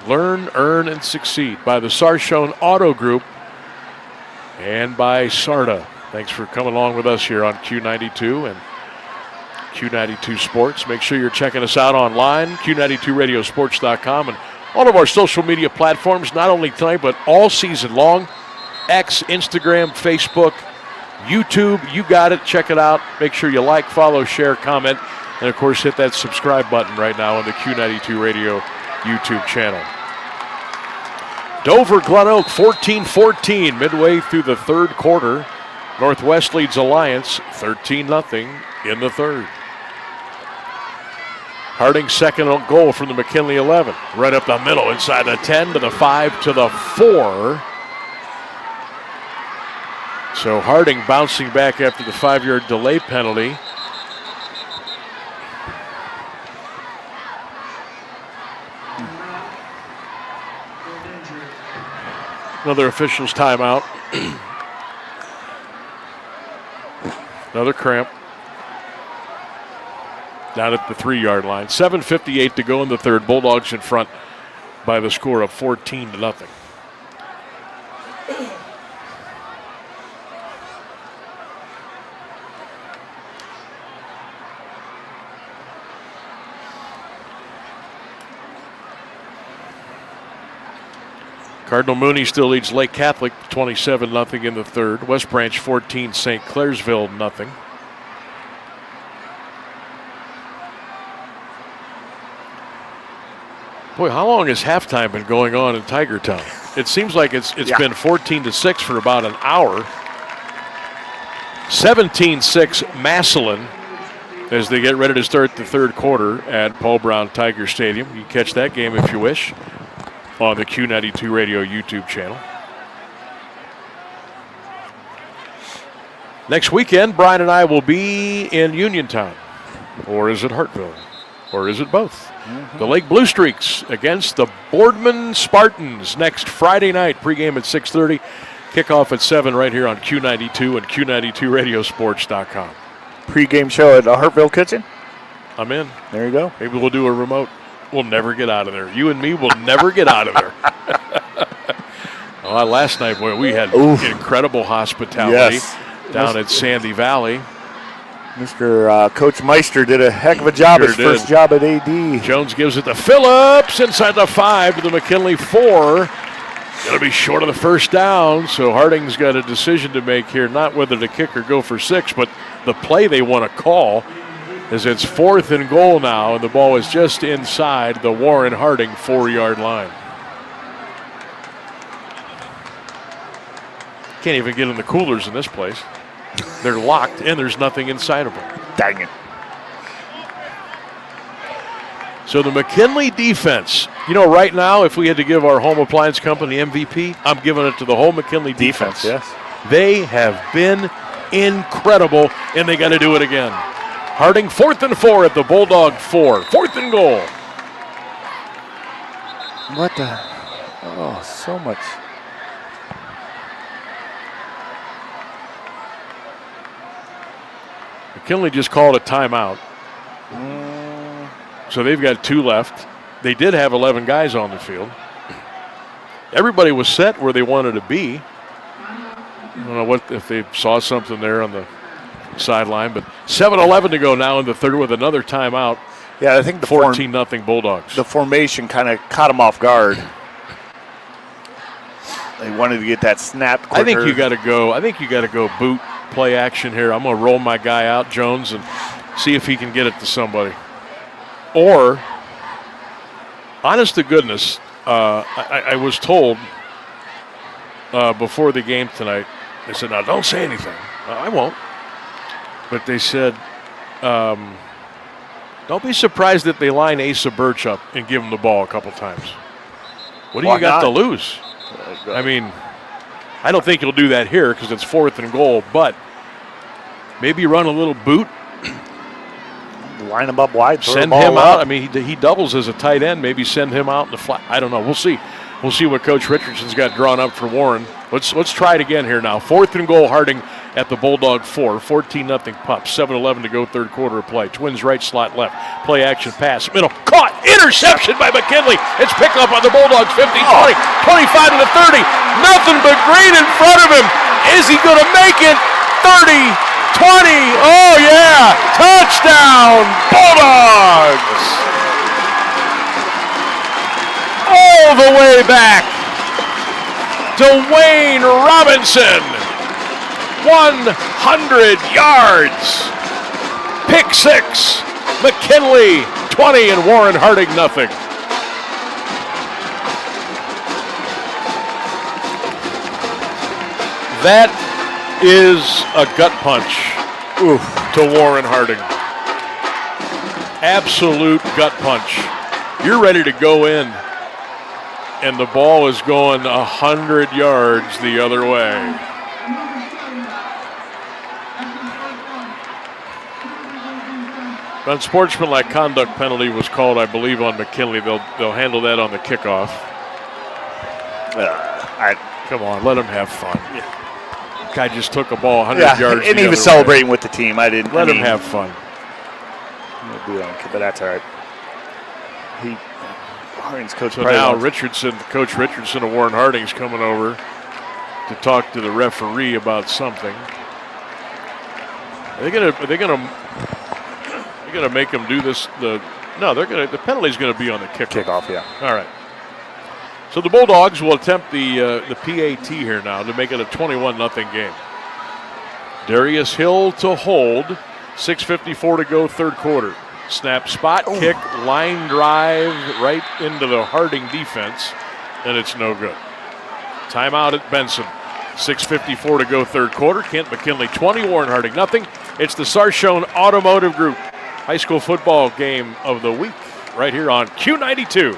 Learn, Earn, and Succeed, by the Sarshone Auto Group, and by SARTA. Thanks for coming along with us here on Q92 and Q92 Sports. Make sure you're checking us out online, Q92radiosports.com, and all of our social media platforms, not only tonight, but all season long. X, Instagram, Facebook, YouTube, you got it. Check it out. Make sure you like, follow, share, comment, and, of course, hit that subscribe button right now on the Q92 Radio YouTube channel. Dover Glen Oak 14-14 midway through the third quarter. Northwest leads Alliance 13-0 in the third. Harding's second goal from the McKinley 11. Right up the middle, inside the 10 to the 5 to the 4. So Harding bouncing back after the 5-yard delay penalty. Another official's timeout. Another cramp. Down at the 3-yard line. 7:58 to go in the third. Bulldogs in front by the score of 14-0. Cardinal Mooney still leads Lake Catholic 27-0 in the third. West Branch 14, St. Clairsville 0. Boy, how long has halftime been going on in Tigertown? It seems like it's been 14-6 for about an hour. 17-6 Massillon as they get ready to start the third quarter at Paul Brown Tiger Stadium. You can catch that game if you wish on the Q92 Radio YouTube channel. Next weekend, Brian and I will be in Uniontown. Or is it Hartville? Or is it both? Mm-hmm. The Lake Blue Streaks against the Boardman Spartans next Friday night. Pregame at 6:30. Kickoff at 7 right here on Q92 and Q92Radiosports.com. Pregame show at the Hartville Kitchen? I'm in. There you go. Maybe we'll do a remote. We'll never get out of there. You and me will never get out of there. Last night, boy, we had incredible hospitality down at Sandy Valley. Mr. Coach Meister did a heck of a job. His first job at AD. Jones gives it to Phillips inside the 5 to the McKinley 4. Going to be short of the first down, so Harding's got a decision to make here, not whether to kick or go for 6, but the play they want to call, as it's 4th and goal now, and the ball is just inside the Warren Harding 4-yard line. Can't even get in the coolers in this place. They're locked, and there's nothing inside of them. Dang it. So the McKinley defense, right now, if we had to give our home appliance company MVP, I'm giving it to the whole McKinley defense. Yes. They have been incredible, and they got to do it again. Harding 4th and 4 at the Bulldog 4. 4th and goal. What the? Oh, so much. McKinley just called a timeout. So they've got 2 left. They did have 11 guys on the field. Everybody was set where they wanted to be. I don't know if they saw something there on the sideline, but 7:11 to go now in the third with another timeout. Yeah, I think the 14-0 Bulldogs. The formation kind of caught them off guard. They wanted to get that snap quicker. I think you got to go boot play action here. I'm going to roll my guy out, Jones, and see if he can get it to somebody. Or, honest to goodness, I was told before the game tonight, they said, now don't say anything. I won't. But they said, don't be surprised that they line Asa Birch up and give him the ball a couple times. What do you got to lose? I mean, I don't think you'll do that here because it's 4th and goal, but maybe run a little boot. Line him up wide. Send him out. I mean, he doubles as a tight end. Maybe send him out in the flat. I don't know. We'll see. We'll see what Coach Richardson's got drawn up for Warren. Let's try it again here now. 4th and goal, Harding at the Bulldog 4. 14-0 Pup. 7:11 to go, third quarter of play. Twins right, slot left. Play action pass. Middle. Caught. Interception by McKinley. It's picked up on the Bulldogs. 15, 20, 25 to the 30. Nothing but green in front of him. Is he going to make it? 30. 20, oh yeah, touchdown, Bulldogs! All the way back, Dwayne Robinson, 100 yards, pick 6, McKinley 20 and Warren Harding nothing. That is a gut punch to Warren Harding. Absolute gut punch. You're ready to go in, and the ball is going 100 yards the other way. Unsportsmanlike conduct penalty was called, I believe, on McKinley. They'll handle that on the kickoff. Come on, let him have fun. Yeah. Guy just took a ball 100 yards. And he was celebrating with the team. Let him have fun. But that's all right. Harding's coach. So now Coach Richardson of Warren Harding's coming over to talk to the referee about something. Are they gonna make him do this? The penalty's gonna be on the kickoff. Yeah. All right. So the Bulldogs will attempt the PAT here now to make it a 21-0 game. Darius Hill to hold. 6:54 to go, third quarter. Snap, spot, kick, line drive right into the Harding defense, and it's no good. Timeout at Benson. 6:54 to go, third quarter. Kent McKinley 20, Warren Harding nothing. It's the Sarshone Automotive Group high school football game of the week right here on Q92.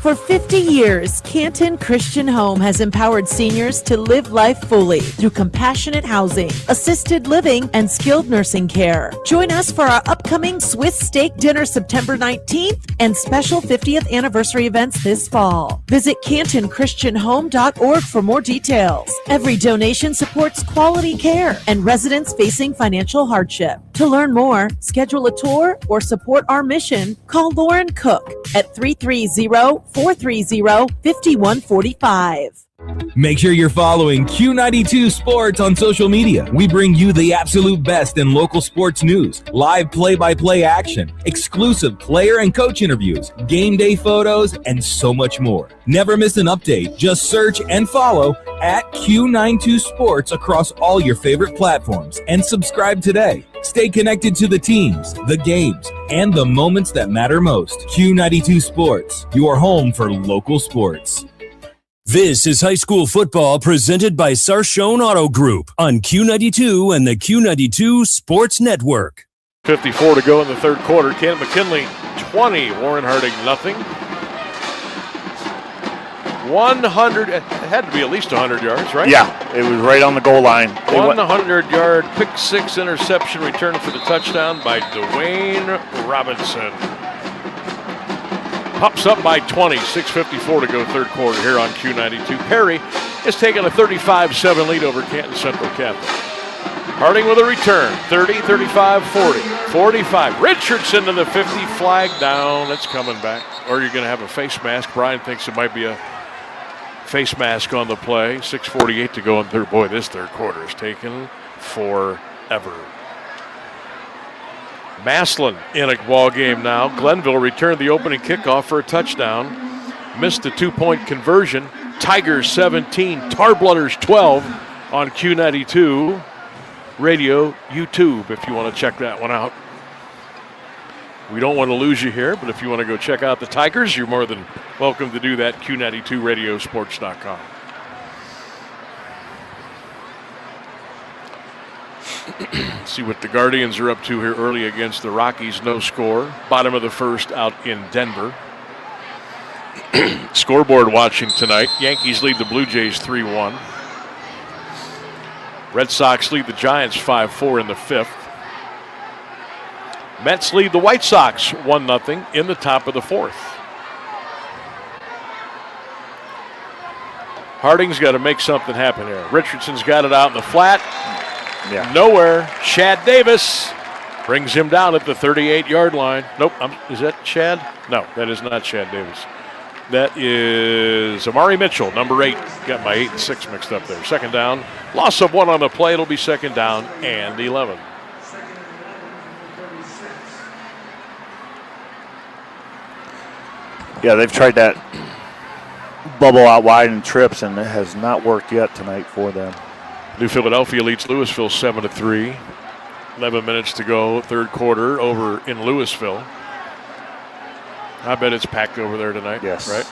For 50 years, Canton Christian Home has empowered seniors to live life fully through compassionate housing, assisted living, and skilled nursing care. Join us for our upcoming Swiss steak dinner September 19th and special 50th anniversary events this fall. Visit CantonChristianHome.org for more details. Every donation supports quality care and residents facing financial hardship. To learn more, schedule a tour, or support our mission, call Lauren Cook at 330-430-5145. Make sure you're following Q92 Sports on social media. We bring you the absolute best in local sports news, live play-by-play action, exclusive player and coach interviews, game day photos, and so much more. Never miss an update. Just search and follow at Q92 Sports across all your favorite platforms and subscribe today. Stay connected to the teams, the games, and the moments that matter most. Q92 Sports, your home for local sports. This is high school football presented by Sarshone Auto Group on Q92 and the Q92 Sports Network. 54 to go in the third quarter. Kent McKinley 20, Warren Harding nothing. 100, it had to be at least 100 yards, right? Yeah, it was right on the goal line. 100-yard pick six interception return for the touchdown by Dwayne Robinson. Pops up by 20, 6:54 to go third quarter here on Q92. Perry is taking a 35-7 lead over Canton Central Catholic. Harding with a return, 30, 35, 40, 45. Richardson to the 50, flag down. It's coming back. Or you're going to have a face mask. Brian thinks it might be a face mask on the play. 6:48 to go in third. Boy, this third quarter is taking forever. Maslin in a ball game now. Glenville returned the opening kickoff for a touchdown. Missed a two-point conversion. Tigers 17, Tarblooders 12 on Q92 Radio, YouTube, if you want to check that one out. We don't want to lose you here, but if you want to go check out the Tigers, you're more than welcome to do that, Q92radiosports.com. See what the Guardians are up to here early against the Rockies. No score. Bottom of the first out in Denver. Scoreboard watching tonight. Yankees lead the Blue Jays 3-1. Red Sox lead the Giants 5-4 in the fifth. Mets lead the White Sox 1-0 in the top of the fourth. Harding's got to make something happen here. Richardson's got it out in the flat. Yeah. Nowhere. Chad Davis brings him down at the 38-yard line. Nope. Is that Chad? No, that is not Chad Davis. That is Amari Mitchell, number 8. Got my 8 and 6 mixed up there. Second down. Loss of 1 on the play. It'll be second down and 11. Yeah, they've tried that bubble out wide and trips, and it has not worked yet tonight for them. New Philadelphia leads Louisville 7-3. 11 minutes to go, third quarter over in Louisville. I bet it's packed over there tonight. Yes. Right?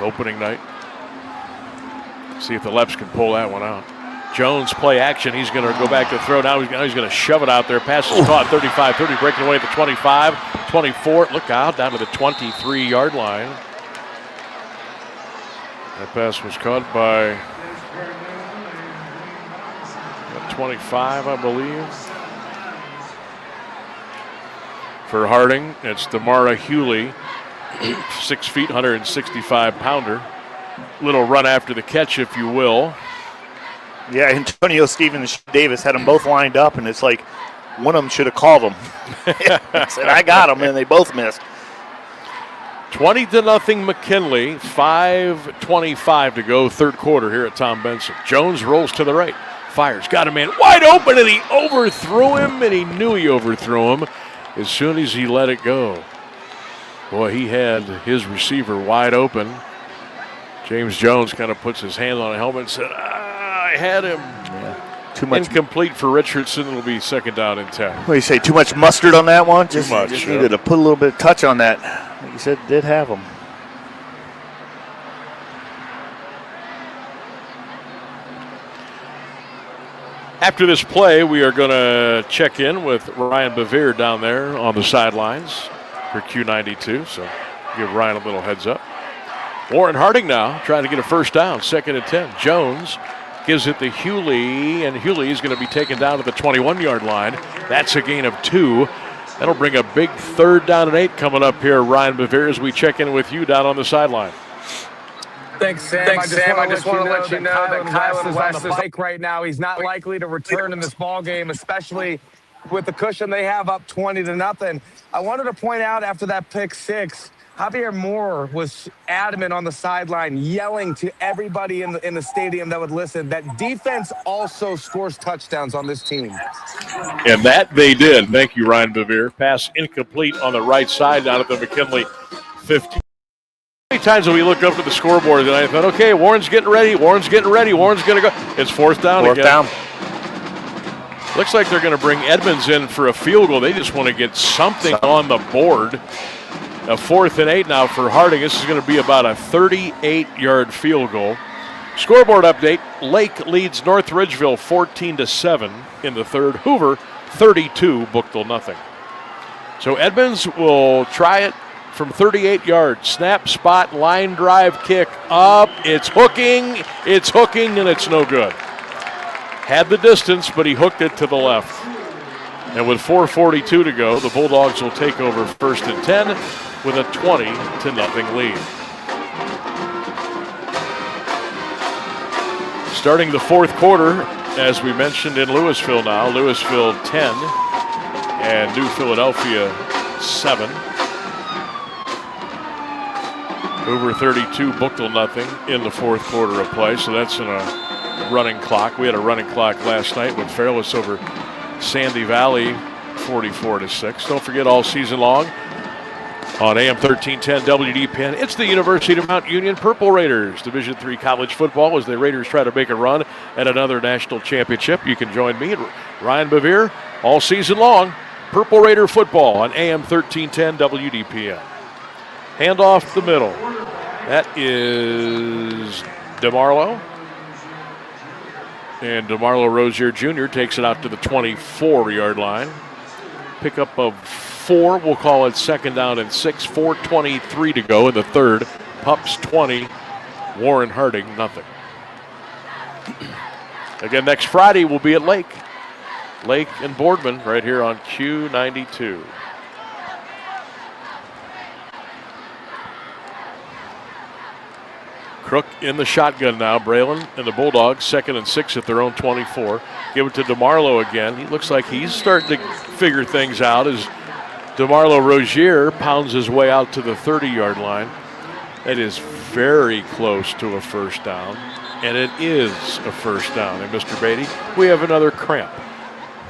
Opening night. See if the Leps can pull that one out. Jones play action. He's going to go back to throw. Now he's going to shove it out there. Pass is caught. 35-30, breaking away at the 25, 24. Look out, down to the 23-yard line. That pass was caught by 25, I believe. For Harding, it's Damara Hewley. 6 feet, 165-pounder. Little run after the catch, if you will. Yeah, Antonio Stevens and Davis had them both lined up, and it's like one of them should have called them. Said, I got them, and they both missed. 20-0 McKinley, 5:25 to go, third quarter here at Tom Benson. Jones rolls to the right, fires, got a man wide open, and he overthrew him, and he knew he overthrew him as soon as he let it go. Boy, he had his receiver wide open. James Jones kind of puts his hand on a helmet and said, I had him. Yeah. Too much. Incomplete for Richardson. It'll be second down and 10. What do you say, too much mustard on that one? Too much. Just needed to put a little bit of touch on that. Like you said, did have him. After this play, we are going to check in with Ryan Bevere down there on the sidelines for Q92. So give Ryan a little heads up. Warren Harding now trying to get a first down, second and 10. Jones gives it to Hewley, and Hewley is going to be taken down to the 21-yard line. That's a gain of 2. That'll bring a big third down and 8 coming up here, Ryan Bevere, as we check in with you down on the sideline. Thanks, Sam. I just want to let you know that Kylan West is on the bike right now. He's not likely to return in this ball game, especially with the cushion they have up 20-0. I wanted to point out after that pick 6, Javier Moore was adamant on the sideline, yelling to everybody in the stadium that would listen that defense also scores touchdowns on this team. And that they did. Thank you, Ryan Bevere. Pass incomplete on the right side down at the McKinley 15. How many times have we looked up at the scoreboard and I thought, okay, Warren's getting ready, Warren's going to go. It's fourth down again. Down. Looks like they're going to bring Edmonds in for a field goal. They just want to get something on the board. A 4th and 8 now for Harding. This is going to be about a 38-yard field goal. Scoreboard update. Lake leads North Ridgeville 14-7 in the third. Hoover 32, Bookville nothing. So Edmonds will try it from 38 yards. Snap, spot, line drive, kick up. It's hooking, and it's no good. Had the distance, but he hooked it to the left. And with 4:42 to go, the Bulldogs will take over 1st and 10 with a 20-0 lead. Starting the fourth quarter, as we mentioned in Louisville now, Louisville 10 and New Philadelphia 7. Hoover 32, Bookville nothing in the fourth quarter of play, so that's in a running clock. We had a running clock last night with Fairless over Sandy Valley 44-6. Don't forget all season long on AM 1310 WDPN, it's the University of Mount Union Purple Raiders, Division III college football, as the Raiders try to make a run at another national championship. You can join me and Ryan Bevere all season long. Purple Raider football on AM 1310 WDPN. Hand off the middle. That is DeMarlo. And DeMarlo Rozier Jr. takes it out to the 24-yard line. Pickup of 4, we'll call it second down and 6. 4:23 to go in the third. Pups 20, Warren Harding nothing. Again, next Friday we'll be at Lake and Boardman right here on Q92. Crook in the shotgun now. Braylon and the Bulldogs, 2nd and 6 at their own 24. Give it to DeMarlo again. He looks like he's starting to figure things out as DeMarlo Rozier pounds his way out to the 30-yard line. That is very close to a first down, and it is a first down. And Mr. Beatty, we have another cramp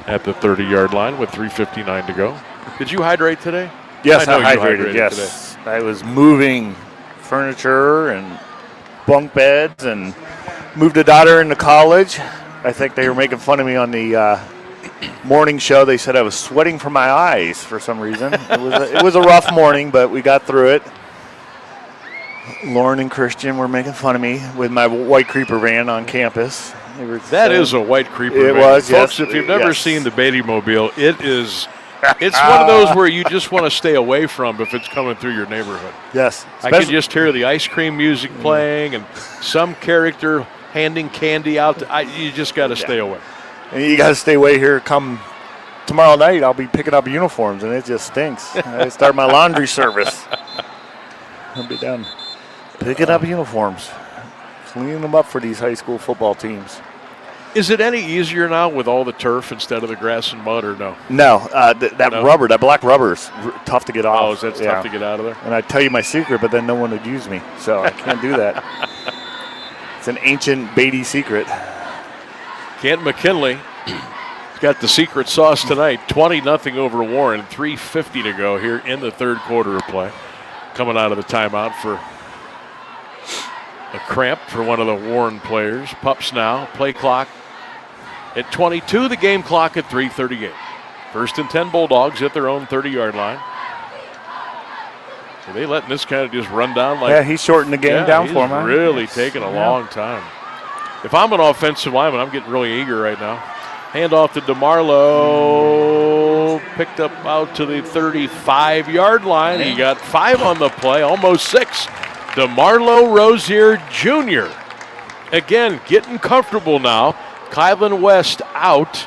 at the 30-yard line with 3:59 to go. Did you hydrate today? Yes, I hydrated, yes. Today. I was moving furniture and bunk beds and moved a daughter into college. I think they were making fun of me on the morning show. They said I was sweating from my eyes for some reason. It was a rough morning, but we got through it. Lauren and Christian were making fun of me with my white creeper van on campus. That is a white creeper van. It was, folks, yes. If you've never seen the Beatty Mobile, it's one of those where you just want to stay away from if it's coming through your neighborhood. Yes. I can just hear the ice cream music playing and some character handing candy out. You just got to stay away. And you got to stay away here. Come tomorrow night, I'll be picking up uniforms, and it just stinks. I start my laundry service. He'll be down picking up uniforms, cleaning them up for these high school football teams. Is it any easier now with all the turf instead of the grass and mud, or no? No, rubber, that black rubber is tough to get off. Oh, is that tough to get out of there? And I'd tell you my secret, but then no one would use me, so I can't do that. It's an ancient Beatty secret. At Mckinley got the secret sauce tonight. 20-0 over Warren. 3:50 to go here in the third quarter of play. Coming out of the timeout for a cramp for one of the Warren players. Pups now. Play clock at 22. The game clock at 3:38. 1st and 10 Bulldogs at their own 30-yard line. Are they letting this kind of just run down? Yeah, he shortened the game down for him. He's really taking a long time. If I'm an offensive lineman, I'm getting really eager right now. Hand off to DeMarlo. Picked up out to the 35-yard line. He got 5 on the play, almost 6. DeMarlo Rozier Jr. Again, getting comfortable now. Kylan West out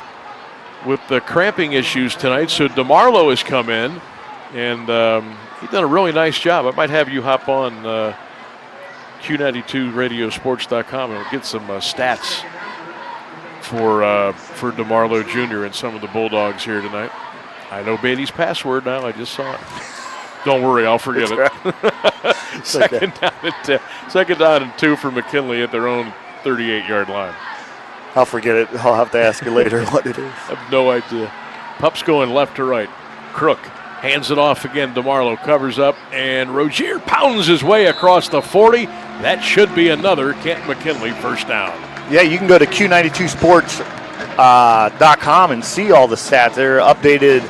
with the cramping issues tonight, so DeMarlo has come in, and he's done a really nice job. I might have you hop on Q92radiosports.com and get some stats for DeMarlo Jr. and some of the Bulldogs here tonight. I know Beatty's password now. I just saw it. Don't worry, I'll forget it. Second down and 2 for McKinley at their own 38-yard line. I'll forget it. I'll have to ask you later what it is. I have no idea. Pups going left to right. Crook hands it off again. DeMarlo covers up, and Rozier pounds his way across the 40. That should be another At Mckinley first down. Yeah, you can go to Q92sports.com and see all the stats. They're updated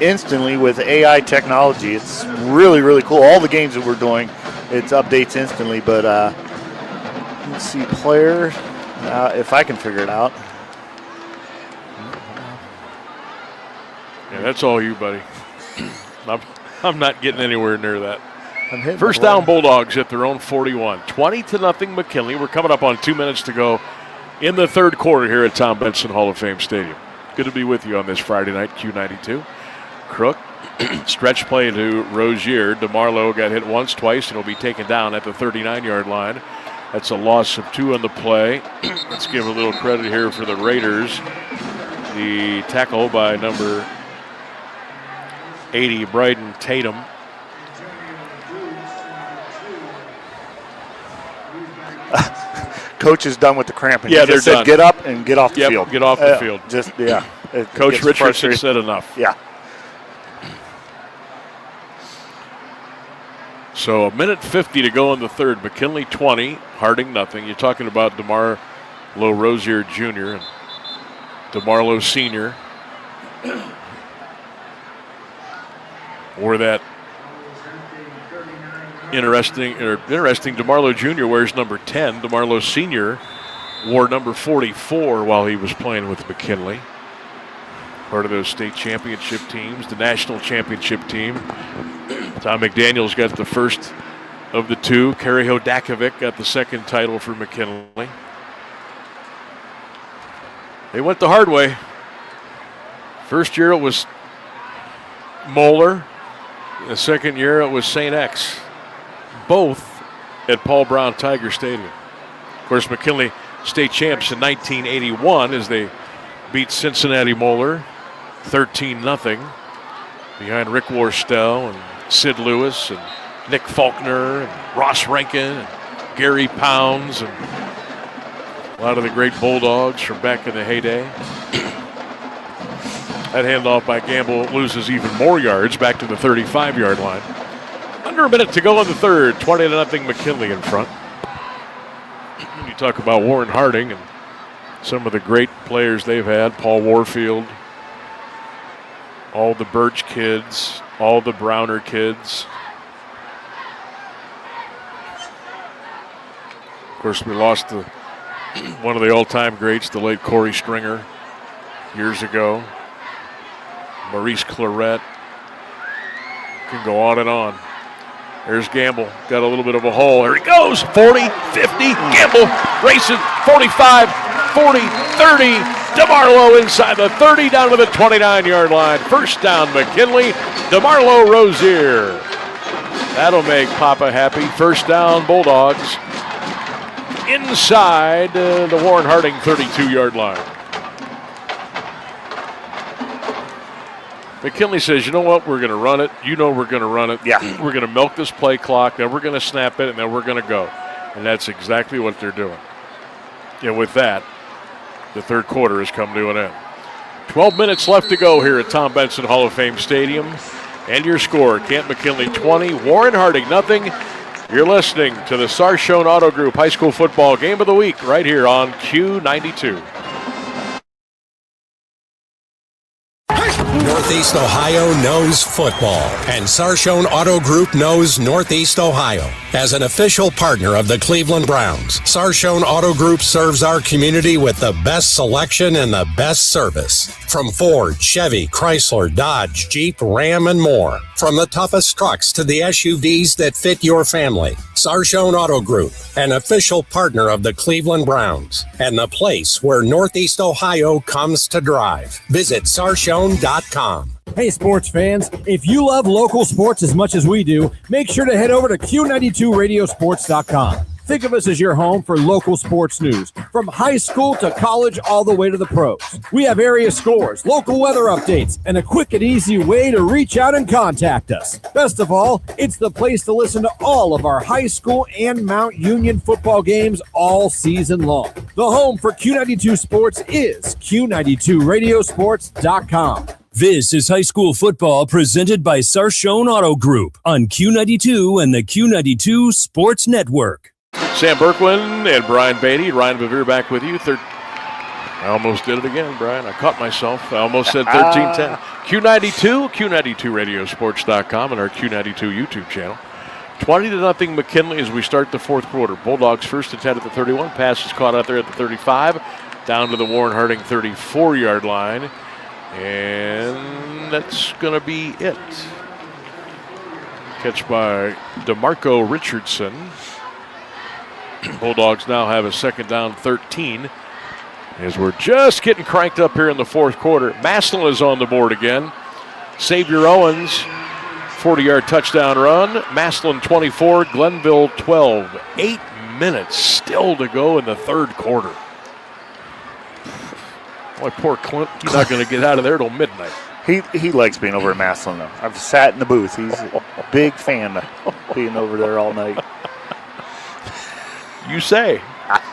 instantly with AI technology. It's really, really cool. All the games that we're doing, it updates instantly. But let's see, player, if I can figure it out. Yeah, that's all you, buddy. I'm not getting anywhere near that. First down Bulldogs at their own 41. 20-0 McKinley. We're coming up on 2 minutes to go in the third quarter here at Tom Benson Hall of Fame Stadium. Good to be with you on this Friday night, Q92. Crook, stretch play to Rozier. DeMarlo got hit once, twice, and will be taken down at the 39-yard line. That's a loss of 2 on the play. Let's give a little credit here for the Raiders. The tackle by number 80, Bryden Tatum. Coach is done with the cramping. Yeah, he just said get up and get off the field. Get off the field. Coach Richardson said enough. Yeah. So 1:50 to go in the third. McKinley 20, Harding nothing. You're talking about DeMarlo Rozier Jr. and DeMarlo Sr. Or that interesting DeMarlo Jr. wears number 10. DeMarlo Sr. wore number 44 while he was playing with McKinley. Part of those state championship teams, the national championship team. Tom McDaniel's got the first of the two. Kerry Hodakovic got the second title for McKinley. They went the hard way. First year it was Moeller. The second year it was St. X. Both at Paul Brown Tiger Stadium. Of course, McKinley state champs in 1981 as they beat Cincinnati Moeller 13-0 behind Rick Worstell and Sid Lewis and Nick Faulkner and Ross Rankin and Gary Pounds and a lot of the great Bulldogs from back in the heyday. That handoff by Gamble loses even more yards back to the 35-yard line. Under a minute to go in the third. 20-0 McKinley in front. When you talk about Warren Harding and some of the great players they've had, Paul Warfield, all the Birch kids, all the Browner kids. Of course, we lost one of the all-time greats, the late Corey Stringer, years ago. Maurice Claret. Can go on and on. There's Gamble. Got a little bit of a hole. Here he goes. 40, 50. Gamble races. 45, 40, 30. DeMarlo inside the 30 down to the 29-yard line. First down, McKinley. DeMarlo Rozier. That'll make Papa happy. First down, Bulldogs. Inside the Warren Harding 32-yard line. McKinley says, you know what, we're going to run it. You know we're going to run it. Yeah. We're going to milk this play clock, then we're going to snap it, and then we're going to go. And that's exactly what they're doing. And with that, the third quarter has come to an end. 12 minutes left to go here at Tom Benson Hall of Fame Stadium. And your score, At McKinley 20, Warren Harding nothing. You're listening to the Sarshone Auto Group High School Football Game of the Week right here on Q92. Northeast Ohio knows football, and Sarshone Auto Group knows Northeast Ohio. As an official partner of the Cleveland Browns, Sarshone Auto Group serves our community with the best selection and the best service. From Ford, Chevy, Chrysler, Dodge, Jeep, Ram, and more. From the toughest trucks to the SUVs that fit your family. Sarshone Auto Group, an official partner of the Cleveland Browns, and the place where Northeast Ohio comes to drive. Visit sarshone.com. Hey, sports fans, if you love local sports as much as we do, make sure to head over to Q92radiosports.com. Think of us as your home for local sports news, from high school to college all the way to the pros. We have area scores, local weather updates, and a quick and easy way to reach out and contact us. Best of all, it's the place to listen to all of our high school and Mount Union football games all season long. The home for Q92 Sports is Q92radiosports.com. This is high school football presented by Sarshone Auto Group on Q92 and the Q92 Sports Network. Sam Bourquin and Brian Beatty. Ryan Bevere back with you. I almost did it again, Brian. I caught myself. I almost said 13-10. Q92, Q92radiosports.com, and our Q92 YouTube channel. 20-0 McKinley as we start the fourth quarter. Bulldogs first and 10 at the 31. Pass is caught out there at the 35. Down to the Warren Harding 34-yard line. And that's going to be it. Catch by DeMarco Richardson. Bulldogs now have a second down 13 as we're just getting cranked up here in the fourth quarter. Maslin is on the board again. Xavier Owens, 40-yard touchdown run. Maslin 24, Glenville 12. 8 minutes still to go in the third quarter. Boy, poor Clint, he's not going to get out of there till midnight. He likes being over at Maslin, though. I've sat in the booth. He's a big fan of being over there all night. You say.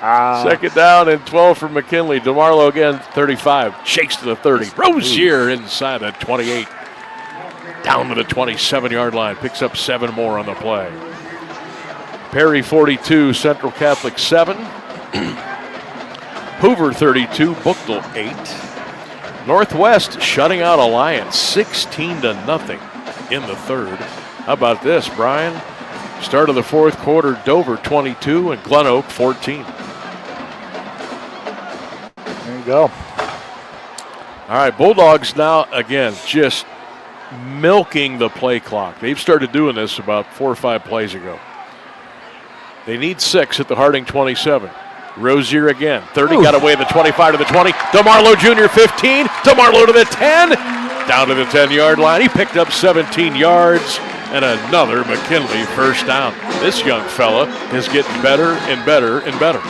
Second down and 12 for McKinley. DeMarlo again, 35. Shakes to the 30. Rozier inside the 28. Down to the 27-yard line. Picks up 7 more on the play. Perry, 42. Central Catholic, 7. Hoover, 32. Bookdale, 8. Northwest shutting out Alliance, 16-0 in the third. How about this, Brian? Start of the fourth quarter, Dover 22 and Glen Oak 14. There you go. All right, Bulldogs now, again, just milking the play clock. They've started doing this about 4 or 5 plays ago. They need 6 at the Harding 27. Rozier again, 30, got away the 25 to the 20. DeMarlo Jr., 15. DeMarlo to the 10. Down to the 10-yard line. He picked up 17 yards. And another McKinley first down. This young fella is getting better and better and better.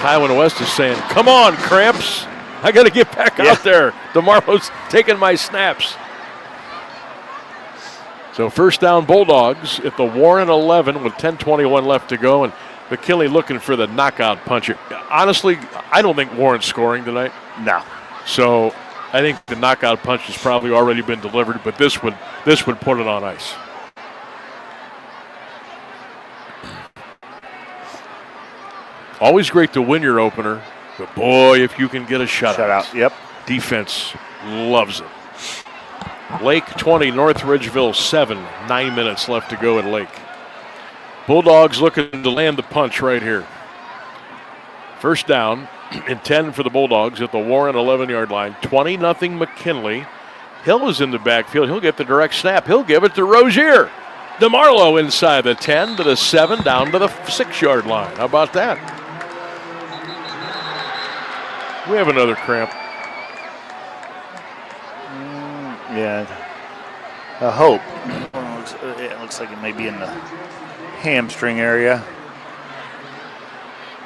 Highland West is saying, come on, Cramps. I got to get back out there. DeMarlo's taking my snaps. So first down Bulldogs at the Warren 11 with 10:21 left to go. And McKinley looking for the knockout punch. Honestly, I don't think Warren's scoring tonight. No. So I think the knockout punch has probably already been delivered, but this would put it on ice. Always great to win your opener, but boy, if you can get a shutout. Yep. Defense loves it. Lake 20, North Ridgeville 7. 9 minutes left to go at Lake. Bulldogs looking to land the punch right here. First down and 10 for the Bulldogs at the Warren 11-yard line. 20-0 McKinley. Hill is in the backfield. He'll get the direct snap. He'll give it to Rozier. DeMarlo inside the 10 to the 7, down to the 6-yard line. How about that? We have another cramp. Yeah. I hope. It looks like it may be in the hamstring area.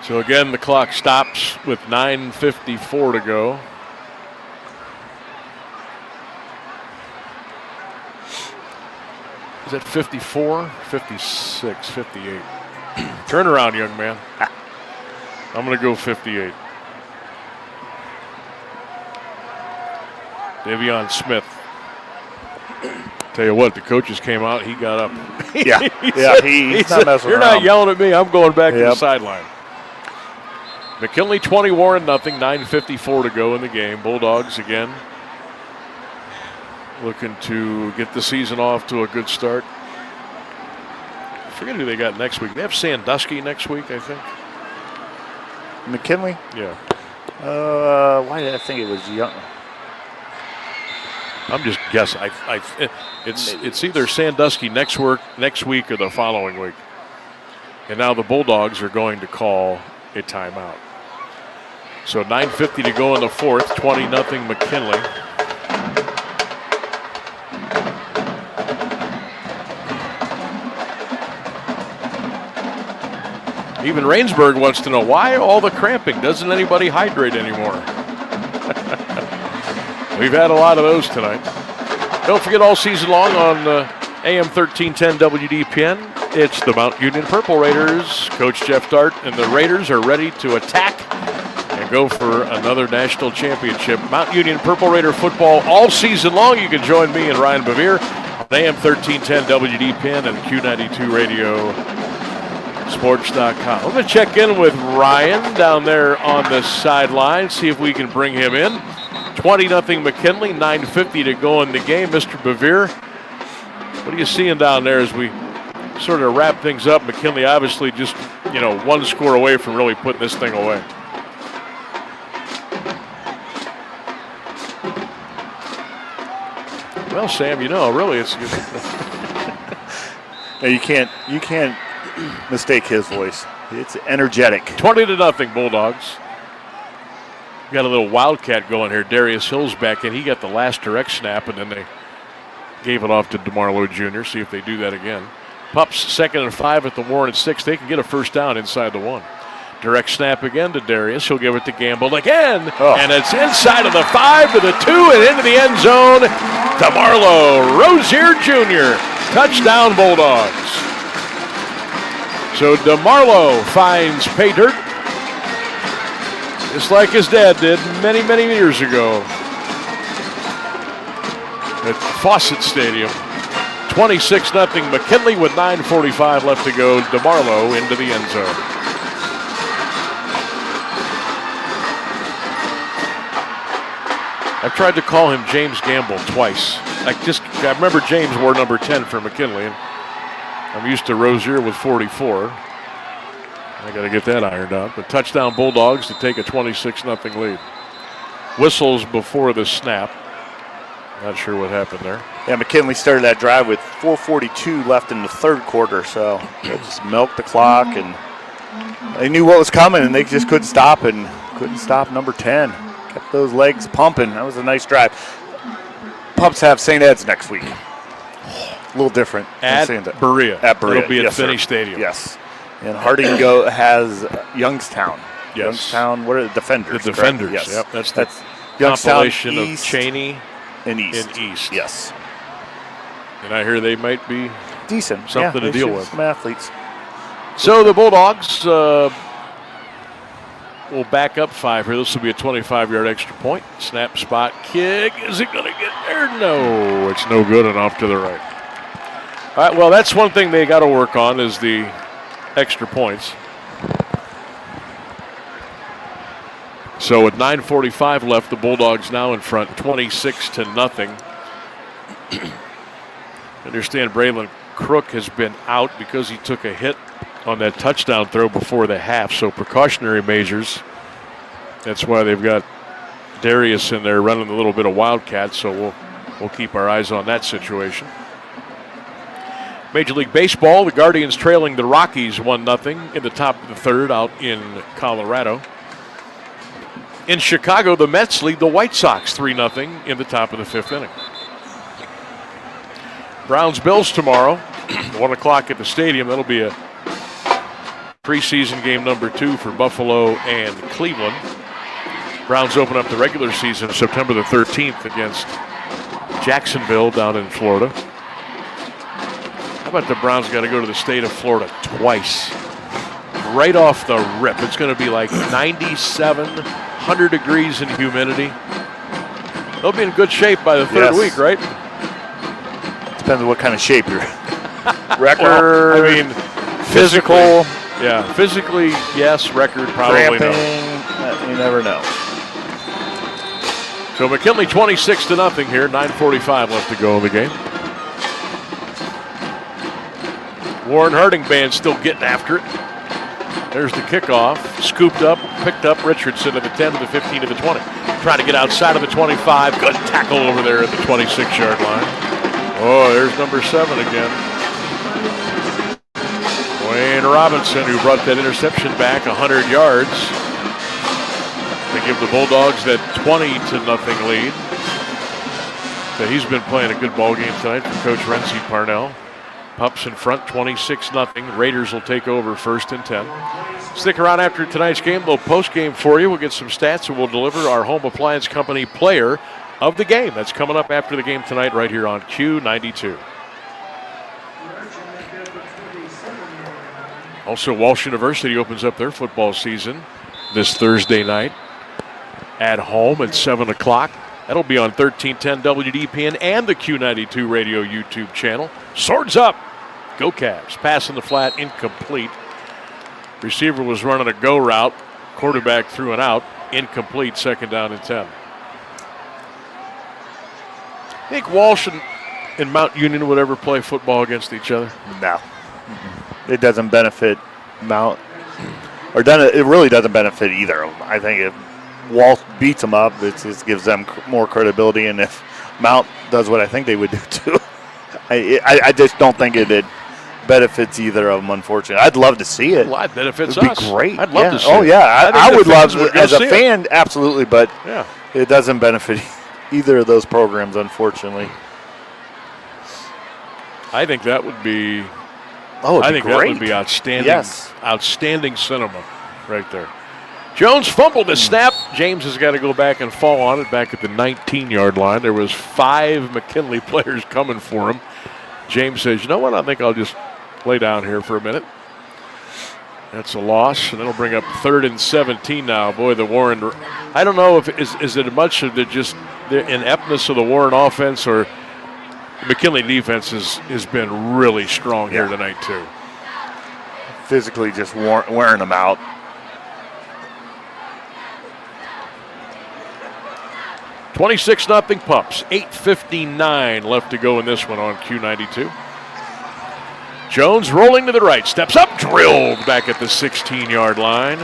So again, the clock stops with 9:54 to go. Is that 54, 56, 58? Turn around, young man. I'm going to go 58. Davion Smith. Tell you what, the coaches came out. He got up. Yeah, he's not messing You're around. not yelling at me. I'm going back to the sideline. McKinley 20 Warren nothing. 9:54 to go in the game. Bulldogs again looking to get the season off to a good start. I forget who they got next week. They have Sandusky next week, I think. McKinley? Yeah. Why did I think it was Young? I'm just guessing. It's either Sandusky next week or the following week. And now the Bulldogs are going to call a timeout. So 9:50 to go in the fourth. 20-0 McKinley. Even Rainsburg wants to know why all the cramping. Doesn't anybody hydrate anymore? We've had a lot of those tonight. Don't forget, all season long on AM 1310 WDPN, it's the Mount Union Purple Raiders. Coach Jeff Dart and the Raiders are ready to attack and go for another national championship. Mount Union Purple Raider football all season long. You can join me and Ryan Bevere on AM 1310 WDPN and Q92 Radio. Sports.com. I'm going to check in with Ryan down there on the sideline, see if we can bring him in. 20-0 McKinley, 9:50 to go in the game. Mr. Bevere, what are you seeing down there as we sort of wrap things up? McKinley obviously just, one score away from really putting this thing away. Well, Sam, really it's No, you can't mistake his voice. It's energetic. 20-0 Bulldogs. Got a little wildcat going here. Darius Hill's back in. He got the last direct snap, and then they gave it off to DeMarlo Jr. See if they do that again. Pups 2nd and 5 at the Warren at 6. They can get a first down inside the 1. Direct snap again to Darius. He'll give it to Gamble again. And it's inside of the 5 to the 2 and into the end zone. DeMarlo Rozier Jr. Touchdown Bulldogs. So DeMarlo finds pay dirt, just like his dad did many, many years ago at Fawcett Stadium. 26-0 McKinley with 9:45 left to go. DeMarlo into the end zone. I've tried to call him James Gamble twice. I remember James wore number 10 for McKinley, and I'm used to Rozier with 44. I got to get that ironed out. But touchdown Bulldogs to take a 26-0 lead. Whistles before the snap. Not sure what happened there. Yeah, McKinley started that drive with 4:42 left in the third quarter, so they just milked the clock, and they knew what was coming, and they just couldn't stop, number 10. Kept those legs pumping. That was a nice drive. Pups have St. Ed's next week. A little different. At Berea. At Berea. It'll be at Yes, Finney sir. Stadium. Yes. And Harding has Youngstown. Yes. Youngstown, what are the Defenders? The Defenders, correct? Yes. yep. That's Youngstown compilation East of Cheney and East. Yes. And I hear they might be decent. Something to deal with. Some athletes. So the Bulldogs will back up 5 here. This will be a 25-yard extra point. Snap, spot, kick. Is it going to get there? No, it's no good and off to the right. All right, well, that's one thing they got to work on is the extra points. So with 9:45 left, the Bulldogs now in front, 26-0. Understand Braylon Crook has been out because he took a hit on that touchdown throw before the half, so precautionary measures. That's why they've got Darius in there running a little bit of wildcat, so we'll keep our eyes on that situation. Major League Baseball, the Guardians trailing the Rockies 1-0 in the top of the third out in Colorado. In Chicago, the Mets lead the White Sox 3-0 in the top of the 5th inning. Browns-Bills tomorrow, 1 o'clock at the stadium. That'll be a preseason game number 2 for Buffalo and Cleveland. Browns open up the regular season September the 13th against Jacksonville down in Florida. How about the Browns got to go to the state of Florida twice? Right off the rip. It's going to be like 97, 100 degrees in humidity. They'll be in good shape by the third week, right? Depends on what kind of shape you're in. Record, well, I mean, physical. Yeah, physically, yes. Record, probably cramping, no. You never know. So McKinley 26-0 here. 9:45 left to go in the game. Warren Harding Band still getting after it. There's the kickoff. Scooped up, picked up Richardson at the 10 to the 15 to the 20. Trying to get outside of the 25. Good tackle over there at the 26-yard line. Oh, there's number 7 again. Wayne Robinson, who brought that interception back 100 yards. They give the Bulldogs that 20-0 lead. So he's been playing a good ball game tonight for Coach Renzi Parnell. Pups in front, 26-0. Raiders will take over 1st and 10. Stick around after tonight's game. A little post game for you. We'll get some stats and we'll deliver our Home Appliance Company player of the game. That's coming up after the game tonight right here on Q92. Also, Walsh University opens up their football season this Thursday night at home at 7 o'clock. That'll be on 1310 WDPN and the Q92 Radio YouTube channel. Swords up. Go Cavs. Pass in the flat, incomplete. Receiver was running a go route. Quarterback threw an out. Incomplete, 2nd down and 10. Think Walsh and Mount Union would ever play football against each other? No. It doesn't benefit Mount. It really doesn't benefit either of them. I think if Walsh beats them up, it just gives them more credibility. And if Mount does what I think they would do too, I just don't think it benefits either of them, unfortunately. I'd love to see it. Well, it benefits us. It would be great. I'd love to see it. Oh, yeah. I would love to. As a fan, it. Absolutely. But yeah, it doesn't benefit either of those programs, unfortunately. I think that would be... Oh, I think great. That would be outstanding. Yes. Outstanding cinema right there. Jones fumbled the snap. James has got to go back and fall on it back at the 19-yard line. There was 5 McKinley players coming for him. James says, you know what, I think I'll just lay down here for a minute. That's a loss, and it'll bring up 3rd and 17 now. Boy, the Warren, I don't know if is it much of just the ineptness of the Warren offense or the McKinley defense has been really strong here tonight too. Physically just wearing them out. $26-0 Pups. 8:59 left to go in this one on Q92. Jones rolling to the right, steps up, drilled back at the 16-yard line.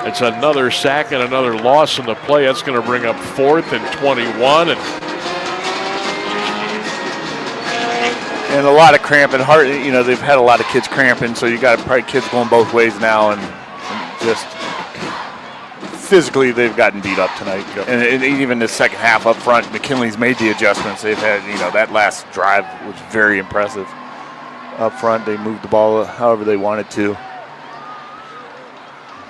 It's another sack and another loss in the play. That's going to bring up 4th and 21. And a lot of cramping. They've had a lot of kids cramping, so you got probably kids going both ways now, and just physically they've gotten beat up tonight. Yep. And even the second half up front, McKinley's made the adjustments. They've had, that last drive was very impressive. Up front, they moved the ball however they wanted to.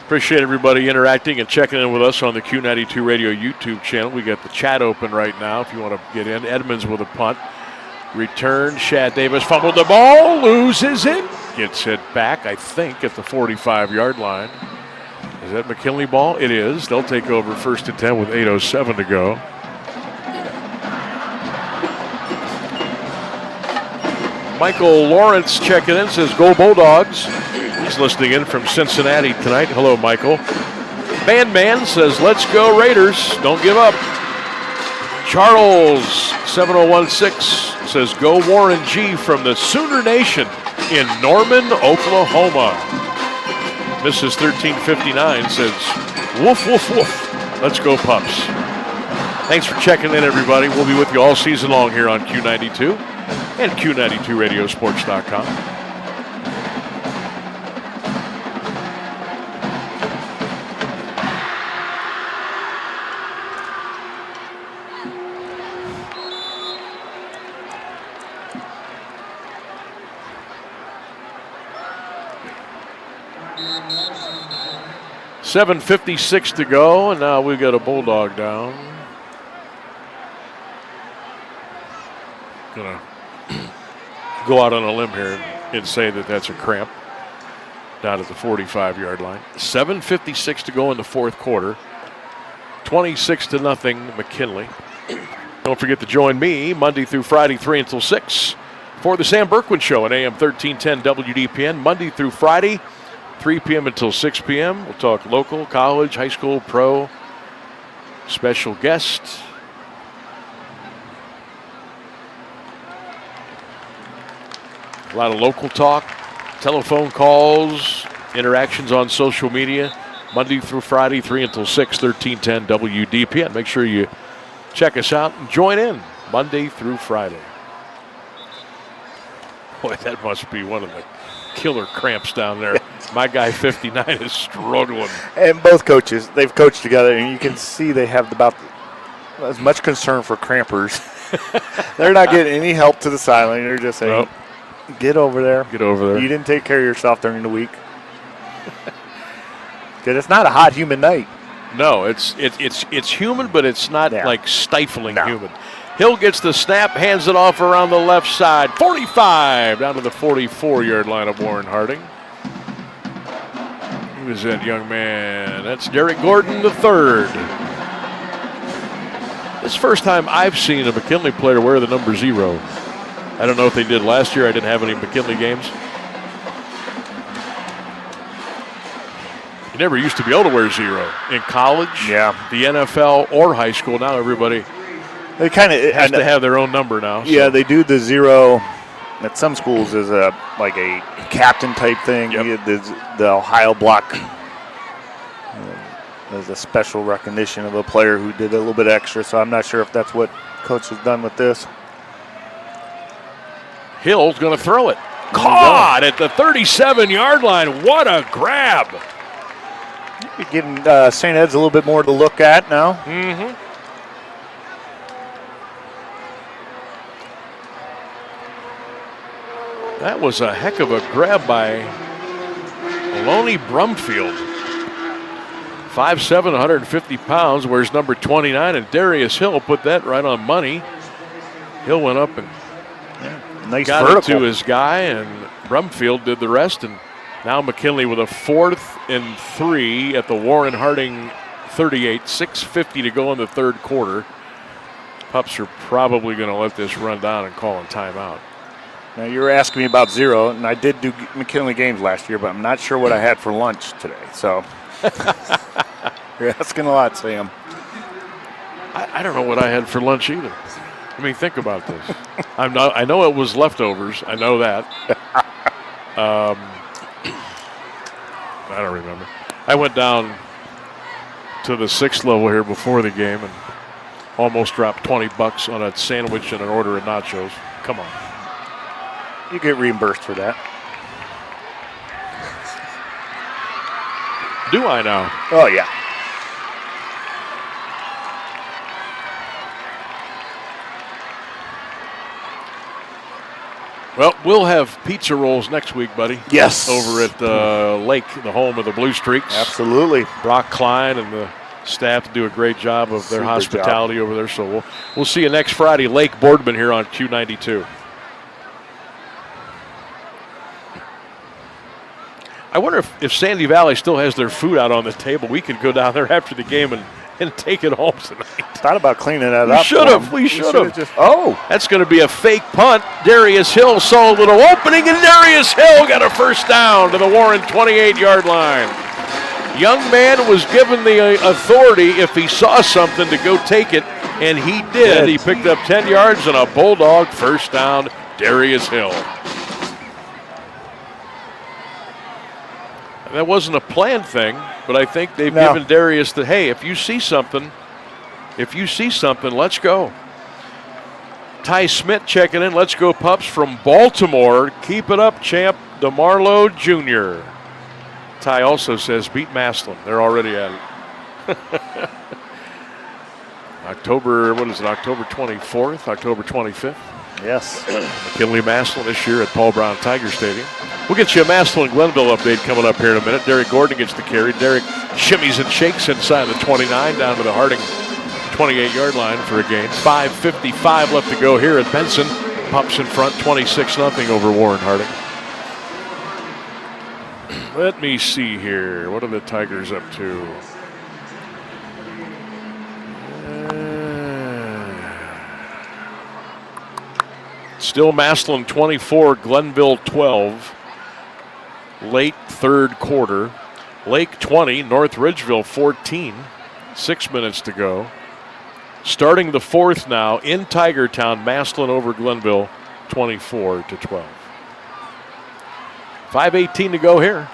Appreciate everybody interacting and checking in with us on the Q92 Radio YouTube channel. We got the chat open right now if you want to get in. Edmonds with a punt. Return, Shad Davis fumbled the ball, loses it. Gets it back, I think, at the 45-yard line. Is that McKinley ball? It is. They'll take over 1st and 10 with 8:07 to go. Michael Lawrence checking in, says, go Bulldogs. He's listening in from Cincinnati tonight. Hello, Michael. Man says, let's go Raiders. Don't give up. Charles 7016 says, go Warren G from the Sooner Nation in Norman, Oklahoma. Mrs. 1359 says, woof, woof, woof. Let's go Pups. Thanks for checking in, everybody. We'll be with you all season long here on Q92 and Q92radiosports.com. 7:56 to go, and now we've got a Bulldog down. Gonna go out on a limb here and say that that's a cramp down at the 45-yard line. 7:56 to go in the fourth quarter. 26-0 McKinley. Don't forget to join me Monday through Friday, 3 until 6 for the Sam Bourquin Show at AM 1310 WDPN. Monday through Friday, 3 p.m. until 6 p.m. We'll talk local, college, high school, pro, special guest. A lot of local talk, telephone calls, interactions on social media. Monday through Friday, 3 until 6, 1310 WDPN. Make sure you check us out and join in Monday through Friday. Boy, that must be one of the killer cramps down there. My guy 59 is struggling. And both coaches, they've coached together, and you can see they have about as much concern for crampers. They're not getting any help to the sideline. They're just saying, Nope. Get over there. Get over there. You didn't take care of yourself during the week. Because it's not a hot, humid night. No, it's humid, but it's not like stifling humid. Hill gets the snap, hands it off around the left side. 45 down to the 44-yard line of Warren Harding. Who is that young man? That's Derek Gordon III. This is the first time I've seen a McKinley player wear the number 0. I don't know if they did last year. I didn't have any McKinley games. You never used to be able to wear 0 in college, the NFL, or high school. Now everybody has to have their own number now. Yeah, so. they do the 0 at some schools as a captain type thing. The Ohio block as a special recognition of a player who did a little bit extra. So I'm not sure if that's what coach has done with this. Hill's going to throw it. Caught at the 37-yard line. What a grab. You're getting St. Ed's a little bit more to look at now. Mm-hmm. That was a heck of a grab by Lonnie Brumfield. 5'7", 150 pounds, wears number 29, and Darius Hill put that right on money. Hill went up and got vertical. it to his guy, and Brumfield did the rest, and now McKinley with a 4th and 3 at the Warren Harding 38. 6:50 to go in the third quarter. Pups are probably going to let this run down and call a timeout. Now, you were asking me about 0, and I did do McKinley games last year, but I'm not sure what I had for lunch today. So you're asking a lot, Sam. I don't know what I had for lunch either. I mean, think about this. I know it was leftovers. I know that. I don't remember. I went down to the 6th level here before the game and almost dropped $20 on a sandwich and an order of nachos. Come on. You get reimbursed for that. Do I now? Oh, yeah. Well, we'll have pizza rolls next week, buddy. Yes. Over at Lake, the home of the Blue Streaks. Absolutely. Brock Klein and the staff do a great job of their hospitality over there. So we'll see you next Friday. Lake Boardman here on Q92. I wonder if Sandy Valley still has their food out on the table. We could go down there after the game and take it home tonight. Thought about cleaning that up. We should have. Oh. That's going to be a fake punt. Darius Hill saw a little opening, and Darius Hill got a first down to the Warren 28-yard line. Young man was given the authority if he saw something to go take it, and he did. He picked up 10 yards and a Bulldog first down, Darius Hill. That wasn't a planned thing, but I think they've given Darius the, hey, if you see something, let's go. Ty Smith checking in. Let's go, Pups, from Baltimore. Keep it up, champ. DeMarlo Jr. Ty also says, beat Maslin. They're already at it. October 24th, October 25th? Yes. McKinley Massillon this year at Paul Brown Tiger Stadium. We'll get you a Massillon Glenville update coming up here in a minute. Derek Gordon gets the carry. Derek shimmies and shakes inside the 29 down to the Harding 28-yard line for a gain. 5:55 left to go here at Benson. Pops in front 26-0 over Warren Harding. Let me see here. What are the Tigers up to? Still Massillon 24, Glenville 12. Late third quarter. Lake 20, North Ridgeville 14. 6 minutes to go. Starting the fourth now in Tigertown, Massillon over Glenville 24-12. 5:18 to go here.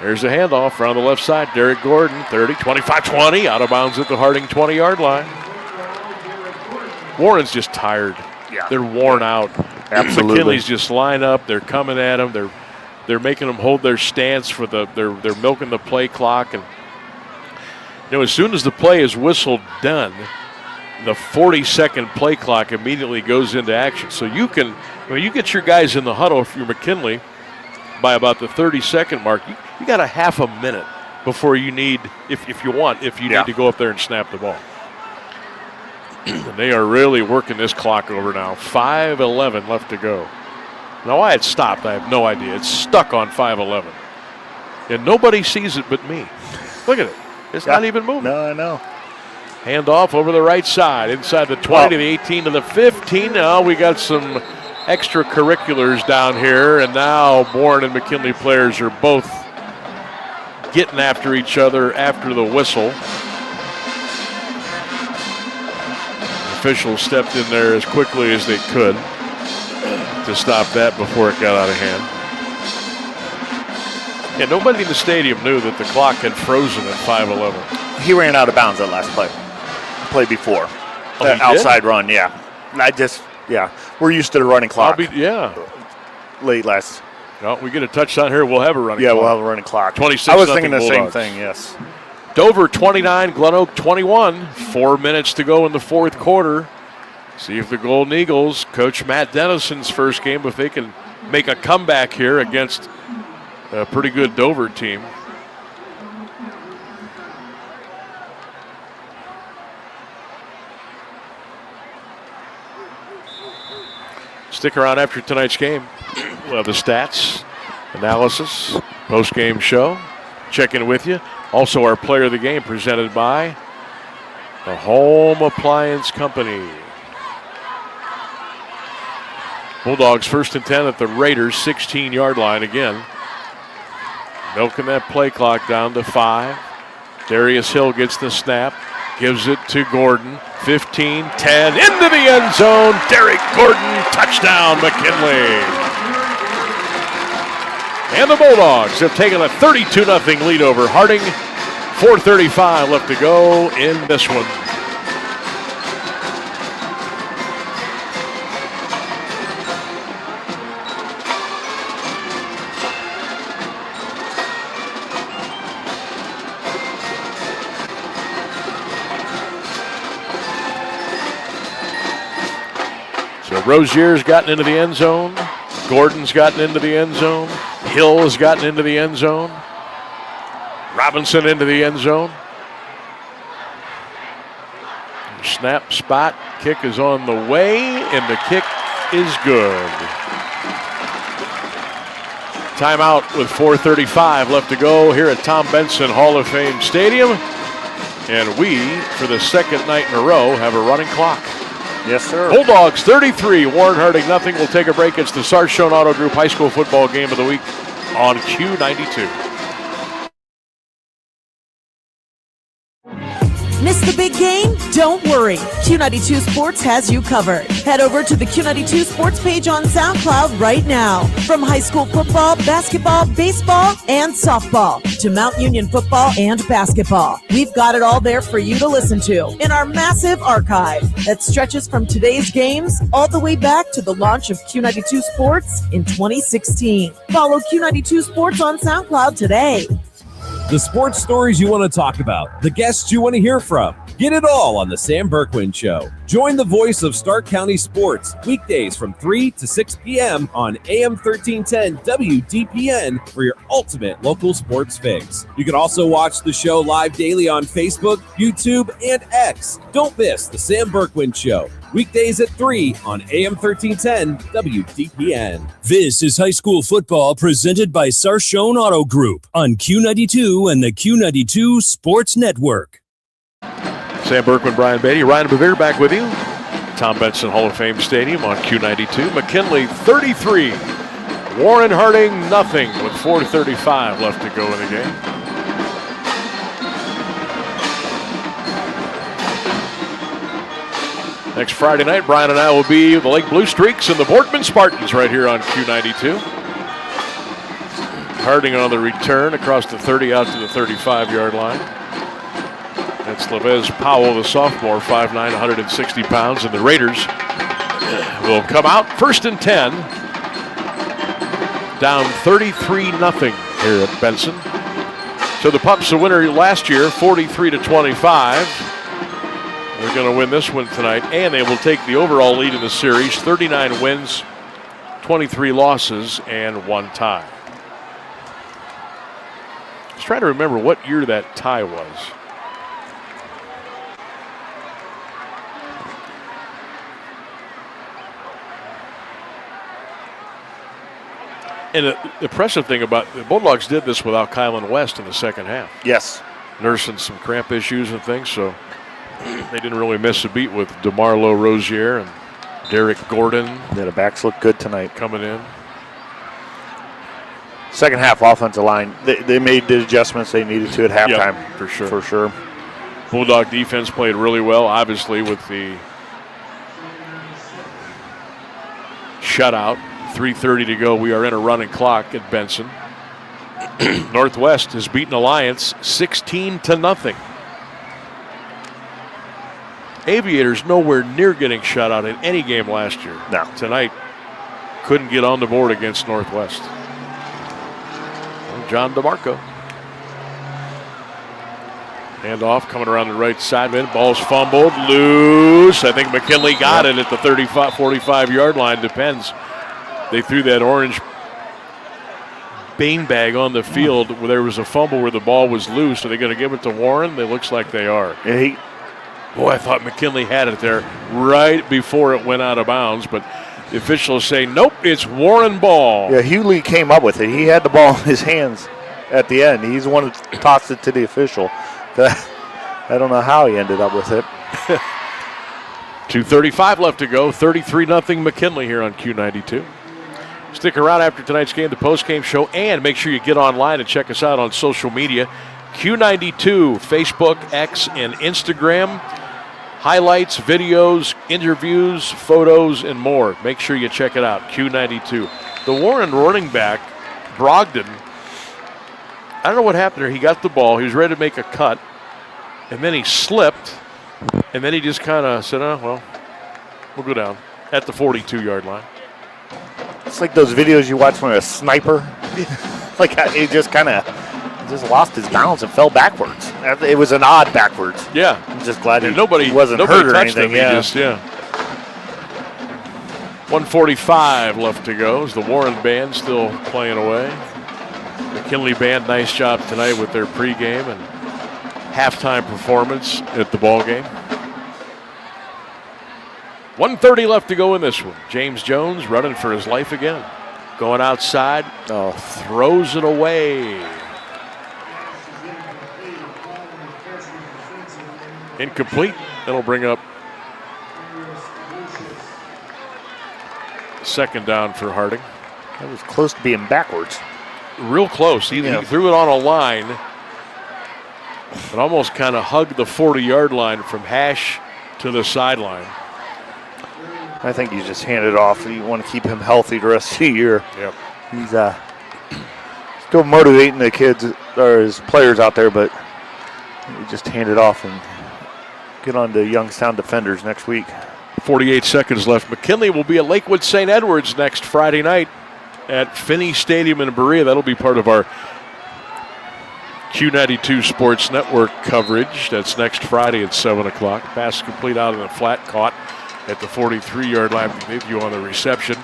There's a handoff around the left side. Derek Gordon, 30, 25-20, out of bounds at the Harding 20-yard line. Warren's just tired. Yeah. They're worn out. Absolutely. McKinley's just line up. They're coming at them. They're making them hold their stance for they're milking the play clock. And as soon as the play is whistled done, the 40-second play clock immediately goes into action. So you get your guys in the huddle if you're McKinley by about the 30-second mark. You got a half a minute before you need, if you need to go up there and snap the ball. And they are really working this clock over now. 5:11 left to go. Now why it stopped, I have no idea. It's stuck on 5:11. And nobody sees it but me. Look at it. It's not even moving. No, I know. Handoff over the right side, inside the 20 to the 18 to the 15. Now we got some extracurriculars down here, and now Bourne and McKinley players are both getting after each other after the whistle. Officials stepped in there as quickly as they could to stop that before it got out of hand. And nobody in the stadium knew that the clock had frozen at 5:11. He ran out of bounds that last play before. Outside run, yeah. We're used to the running clock. Late last. No, we get a touchdown here, we'll have a running clock. Yeah, we'll have a running clock. 26. I was thinking the same thing, yes. Dover 29, Glen Oak 21. 4 minutes to go in the fourth quarter. See if the Golden Eagles, Coach Matt Dennison's first game, if they can make a comeback here against a pretty good Dover team. Stick around after tonight's game. We'll have the stats, analysis, post-game show. Check in with you. Also, our player of the game presented by the Home Appliance Company. Bulldogs 1st and 10 at the Raiders 16-yard line again. Milking that play clock down to 5. Darius Hill gets the snap, gives it to Gordon. 15, 10, into the end zone. Derek Gordon, touchdown, McKinley. And the Bulldogs have taken a 32-0 lead over Harding. 4:35 left to go in this one. So Rozier's gotten into the end zone. Gordon's gotten into the end zone. Hill has gotten into the end zone. Robinson into the end zone. Snap, spot, kick is on the way, and the kick is good. Timeout with 4:35 left to go here at Tom Benson Hall of Fame Stadium. And we, for the second night in a row, have a running clock. Yes, sir. Bulldogs 33, Warren Harding nothing. We'll take a break. It's the Sarchone Auto Group High School Football Game of the Week on Q92. Missed the big game? Don't worry. Q92 Sports has you covered. Head over to the Q92 Sports page on SoundCloud right now. From high school football, basketball, baseball, and softball to Mount Union football and basketball. We've got it all there for you to listen to in our massive archive that stretches from today's games all the way back to the launch of Q92 Sports in 2016. Follow Q92 Sports on SoundCloud today. The sports stories you want to talk about, the guests you want to hear from. Get it all on the Sam Bourquin Show. Join the voice of Stark County sports weekdays from 3 to 6 p.m. on AM 1310 WDPN for your ultimate local sports fix. You can also watch the show live daily on Facebook, YouTube, and X. Don't miss the Sam Bourquin Show. Weekdays at 3 on AM 1310 WDPN. This is high school football presented by Sarshone Auto Group on Q92 and the Q92 Sports Network. Sam Bourquin, Brian Beatty, Ryan Bevere back with you. Tom Benson Hall of Fame Stadium on Q92. McKinley 33. Warren Harding nothing with 4:35 left to go in the game. Next Friday night, Brian and I will be the Lake Blue Streaks and the Boardman Spartans right here on Q92. Harding on the return across the 30 out to the 35-yard line. That's Levez Powell, the sophomore, 5'9", 160 pounds, and the Raiders will come out 1st and 10, down 33-0 here at Benson. So the Pups, the winner last year, 43-25. They're going to win this one tonight, and they will take the overall lead in the series, 39 wins, 23 losses, and 1 tie. Let's try to remember what year that tie was. And the impressive thing about the Bulldogs did this without Kylan West in the second half. Yes. Nursing some cramp issues and things, so they didn't really miss a beat with DeMarlo Rozier and Derek Gordon. Yeah, the backs look good tonight. Coming in. Second half offensive line, they made the adjustments they needed to at halftime. Yep, for sure. For sure. Bulldog defense played really well, obviously, with the shutout. 3:30 to go. We are in a running clock at Benson. Northwest has beaten Alliance 16-0. Aviators nowhere near getting shut out in any game last year. No. Tonight, couldn't get on the board against Northwest. Well, John DeMarco. Handoff coming around the right side. Ball's fumbled, loose. I think McKinley got it at the 35, 45-yard line. Depends. They threw that orange beanbag on the field where there was a fumble where the ball was loose. Are they going to give it to Warren? It looks like they are. Yeah, Boy, I thought McKinley had it there right before it went out of bounds, but the officials say, nope, it's Warren ball. Yeah, Hewley came up with it. He had the ball in his hands at the end. He's the one that tossed it to the official. I don't know how he ended up with it. 2:35 left to go. 33-0 McKinley here on Q92. Stick around after tonight's game, the post-game show, and make sure you get online and check us out on social media. Q92, Facebook, X, and Instagram. Highlights, videos, interviews, photos, and more. Make sure you check it out, Q92. The Warren running back, Brogdon, I don't know what happened there. He got the ball. He was ready to make a cut, and then he slipped, and then he just kind of said, oh, well, we'll go down at the 42-yard line. It's like those videos you watch from a sniper. Like he just kind of lost his balance and fell backwards. It was an odd backwards. Yeah. I'm just glad he nobody wasn't hurt or touched anything. Him. Yeah. 1:45 left to go as the Warren band still playing away. McKinley band, nice job tonight with their pregame and halftime performance at the ball game. 1:30 left to go in this one. James Jones running for his life again. Going outside, throws it away. Incomplete. That'll bring up second down for Harding. That was close to being backwards. Real close. He threw it on a line and almost kind of hugged the 40-yard line from hash to the sideline. I think you just hand it off. You want to keep him healthy the rest of the year. Yep. He's still motivating the kids or his players out there, but you just hand it off and get on to Youngstown defenders next week. 48 seconds left. McKinley will be at Lakewood St. Edwards next Friday night at Finney Stadium in Berea. That'll be part of our Q92 Sports Network coverage. That's next Friday at 7 o'clock. Pass complete out of the flat, caught at the 43-yard line. We gave you on the reception.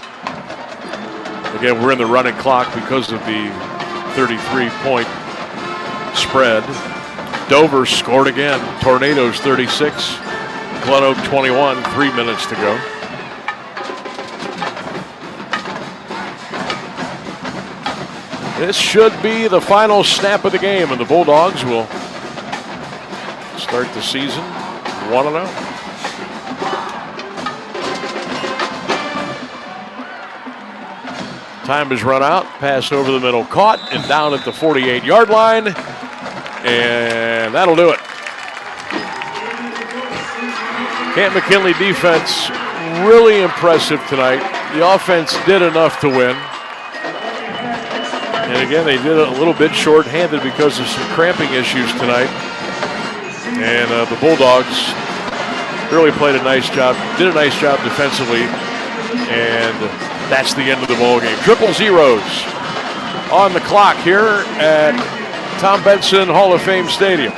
Again, we're in the running clock because of the 33-point spread. Dover scored again. Tornadoes 36, Glen Oak 21, 3 minutes to go. This should be the final snap of the game, and the Bulldogs will start the season 1-0. Time has run out. Pass over the middle, caught, and down at the 48-yard line. And that'll do it. At Mckinley defense, really impressive tonight. The offense did enough to win. And again, they did it a little bit short-handed because of some cramping issues tonight. And the Bulldogs really played a nice job, did a nice job defensively. And that's the end of the ball game. 0-0 on the clock here at Tom Benson Hall of Fame Stadium.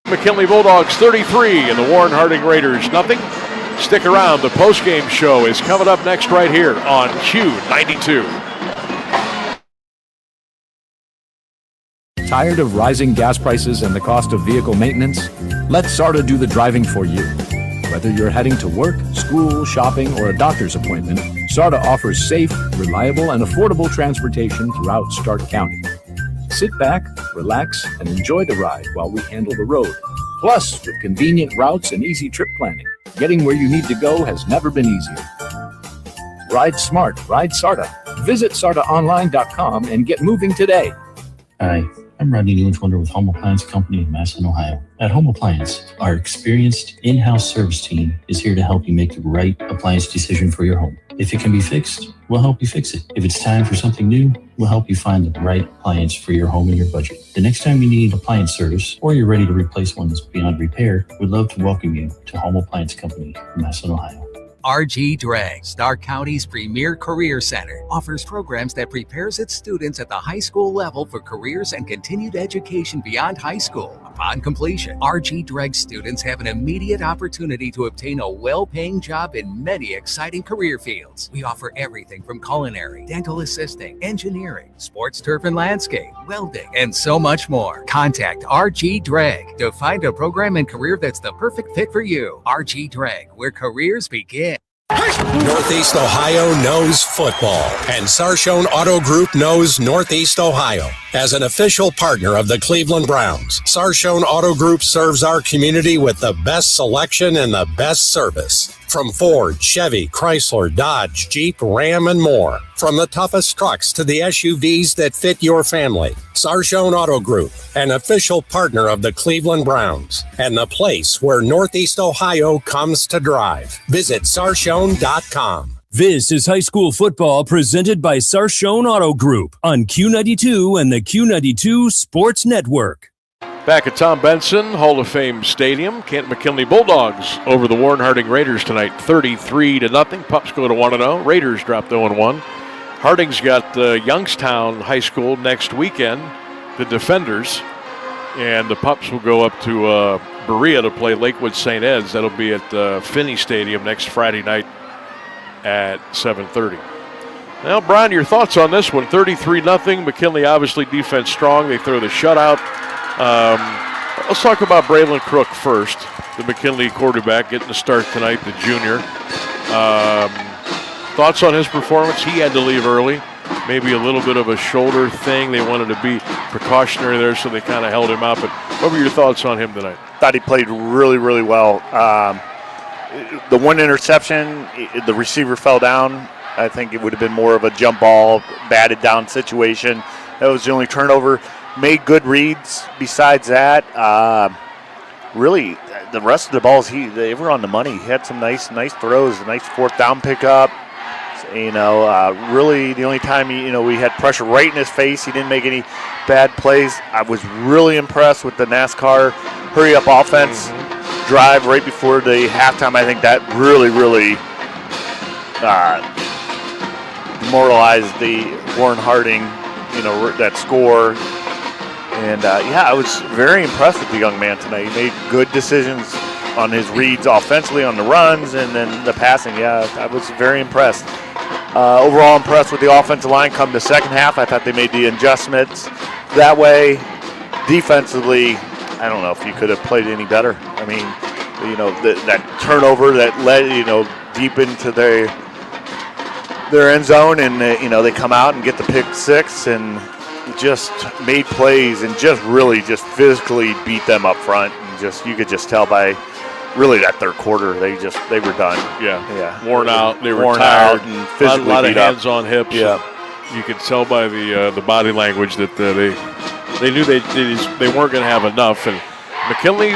McKinley Bulldogs 33 and the Warren Harding Raiders nothing. Stick around. The post-game show is coming up next right here on Q92. Tired of rising gas prices and the cost of vehicle maintenance? Let SARTA do the driving for you. Whether you're heading to work, school, shopping, or a doctor's appointment, SARTA offers safe, reliable, and affordable transportation throughout Stark County. Sit back, relax, and enjoy the ride while we handle the road. Plus, with convenient routes and easy trip planning, getting where you need to go has never been easier. Ride smart, ride SARTA. Visit SARTAonline.com and get moving today. Hi, I'm Rodney Newlands-Wonder with Home Appliance Company in Massillon, Ohio. At Home Appliance, our experienced in-house service team is here to help you make the right appliance decision for your home. If it can be fixed, we'll help you fix it. If it's time for something new, we'll help you find the right appliance for your home and your budget. The next time you need appliance service or you're ready to replace one that's beyond repair, we'd love to welcome you to Home Appliance Company in Massillon, Ohio. RG Drag, Stark County's premier career center, offers programs that prepares its students at the high school level for careers and continued education beyond high school. Upon completion, RG Drag students have an immediate opportunity to obtain a well-paying job in many exciting career fields. We offer everything from culinary, dental assisting, engineering, sports turf and landscape, welding, and so much more. Contact RG Drag to find a program and career that's the perfect fit for you. RG Drag, where careers begin. Northeast Ohio knows football, and Sarshone Auto Group knows Northeast Ohio. As an official partner of the Cleveland Browns, Sarshone Auto Group serves our community with the best selection and the best service. From Ford, Chevy, Chrysler, Dodge, Jeep, Ram, and more. From the toughest trucks to the SUVs that fit your family. Sarshone Auto Group, an official partner of the Cleveland Browns, and the place where Northeast Ohio comes to drive. Visit Sarshone.com. This is high school football presented by Sarshone Auto Group on Q92 and the Q92 Sports Network. Back at Tom Benson Hall of Fame Stadium, At Mckinley Bulldogs over the Warren Harding Raiders tonight, 33-0. Pups go to 1-0. Raiders drop 0-1. Harding's got Youngstown High School next weekend, the Defenders, and the Pups will go up to Berea to play Lakewood St. Ed's. That'll be at Finney Stadium next Friday night at 7:30. Now, Brian, your thoughts on this one? 33-0. McKinley obviously defense strong. They throw the shutout. Let's talk about Braylon Crook first, the McKinley quarterback, getting the start tonight, the junior. Thoughts on his performance? He had to leave early. Maybe a little bit of a shoulder thing. They wanted to be precautionary there, so they kind of held him out. But what were your thoughts on him tonight? Thought he played really, really well. The one interception, the receiver fell down. I think it would have been more of a jump ball, batted down situation. That was the only turnover. Made good reads besides that. Really, the rest of the balls, they were on the money. He had some nice throws, a nice fourth down pickup. Really the only time we had pressure right in his face, he didn't make any bad plays. I was really impressed with the NASCAR hurry-up offense drive right before the halftime. I think that really, really demoralized the Warren Harding that score. And, I was very impressed with the young man tonight. He made good decisions on his reads offensively, on the runs, and then the passing. Yeah, I was very impressed. Overall impressed with the offensive line come the second half. I thought they made the adjustments that way. Defensively, I don't know if you could have played any better. I mean, that turnover that led, deep into their end zone, and, they come out and get the pick six and just made plays and just really just physically beat them up front. And you could just tell by really that third quarter, they were done. Yeah. Worn out. They were tired. And physically a lot of hands on hips. Yeah. You could tell by the body language that they knew they weren't going to have enough. And McKinley,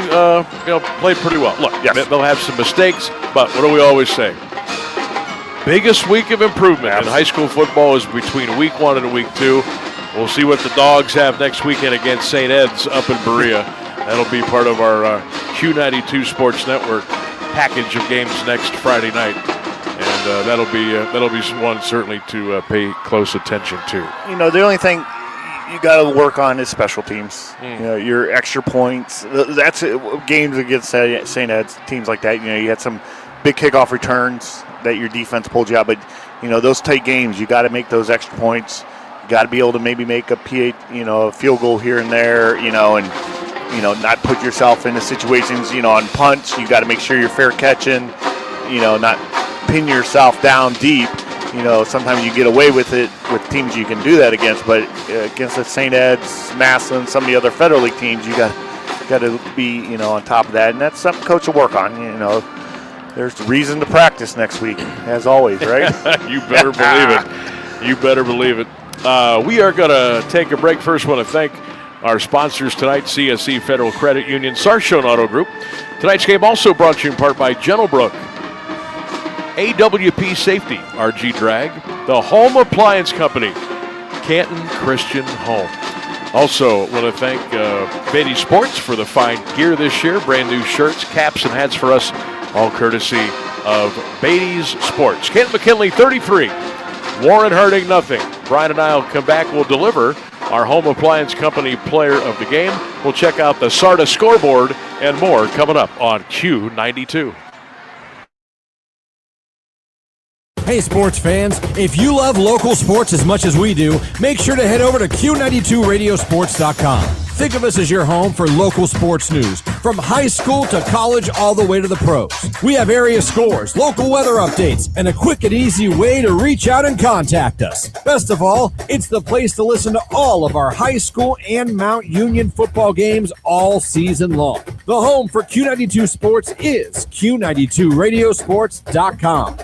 played pretty well. Look, they'll have some mistakes, but what do we always say? Biggest week of improvement in high school football is between week 1 and week 2. We'll see what the Dogs have next weekend against St. Ed's up in Berea. That'll be part of our Q92 Sports Network package of games next Friday night, and that'll be one certainly to pay close attention to. The only thing you got to work on is special teams. Your extra points. That's games against St. Ed's, teams like that. You had some big kickoff returns that your defense pulled you out, but those tight games, you got to make those extra points. You got to be able to maybe make a field goal here and there, and not put yourself into situations, on punts. You got to make sure you're fair catching, not pin yourself down deep. Sometimes you get away with it with teams you can do that against, but against the St. Ed's, Massillon, some of the other Federal League teams, you got to be, on top of that, and that's something coach will work on. There's reason to practice next week, as always, right? You better believe it. You better believe it. We are going to take a break. First, want to thank our sponsors tonight, CSE Federal Credit Union, Sarshone Auto Group. Tonight's game also brought to you in part by Gentlebrook, AWP Safety, RG Drag, the Home Appliance Company, Canton Christian Home. Also, want to thank Beatty Sports for the fine gear this year, brand new shirts, caps, and hats for us, all courtesy of Beatty's Sports. At Mckinley 33, Warren Harding nothing. Brian and I will come back. We'll deliver our Home Appliance Company player of the game. We'll check out the SARTA scoreboard and more coming up on Q92. Hey, sports fans, if you love local sports as much as we do, make sure to head over to Q92radiosports.com. Think of us as your home for local sports news, from high school to college all the way to the pros. We have area scores, local weather updates, and a quick and easy way to reach out and contact us. Best of all, it's the place to listen to all of our high school and Mount Union football games all season long. The home for Q92 Sports is Q92radiosports.com.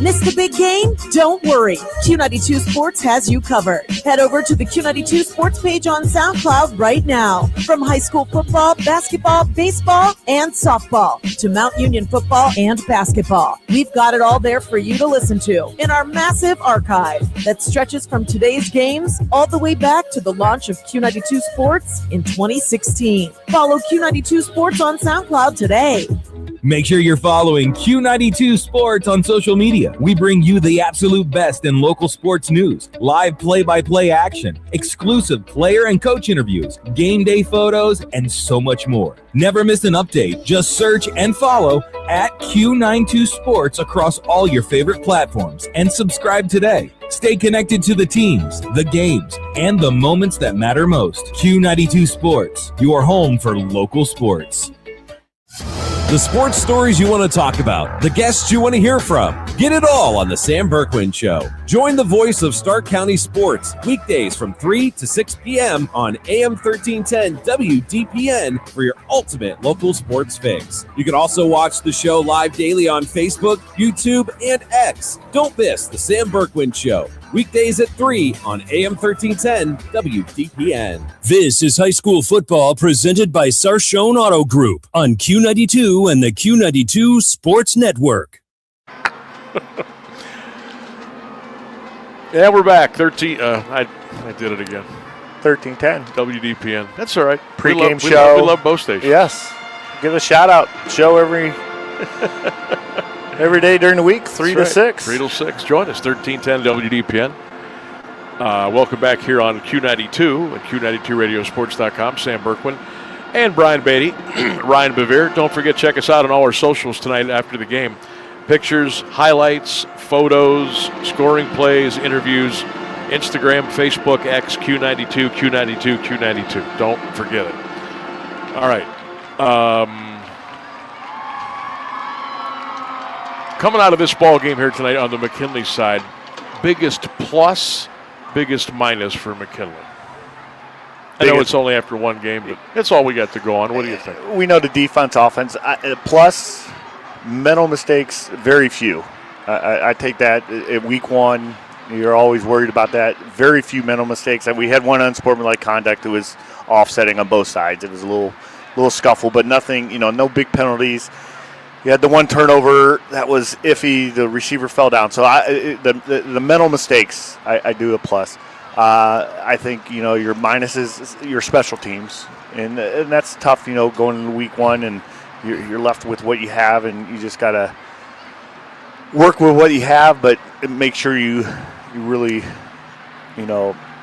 Missed the big game? Don't worry. Q92 Sports has you covered. Head over to the Q92 Sports page on SoundCloud right now. From high school football, basketball, baseball, and softball to Mount Union football and basketball. We've got it all there for you to listen to in our massive archive that stretches from today's games all the way back to the launch of Q92 Sports in 2016. Follow Q92 Sports on SoundCloud today. Make sure you're following Q92 Sports on social media. We bring you the absolute best in local sports news, live play-by-play action, exclusive player and coach interviews, game day photos, and so much more. Never miss an update. Just search and follow at Q92 Sports across all your favorite platforms and subscribe today. Stay connected to the teams, the games, and the moments that matter most. Q92 Sports, your home for local sports. The sports stories you want to talk about, the guests you want to hear from. Get it all on the Sam Bourquin Show. Join the voice of Stark County sports weekdays from 3 to 6 p.m. on AM 1310 WDPN for your ultimate local sports fix. You can also watch the show live daily on Facebook, YouTube, and X. Don't miss the Sam Bourquin Show. Weekdays at 3 on AM 1310 WDPN. This is high school football presented by Sarshone Auto Group on Q92 and the Q92 Sports Network. Yeah, we're back. 13. I did it again. 1310 WDPN. That's all right. Pre-game show. We love both stations. Yes. Give a shout out. Show every day during the week, 3 to 6. 3 to 6. Join us, 1310 WDPN. Welcome back here on Q92 at Q92radiosports.com. Sam Bourquin and Brian Beatty, Ryan Bevere. Don't forget, check us out on all our socials tonight after the game. Pictures, highlights, photos, scoring plays, interviews, Instagram, Facebook, X, Q92, Q92, Q92. Don't forget it. All right. Coming out of this ball game here tonight on the McKinley side, biggest plus, biggest minus for McKinley. I know it's only after one game, but that's all we got to go on. What do you think? We know the defense, offense. Plus, mental mistakes, very few. I take that at week one. You're always worried about that. Very few mental mistakes. And we had one unsportsmanlike conduct that was offsetting on both sides. It was a little scuffle, but nothing, no big penalties. You had the one turnover that was iffy. The receiver fell down. So the mental mistakes, I do a plus. I think, your minus is your special teams. And that's tough, going into week one, and you're left with what you have, and you just got to work with what you have, but make sure you really,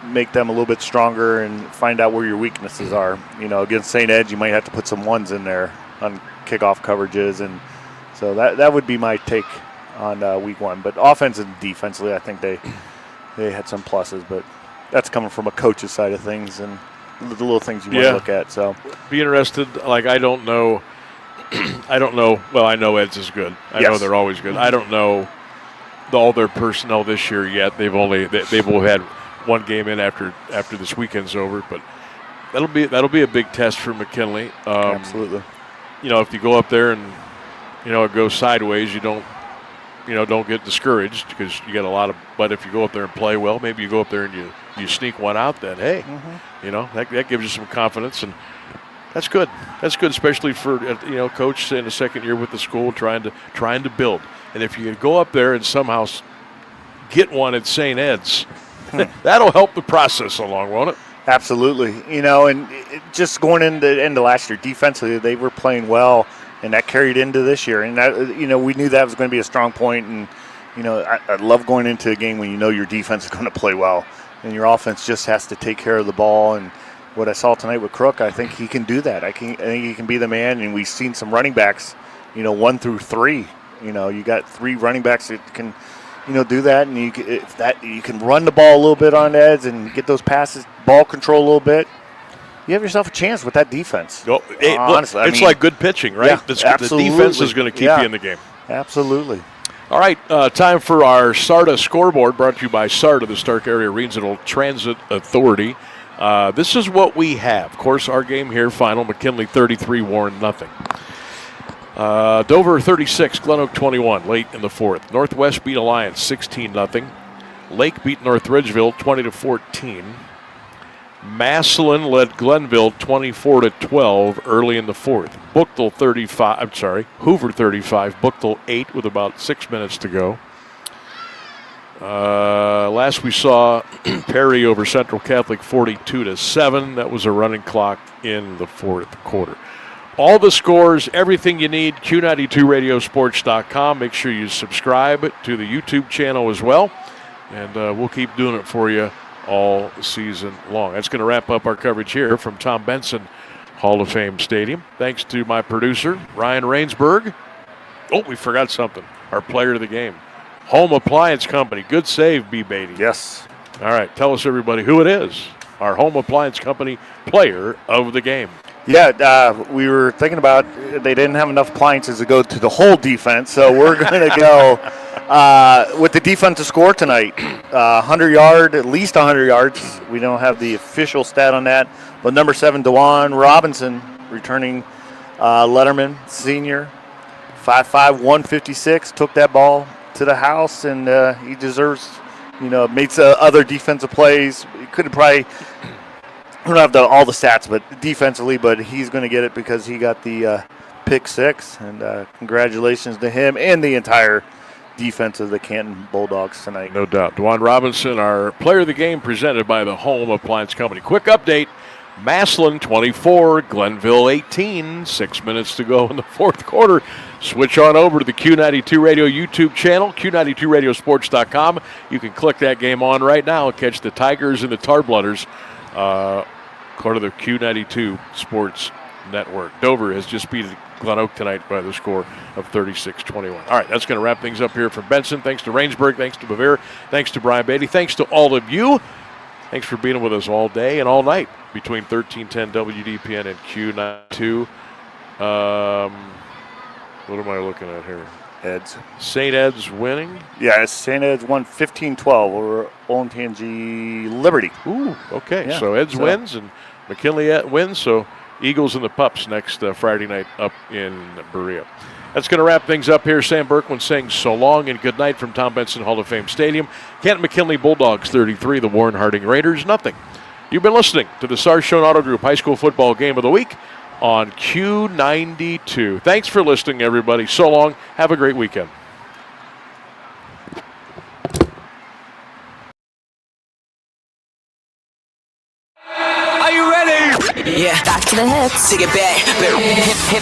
make them a little bit stronger and find out where your weaknesses are. Against St. Ed's, you might have to put some ones in there on kickoff coverages, and so that would be my take on week one. But offense and defensively, I think they had some pluses, but that's coming from a coach's side of things and the little things you want to look at. So be interested. Like, I don't know. Well, I know Ed's is good. I know they're always good. I don't know all their personnel this year yet. They've had one game in after this weekend's over, but that'll be a big test for McKinley. Absolutely. If you go up there and it goes sideways, you don't get discouraged because you get a lot of. But if you go up there and play well, maybe you go up there and you sneak one out. Then hey, that gives you some confidence, and that's good. That's good, especially for coach in the second year with the school trying to build. And if you go up there and somehow get one at St. Ed's, that'll help the process along, won't it? Absolutely. And just going into the end of last year, defensively, they were playing well, and that carried into this year. And that, we knew that was going to be a strong point. And I love going into a game when your defense is going to play well, and your offense just has to take care of the ball. And what I saw tonight with Crook, I think he can do that. I think he can be the man. And we've seen some running backs, 1 through 3. You got 3 running backs that can, do that, and you can run the ball a little bit on Eds and get those passes, ball control a little bit. You have yourself a chance with that defense. Honestly, it's like good pitching, right? Yeah, the defense is going to keep you in the game. Absolutely. All right, time for our SARTA scoreboard, brought to you by SARTA, the Stark Area Regional Transit Authority. This is what we have. Of course, our game here, final, McKinley 33, Warren nothing. Dover 36, Glen Oak 21, late in the fourth. Northwest beat Alliance 16-0. Lake beat North Ridgeville 20-14. Massillon led Glenville 24-12 early in the fourth. Hoover 35, Bookville 8 with about 6 minutes to go. Last we saw Perry over Central Catholic 42-7. That was a running clock in the fourth quarter. All the scores, everything you need, Q92radiosports.com. Make sure you subscribe to the YouTube channel as well, and we'll keep doing it for you all season long. That's going to wrap up our coverage here from Tom Benson Hall of Fame Stadium. Thanks to my producer, Ryan Rainsberg. Oh, we forgot something. Our player of the game. Home Appliance Company. Good save, B. Beatty. Yes. All right, tell us, everybody, who it is. Our Home Appliance Company player of the game. Yeah, we were thinking about they didn't have enough appliances to go to the whole defense, so we're going to go with the defensive score tonight. 100-yard, at least 100 yards. We don't have the official stat on that, but number 7, DeJuan Robinson, returning Letterman, senior, 5'5", 156, took that ball to the house, and he deserves, made other defensive plays. He could have probably. I don't have all the stats, but defensively, but he's going to get it because he got the pick 6. And congratulations to him and the entire defense of the Canton Bulldogs tonight. No doubt. DeJuan Robinson, our player of the game, presented by the Home Appliance Company. Quick update. Massillon 24, Glenville 18. 6 minutes to go in the fourth quarter. switch on over to the Q92 Radio YouTube channel, Q92radiosports.com. You can click that game on right now and catch the Tigers and the Tarblooders, part of the Q92 Sports Network. Dover has just beat Glen Oak tonight by the score of 36-21. All right, that's going to wrap things up here from Benson. Thanks to Rainsburg. Thanks to Bevere. Thanks to Brian Beatty. Thanks to all of you. Thanks for being with us all day and all night between 1310 WDPN and Q92. What am I looking at here? Ed's. St. Ed's winning? Yeah, St. Ed's won 15-12 over Olentangy Liberty. Ooh, okay. Yeah. So Ed's wins and McKinley wins. So Eagles and the Pups next Friday night up in Berea. That's going to wrap things up here. Sam Bourquin saying so long and good night from Tom Benson Hall of Fame Stadium. At McKinley Bulldogs 33, the Warren Harding Raiders nothing. You've been listening to the Sarshone Auto Group High School Football Game of the Week on Q92. Thanks for listening, everybody. So long. Have a great weekend. Are you ready? Yeah. Back to the hits. Take it back. Hip,